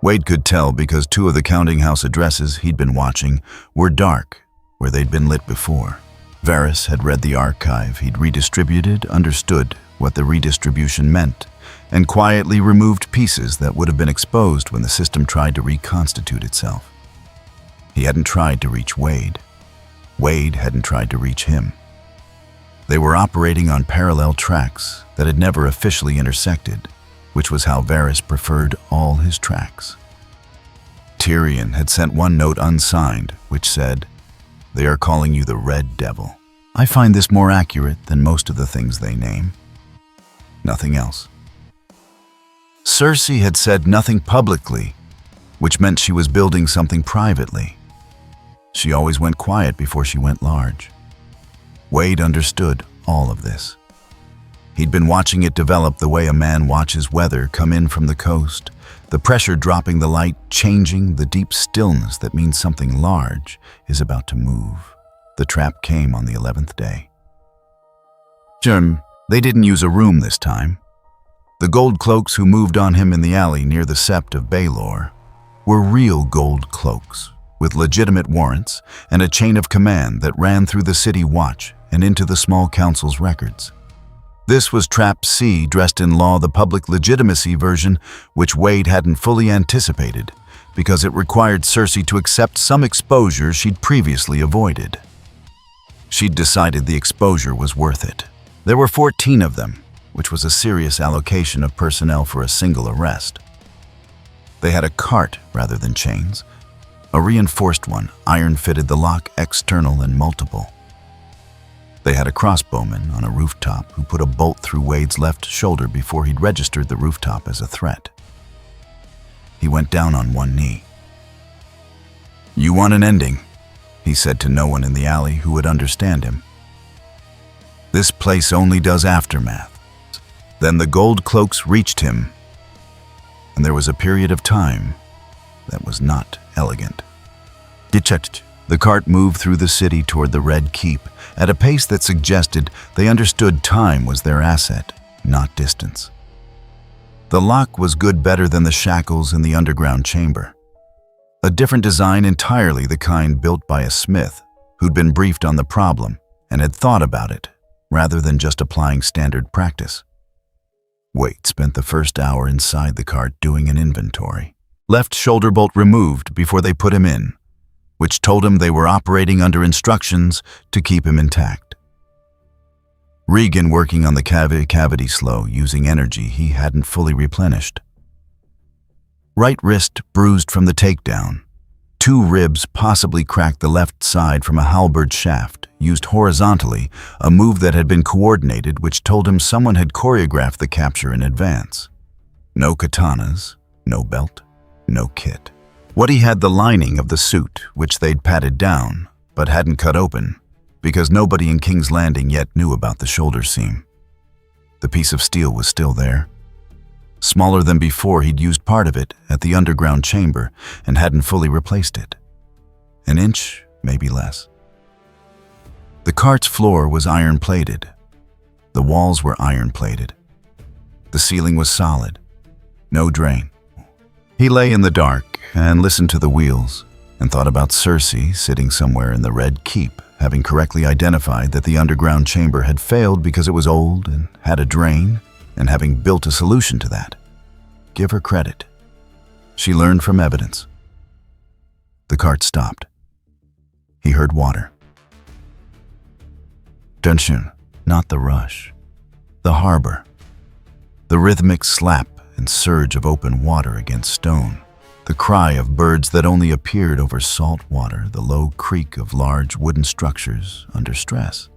Wade could tell because 2 of the counting house addresses he'd been watching were dark where they'd been lit before. Varys had read the archive he'd redistributed, understood what the redistribution meant, and quietly removed pieces that would have been exposed when the system tried to reconstitute itself. He hadn't tried to reach Wade. Wade hadn't tried to reach him. They were operating on parallel tracks that had never officially intersected, which was how Varys preferred all his tracks. Tyrion had sent 1 note unsigned, which said, "They are calling you the Red Devil. I find this more accurate than most of the things they name." Nothing else. Cersei had said nothing publicly, which meant she was building something privately. She always went quiet before she went large. Wade understood all of this. He'd been watching it develop the way a man watches weather come in from the coast, the pressure dropping, the light changing, the deep stillness that means something large is about to move. The trap came on the 11th day. They didn't use a room this time. The gold cloaks who moved on him in the alley near the Sept of Baelor were real gold cloaks, with legitimate warrants and a chain of command that ran through the city watch and into the small council's records. This was Trap C dressed in law, the public legitimacy version, which Wade hadn't fully anticipated because it required Cersei to accept some exposure she'd previously avoided. She'd decided the exposure was worth it. There were 14 of them, which was a serious allocation of personnel for a single arrest. They had a cart rather than chains, a reinforced one, iron-fitted, the lock external and multiple. They had a crossbowman on a rooftop who put a bolt through Wade's left shoulder before he'd registered the rooftop as a threat. He went down on 1 knee. "You want an ending," he said to no one in the alley who would understand him. "This place only does aftermath." Then the gold cloaks reached him, and there was a period of time that was not elegant. The cart moved through the city toward the Red Keep at a pace that suggested they understood time was their asset, not distance. The lock was good, better than the shackles in the underground chamber. A different design entirely, the kind built by a smith who'd been briefed on the problem and had thought about it rather than just applying standard practice. Wade spent the first hour inside the cart doing an inventory. Left shoulder bolt removed before they put him in, which told him they were operating under instructions to keep him intact. Regan working on the cavity slow, using energy he hadn't fully replenished. Right wrist bruised from the takedown. 2 ribs possibly cracked the left side from a halberd shaft, used horizontally, a move that had been coordinated which told him someone had choreographed the capture in advance. No katanas, no belt, no kit. What he had the lining of the suit, which they'd patted down, but hadn't cut open, because nobody in King's Landing yet knew about the shoulder seam. The piece of steel was still there. Smaller than before, he'd used part of it at the underground chamber and hadn't fully replaced it. An inch, maybe less. The cart's floor was iron-plated. The walls were iron-plated. The ceiling was solid. No drain. He lay in the dark and listened to the wheels and thought about Cersei sitting somewhere in the Red Keep, having correctly identified that the underground chamber had failed because it was old and had a drain, and having built a solution to that. Give her credit. She learned from evidence. The cart stopped. He heard water. Dunshun, not the rush. The harbor. The rhythmic slap and surge of open water against stone. The cry of birds that only appeared over salt water, the low creak of large wooden structures under stress.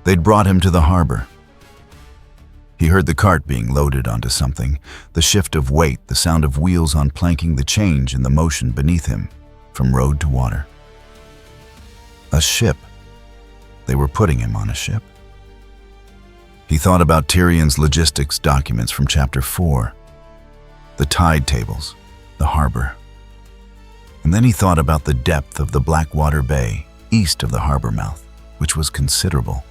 They'd brought him to the harbor. He heard the cart being loaded onto something, the shift of weight, the sound of wheels on planking, the change in the motion beneath him, from road to water. A ship. They were putting him on a ship. He thought about Tyrion's logistics documents from Chapter 4, the tide tables, the harbor. And then he thought about the depth of the Blackwater Bay, east of the harbor mouth, which was considerable.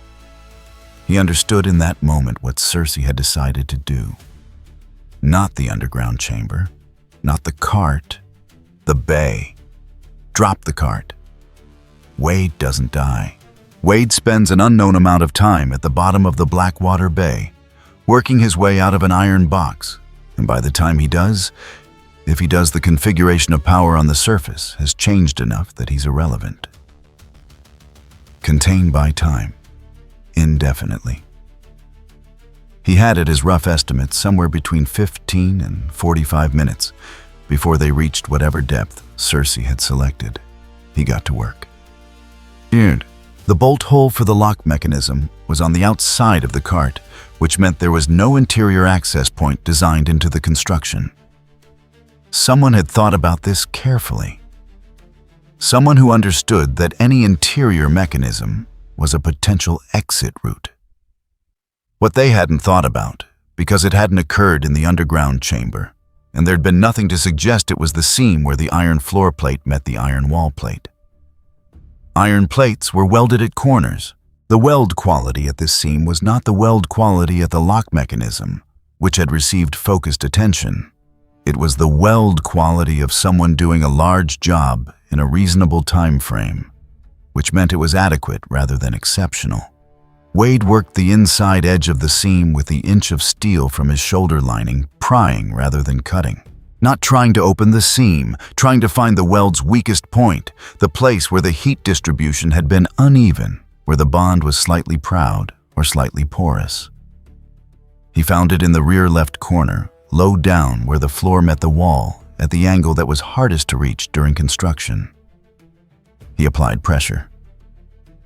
He understood in that moment what Cersei had decided to do. Not the underground chamber, not the cart, the bay. Drop the cart. Wade doesn't die. Wade spends an unknown amount of time at the bottom of the Blackwater Bay, working his way out of an iron box, and by the time he does, if he does, the configuration of power on the surface has changed enough that he's irrelevant. Contained by time. Indefinitely. He had at his rough estimate somewhere between 15 and 45 minutes before they reached whatever depth Cersei had selected. He got to work. Dude, the bolt hole for the lock mechanism was on the outside of the cart, which meant there was no interior access point designed into the construction. Someone had thought about this carefully. Someone who understood that any interior mechanism was a potential exit route. What they hadn't thought about, because it hadn't occurred in the underground chamber, and there'd been nothing to suggest it was the seam where the iron floor plate met the iron wall plate. Iron plates were welded at corners. The weld quality at this seam was not the weld quality at the lock mechanism, which had received focused attention. It was the weld quality of someone doing a large job in a reasonable time frame, which meant it was adequate rather than exceptional. Wade worked the inside edge of the seam with the inch of steel from his shoulder lining, prying rather than cutting. Not trying to open the seam, trying to find the weld's weakest point, the place where the heat distribution had been uneven, where the bond was slightly proud or slightly porous. He found it in the rear left corner, low down where the floor met the wall, at the angle that was hardest to reach during construction. He applied pressure.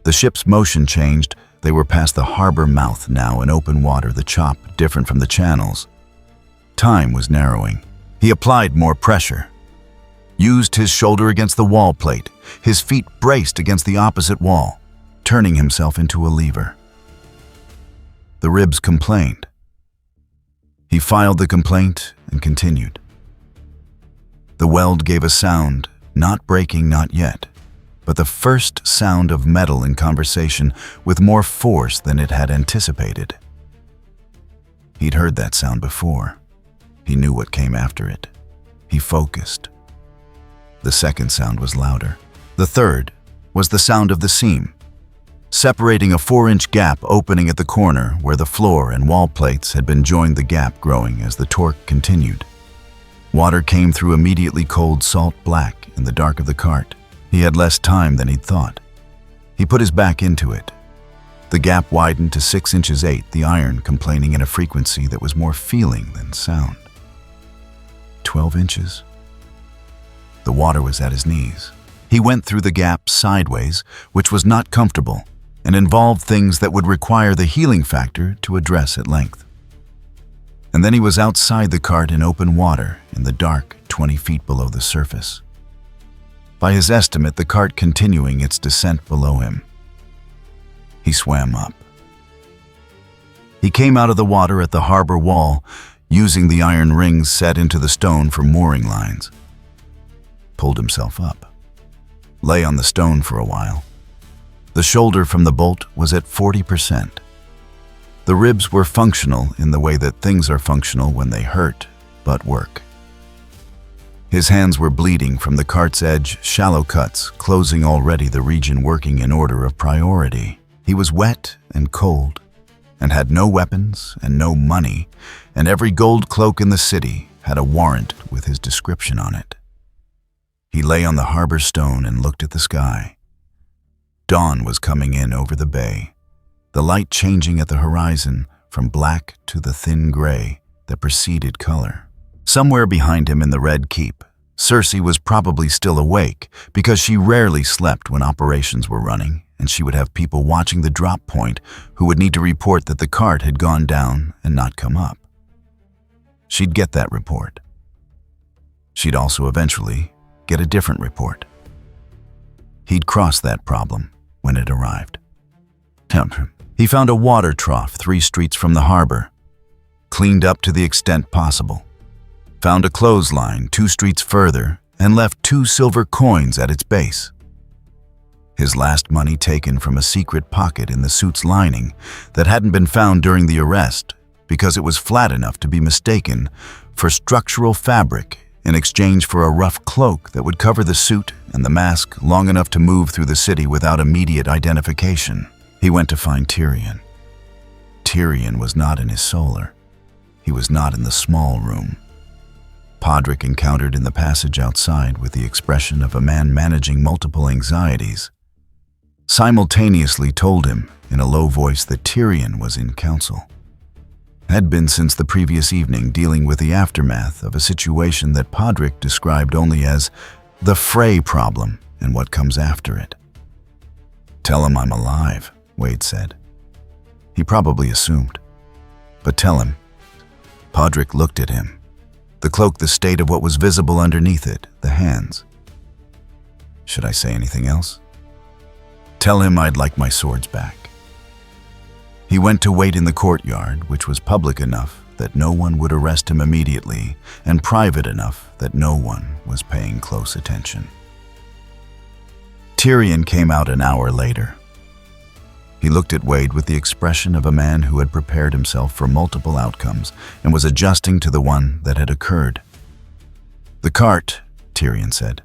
The ship's motion changed. They were past the harbor mouth now in open water, the chop different from the channels. Time was narrowing. He applied more pressure. Used his shoulder against the wall plate, his feet braced against the opposite wall, turning himself into a lever. The ribs complained. He filed the complaint and continued. The weld gave a sound, not breaking, not yet, but the first sound of metal in conversation with more force than it had anticipated. He'd heard that sound before. He knew what came after it. He focused. The second sound was louder. The third was the sound of the seam. separating a 4-inch gap opening at the corner where the floor and wall plates had been joined, the gap growing as the torque continued. Water came through immediately, cold salt black in the dark of the cart. He had less time than he'd thought. He put his back into it. The gap widened to 6 inches 8, the iron complaining in a frequency that was more feeling than sound. 12 inches. The water was at his knees. He went through the gap sideways, which was not comfortable and involved things that would require the healing factor to address at length. And then he was outside the cart in open water in the dark 20 feet below the surface. By his estimate, the cart continuing its descent below him. He swam up. He came out of the water at the harbor wall, using the iron rings set into the stone for mooring lines. Pulled himself up. Lay on the stone for a while. The shoulder from the bolt was at 40%. The ribs were functional in the way that things are functional when they hurt, but work. His hands were bleeding from the cart's edge, shallow cuts, closing already the region working in order of priority. He was wet and cold, and had no weapons and no money, and every gold cloak in the city had a warrant with his description on it. He lay on the harbor stone and looked at the sky. Dawn was coming in over the bay, the light changing at the horizon from black to the thin gray that preceded color. Somewhere behind him in the Red Keep, Cersei was probably still awake because she rarely slept when operations were running, and she would have people watching the drop point who would need to report that the cart had gone down and not come up. She'd get that report. She'd also eventually get a different report. He'd cross that problem when it arrived. He found a water trough 3 streets from the harbor, cleaned up to the extent possible. Found a clothesline 2 streets further and left 2 silver coins at its base. His last money taken from a secret pocket in the suit's lining that hadn't been found during the arrest because it was flat enough to be mistaken for structural fabric in exchange for a rough cloak that would cover the suit and the mask long enough to move through the city without immediate identification. He went to find Tyrion. Tyrion was not in his solar. He was not in the small room. Podrick encountered in the passage outside with the expression of a man managing multiple anxieties. Simultaneously told him in a low voice that Tyrion was in council. Had been since the previous evening, dealing with the aftermath of a situation that Podrick described only as the Frey problem and what comes after it. "Tell him I'm alive," Wade said. He probably assumed. "But tell him." Podrick looked at him. The cloak the state of what was visible underneath it, the hands. "Should I say anything else?" "Tell him I'd like my swords back." He went to wait in the courtyard, which was public enough that no one would arrest him immediately and private enough that no one was paying close attention. Tyrion came out an hour later. He looked at Wade with the expression of a man who had prepared himself for multiple outcomes and was adjusting to the one that had occurred. "The cart," Tyrion said.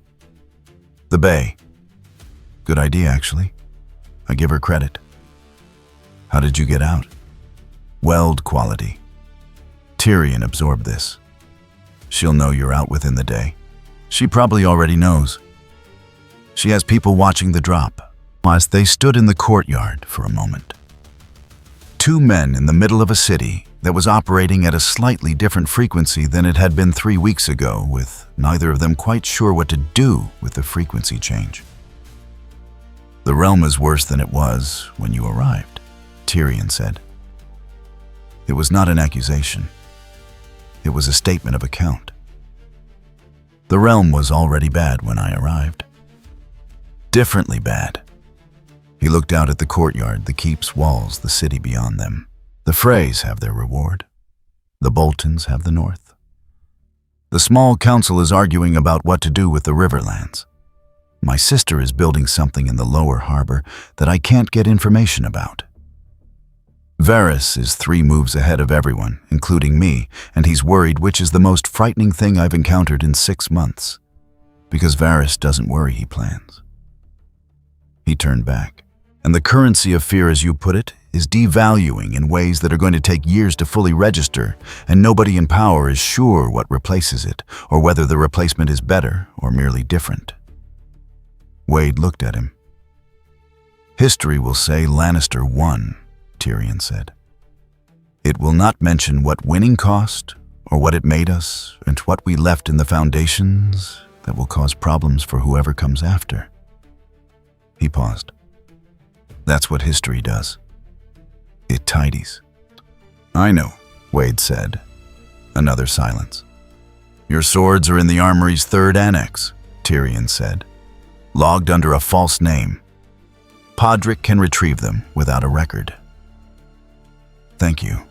"The bay. Good idea, actually. I give her credit." "How did you get out?" "Weld quality." Tyrion absorbed this. "She'll know you're out within the day." "She probably already knows." "She has people watching the drop." As they stood in the courtyard for a moment. 2 men in the middle of a city that was operating at a slightly different frequency than it had been 3 weeks ago, with neither of them quite sure what to do with the frequency change. "The realm is worse than it was when you arrived," Tyrion said. It was not an accusation. It was a statement of account. "The realm was already bad when I arrived. Differently bad." He looked out at the courtyard, the keep's walls, the city beyond them. "The Freys have their reward. The Boltons have the north. The small council is arguing about what to do with the riverlands. My sister is building something in the lower harbor that I can't get information about. Varys is 3 moves ahead of everyone, including me, and he's worried, which is the most frightening thing I've encountered in 6 months. Because Varys doesn't worry, he plans." He turned back, And the currency of fear, as you put it, is devaluing in ways that are going to take years to fully register, and nobody in power is sure what replaces it, or whether the replacement is better or merely different. Wade looked at him. History will say Lannister won, Tyrion said. It will not mention what winning cost, or what it made us, and what we left in the foundations that will cause problems for whoever comes after. He paused. That's what history does. It tidies. I know, Wade said. Another silence. Your swords are in the armory's third annex, Tyrion said. Logged under a false name. Podrick can retrieve them without a record. Thank you.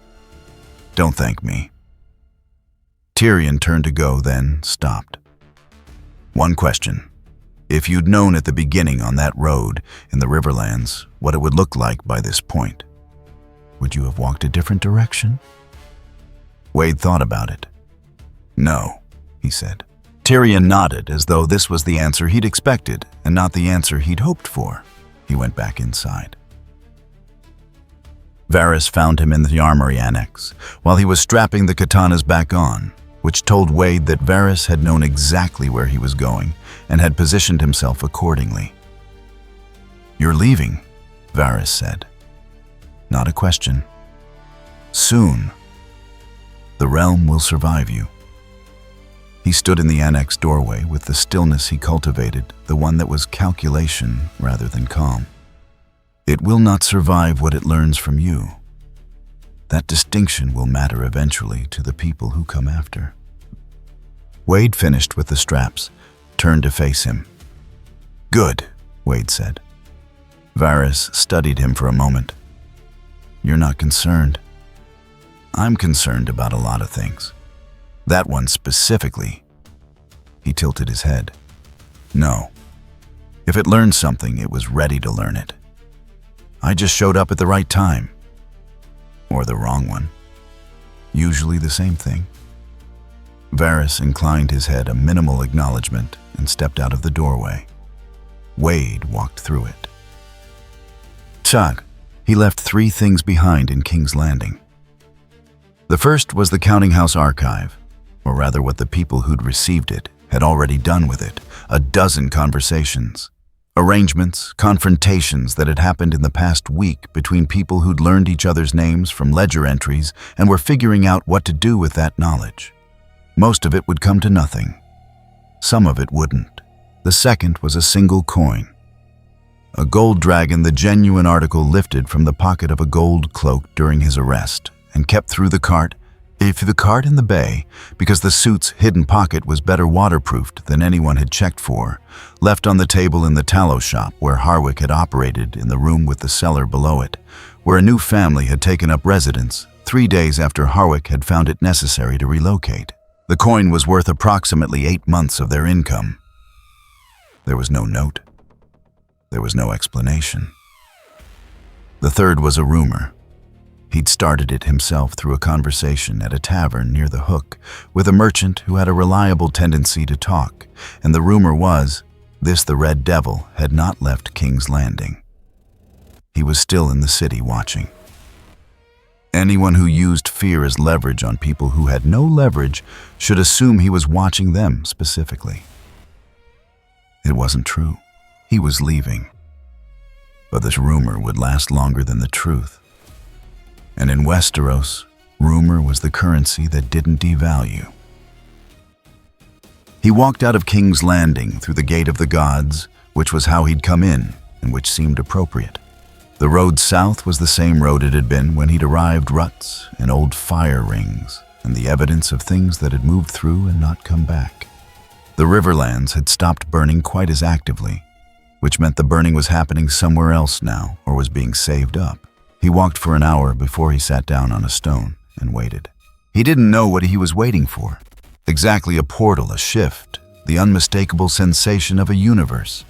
Don't thank me. Tyrion turned to go, then stopped. One question. If you'd known at the beginning on that road in the Riverlands what it would look like by this point, would you have walked a different direction? Wade thought about it. No, he said. Tyrion nodded as though this was the answer he'd expected and not the answer he'd hoped for. He went back inside. Varys found him in the armory annex while he was strapping the katanas back on, which told Wade that Varys had known exactly where he was going and had positioned himself accordingly. You're leaving, Varys said. Not a question. Soon. The realm will survive you. He stood in the annex doorway with the stillness he cultivated, the one that was calculation rather than calm. It will not survive what it learns from you. That distinction will matter eventually to the people who come after. Wade finished with the straps, turned to face him. Good, Wade said. Varys studied him for a moment. You're not concerned. I'm concerned about a lot of things. That one specifically. He tilted his head. No. If it learned something, it was ready to learn it. I just showed up at the right time. Or the wrong one. Usually the same thing. Varys inclined his head, a minimal acknowledgement, and stepped out of the doorway. Wade walked through it. Chag. He left 3 things behind in King's Landing. The first was the Counting House archive, or rather what the people who'd received it had already done with it, 12 conversations. Arrangements, confrontations that had happened in the past week between people who'd learned each other's names from ledger entries and were figuring out what to do with that knowledge. Most of it would come to nothing. Some of it wouldn't. The second was a single coin. A gold dragon the genuine article lifted from the pocket of a gold cloak during his arrest and kept through the cart in the bay, because the suit's hidden pocket was better waterproofed than anyone had checked for, left on the table in the tallow shop where Harwick had operated in the room with the cellar below it, where a new family had taken up residence 3 days after Harwick had found it necessary to relocate. The coin was worth approximately 8 months of their income. There was no note. There was no explanation. The third was a rumor. He'd started it himself through a conversation at a tavern near the Hook with a merchant who had a reliable tendency to talk, and the rumor was the Red Devil had not left King's Landing. He was still in the city watching. Anyone who used fear as leverage on people who had no leverage should assume he was watching them specifically. It wasn't true. He was leaving. But this rumor would last longer than the truth. And in Westeros, rumor was the currency that didn't devalue. He walked out of King's Landing through the Gate of the Gods, which was how he'd come in and which seemed appropriate. The road south was the same road it had been when he'd arrived, ruts and old fire rings and the evidence of things that had moved through and not come back. The Riverlands had stopped burning quite as actively, which meant the burning was happening somewhere else now or was being saved up. He walked for an hour before he sat down on a stone and waited. He didn't know what he was waiting for. Exactly a portal, a shift, the unmistakable sensation of a universe,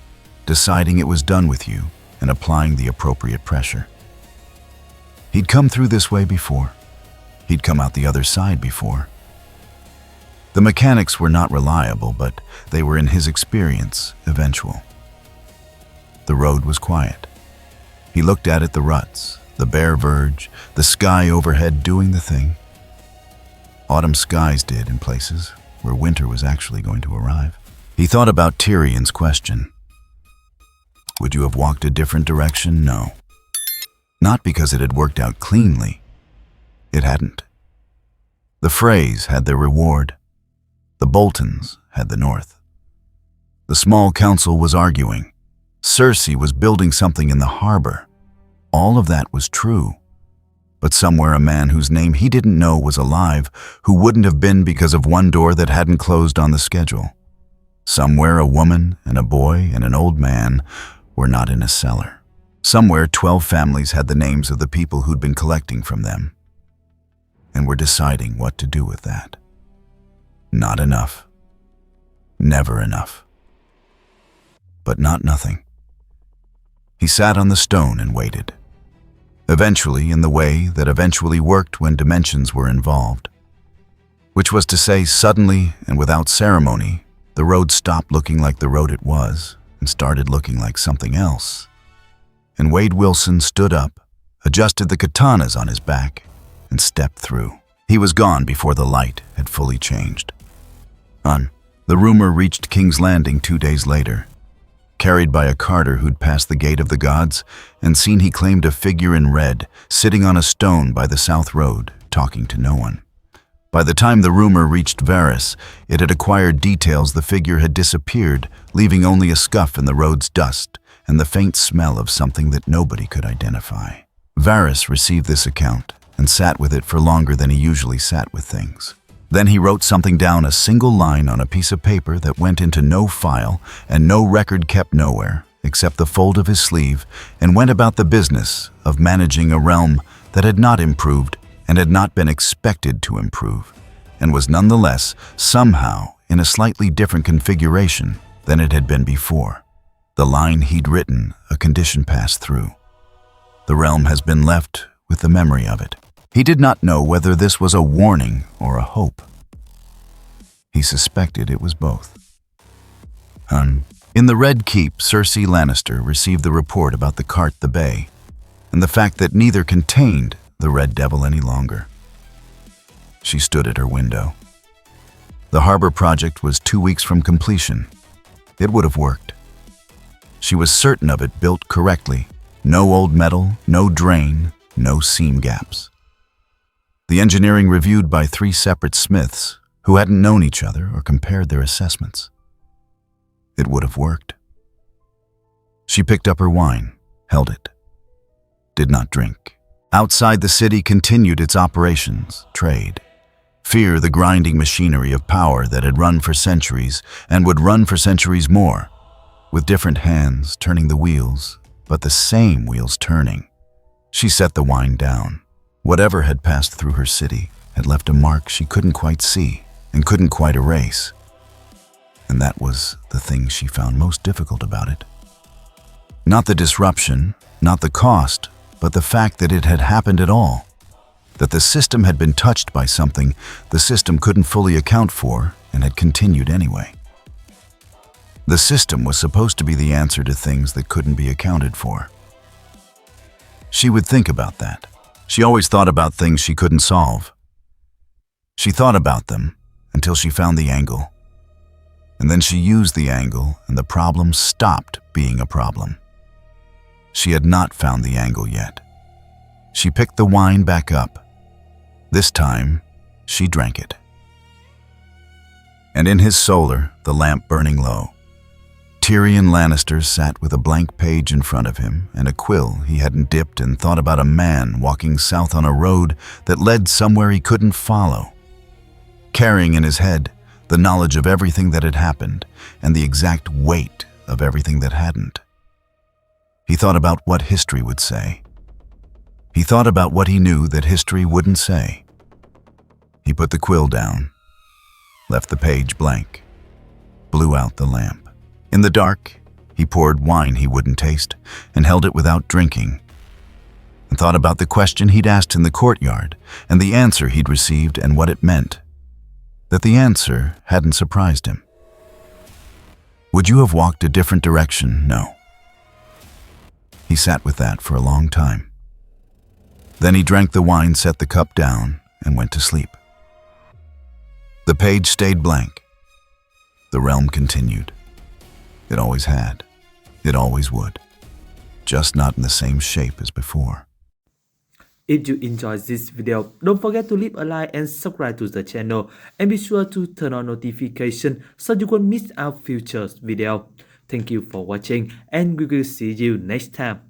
deciding it was done with you and applying the appropriate pressure. He'd come through this way before. He'd come out the other side before. The mechanics were not reliable, but they were, in his experience, eventual. The road was quiet. He looked at it, the ruts, the bare verge, the sky overhead doing the thing. Autumn skies did in places where winter was actually going to arrive. He thought about Tyrion's question. Would you have walked a different direction? No. Not because it had worked out cleanly. It hadn't. The Freys had their reward. The Boltons had the north. The small council was arguing. Cersei was building something in the harbor. All of that was true. But somewhere a man whose name he didn't know was alive, who wouldn't have been because of one door that hadn't closed on the schedule. Somewhere a woman and a boy and an old man were not in a cellar. Somewhere 12 families had the names of the people who'd been collecting from them, and were deciding what to do with that. Not enough. Never enough. But not nothing. He sat on the stone and waited. Eventually, in the way that eventually worked when dimensions were involved. Which was to say, suddenly and without ceremony, the road stopped looking like the road it was and started looking like something else. And Wade Wilson stood up, adjusted the katanas on his back, and stepped through. He was gone before the light had fully changed. The rumor reached King's Landing 2 days later, carried by a carter who'd passed the gate of the gods and seen he claimed a figure in red sitting on a stone by the south road, talking to no one. By the time the rumor reached Varys, it had acquired details the figure had disappeared, leaving only a scuff in the road's dust and the faint smell of something that nobody could identify. Varys received this account and sat with it for longer than he usually sat with things. Then he wrote something down, a single line on a piece of paper that went into no file and no record kept nowhere except the fold of his sleeve, and went about the business of managing a realm that had not improved and had not been expected to improve, and was nonetheless somehow in a slightly different configuration than it had been before. The line he'd written, a condition passed through. The realm has been left with the memory of it. He did not know whether this was a warning or a hope. He suspected it was both. In the Red Keep, Cersei Lannister received the report about the cart the bay, and the fact that neither contained the Red Devil any longer. She stood at her window. The harbor project was 2 weeks from completion. It would have worked. She was certain of it, built correctly. No old metal, no drain, no seam gaps. The engineering reviewed by 3 separate smiths who hadn't known each other or compared their assessments. It would have worked. She picked up her wine, held it, did not drink. Outside the city continued its operations, trade. Fear, the grinding machinery of power that had run for centuries and would run for centuries more, with different hands turning the wheels, but the same wheels turning. She set the wine down. Whatever had passed through her city had left a mark she couldn't quite see and couldn't quite erase. And that was the thing she found most difficult about it. Not the disruption, not the cost, but the fact that it had happened at all. That the system had been touched by something the system couldn't fully account for and had continued anyway. The system was supposed to be the answer to things that couldn't be accounted for. She would think about that. She always thought about things she couldn't solve. She thought about them until she found the angle. And then she used the angle, and the problem stopped being a problem. She had not found the angle yet. She picked the wine back up. This time, she drank it. And in his solar, the lamp burning low, Tyrion Lannister sat with a blank page in front of him and a quill he hadn't dipped, and thought about a man walking south on a road that led somewhere he couldn't follow, carrying in his head the knowledge of everything that had happened and the exact weight of everything that hadn't. He thought about what history would say. He thought about what he knew that history wouldn't say. He put the quill down, left the page blank, blew out the lamp. In the dark, he poured wine he wouldn't taste and held it without drinking, and thought about the question he'd asked in the courtyard and the answer he'd received and what it meant. That the answer hadn't surprised him. Would you have walked a different direction? No. He sat with that for a long time. Then he drank the wine, set the cup down, and went to sleep. The page stayed blank. The realm continued. It always had. It always would. Just not in the same shape as before. If you enjoyed this video, don't forget to leave a like and subscribe to the channel, and be sure to turn on notifications so you won't miss our future video. Thank you for watching, and we will see you next time.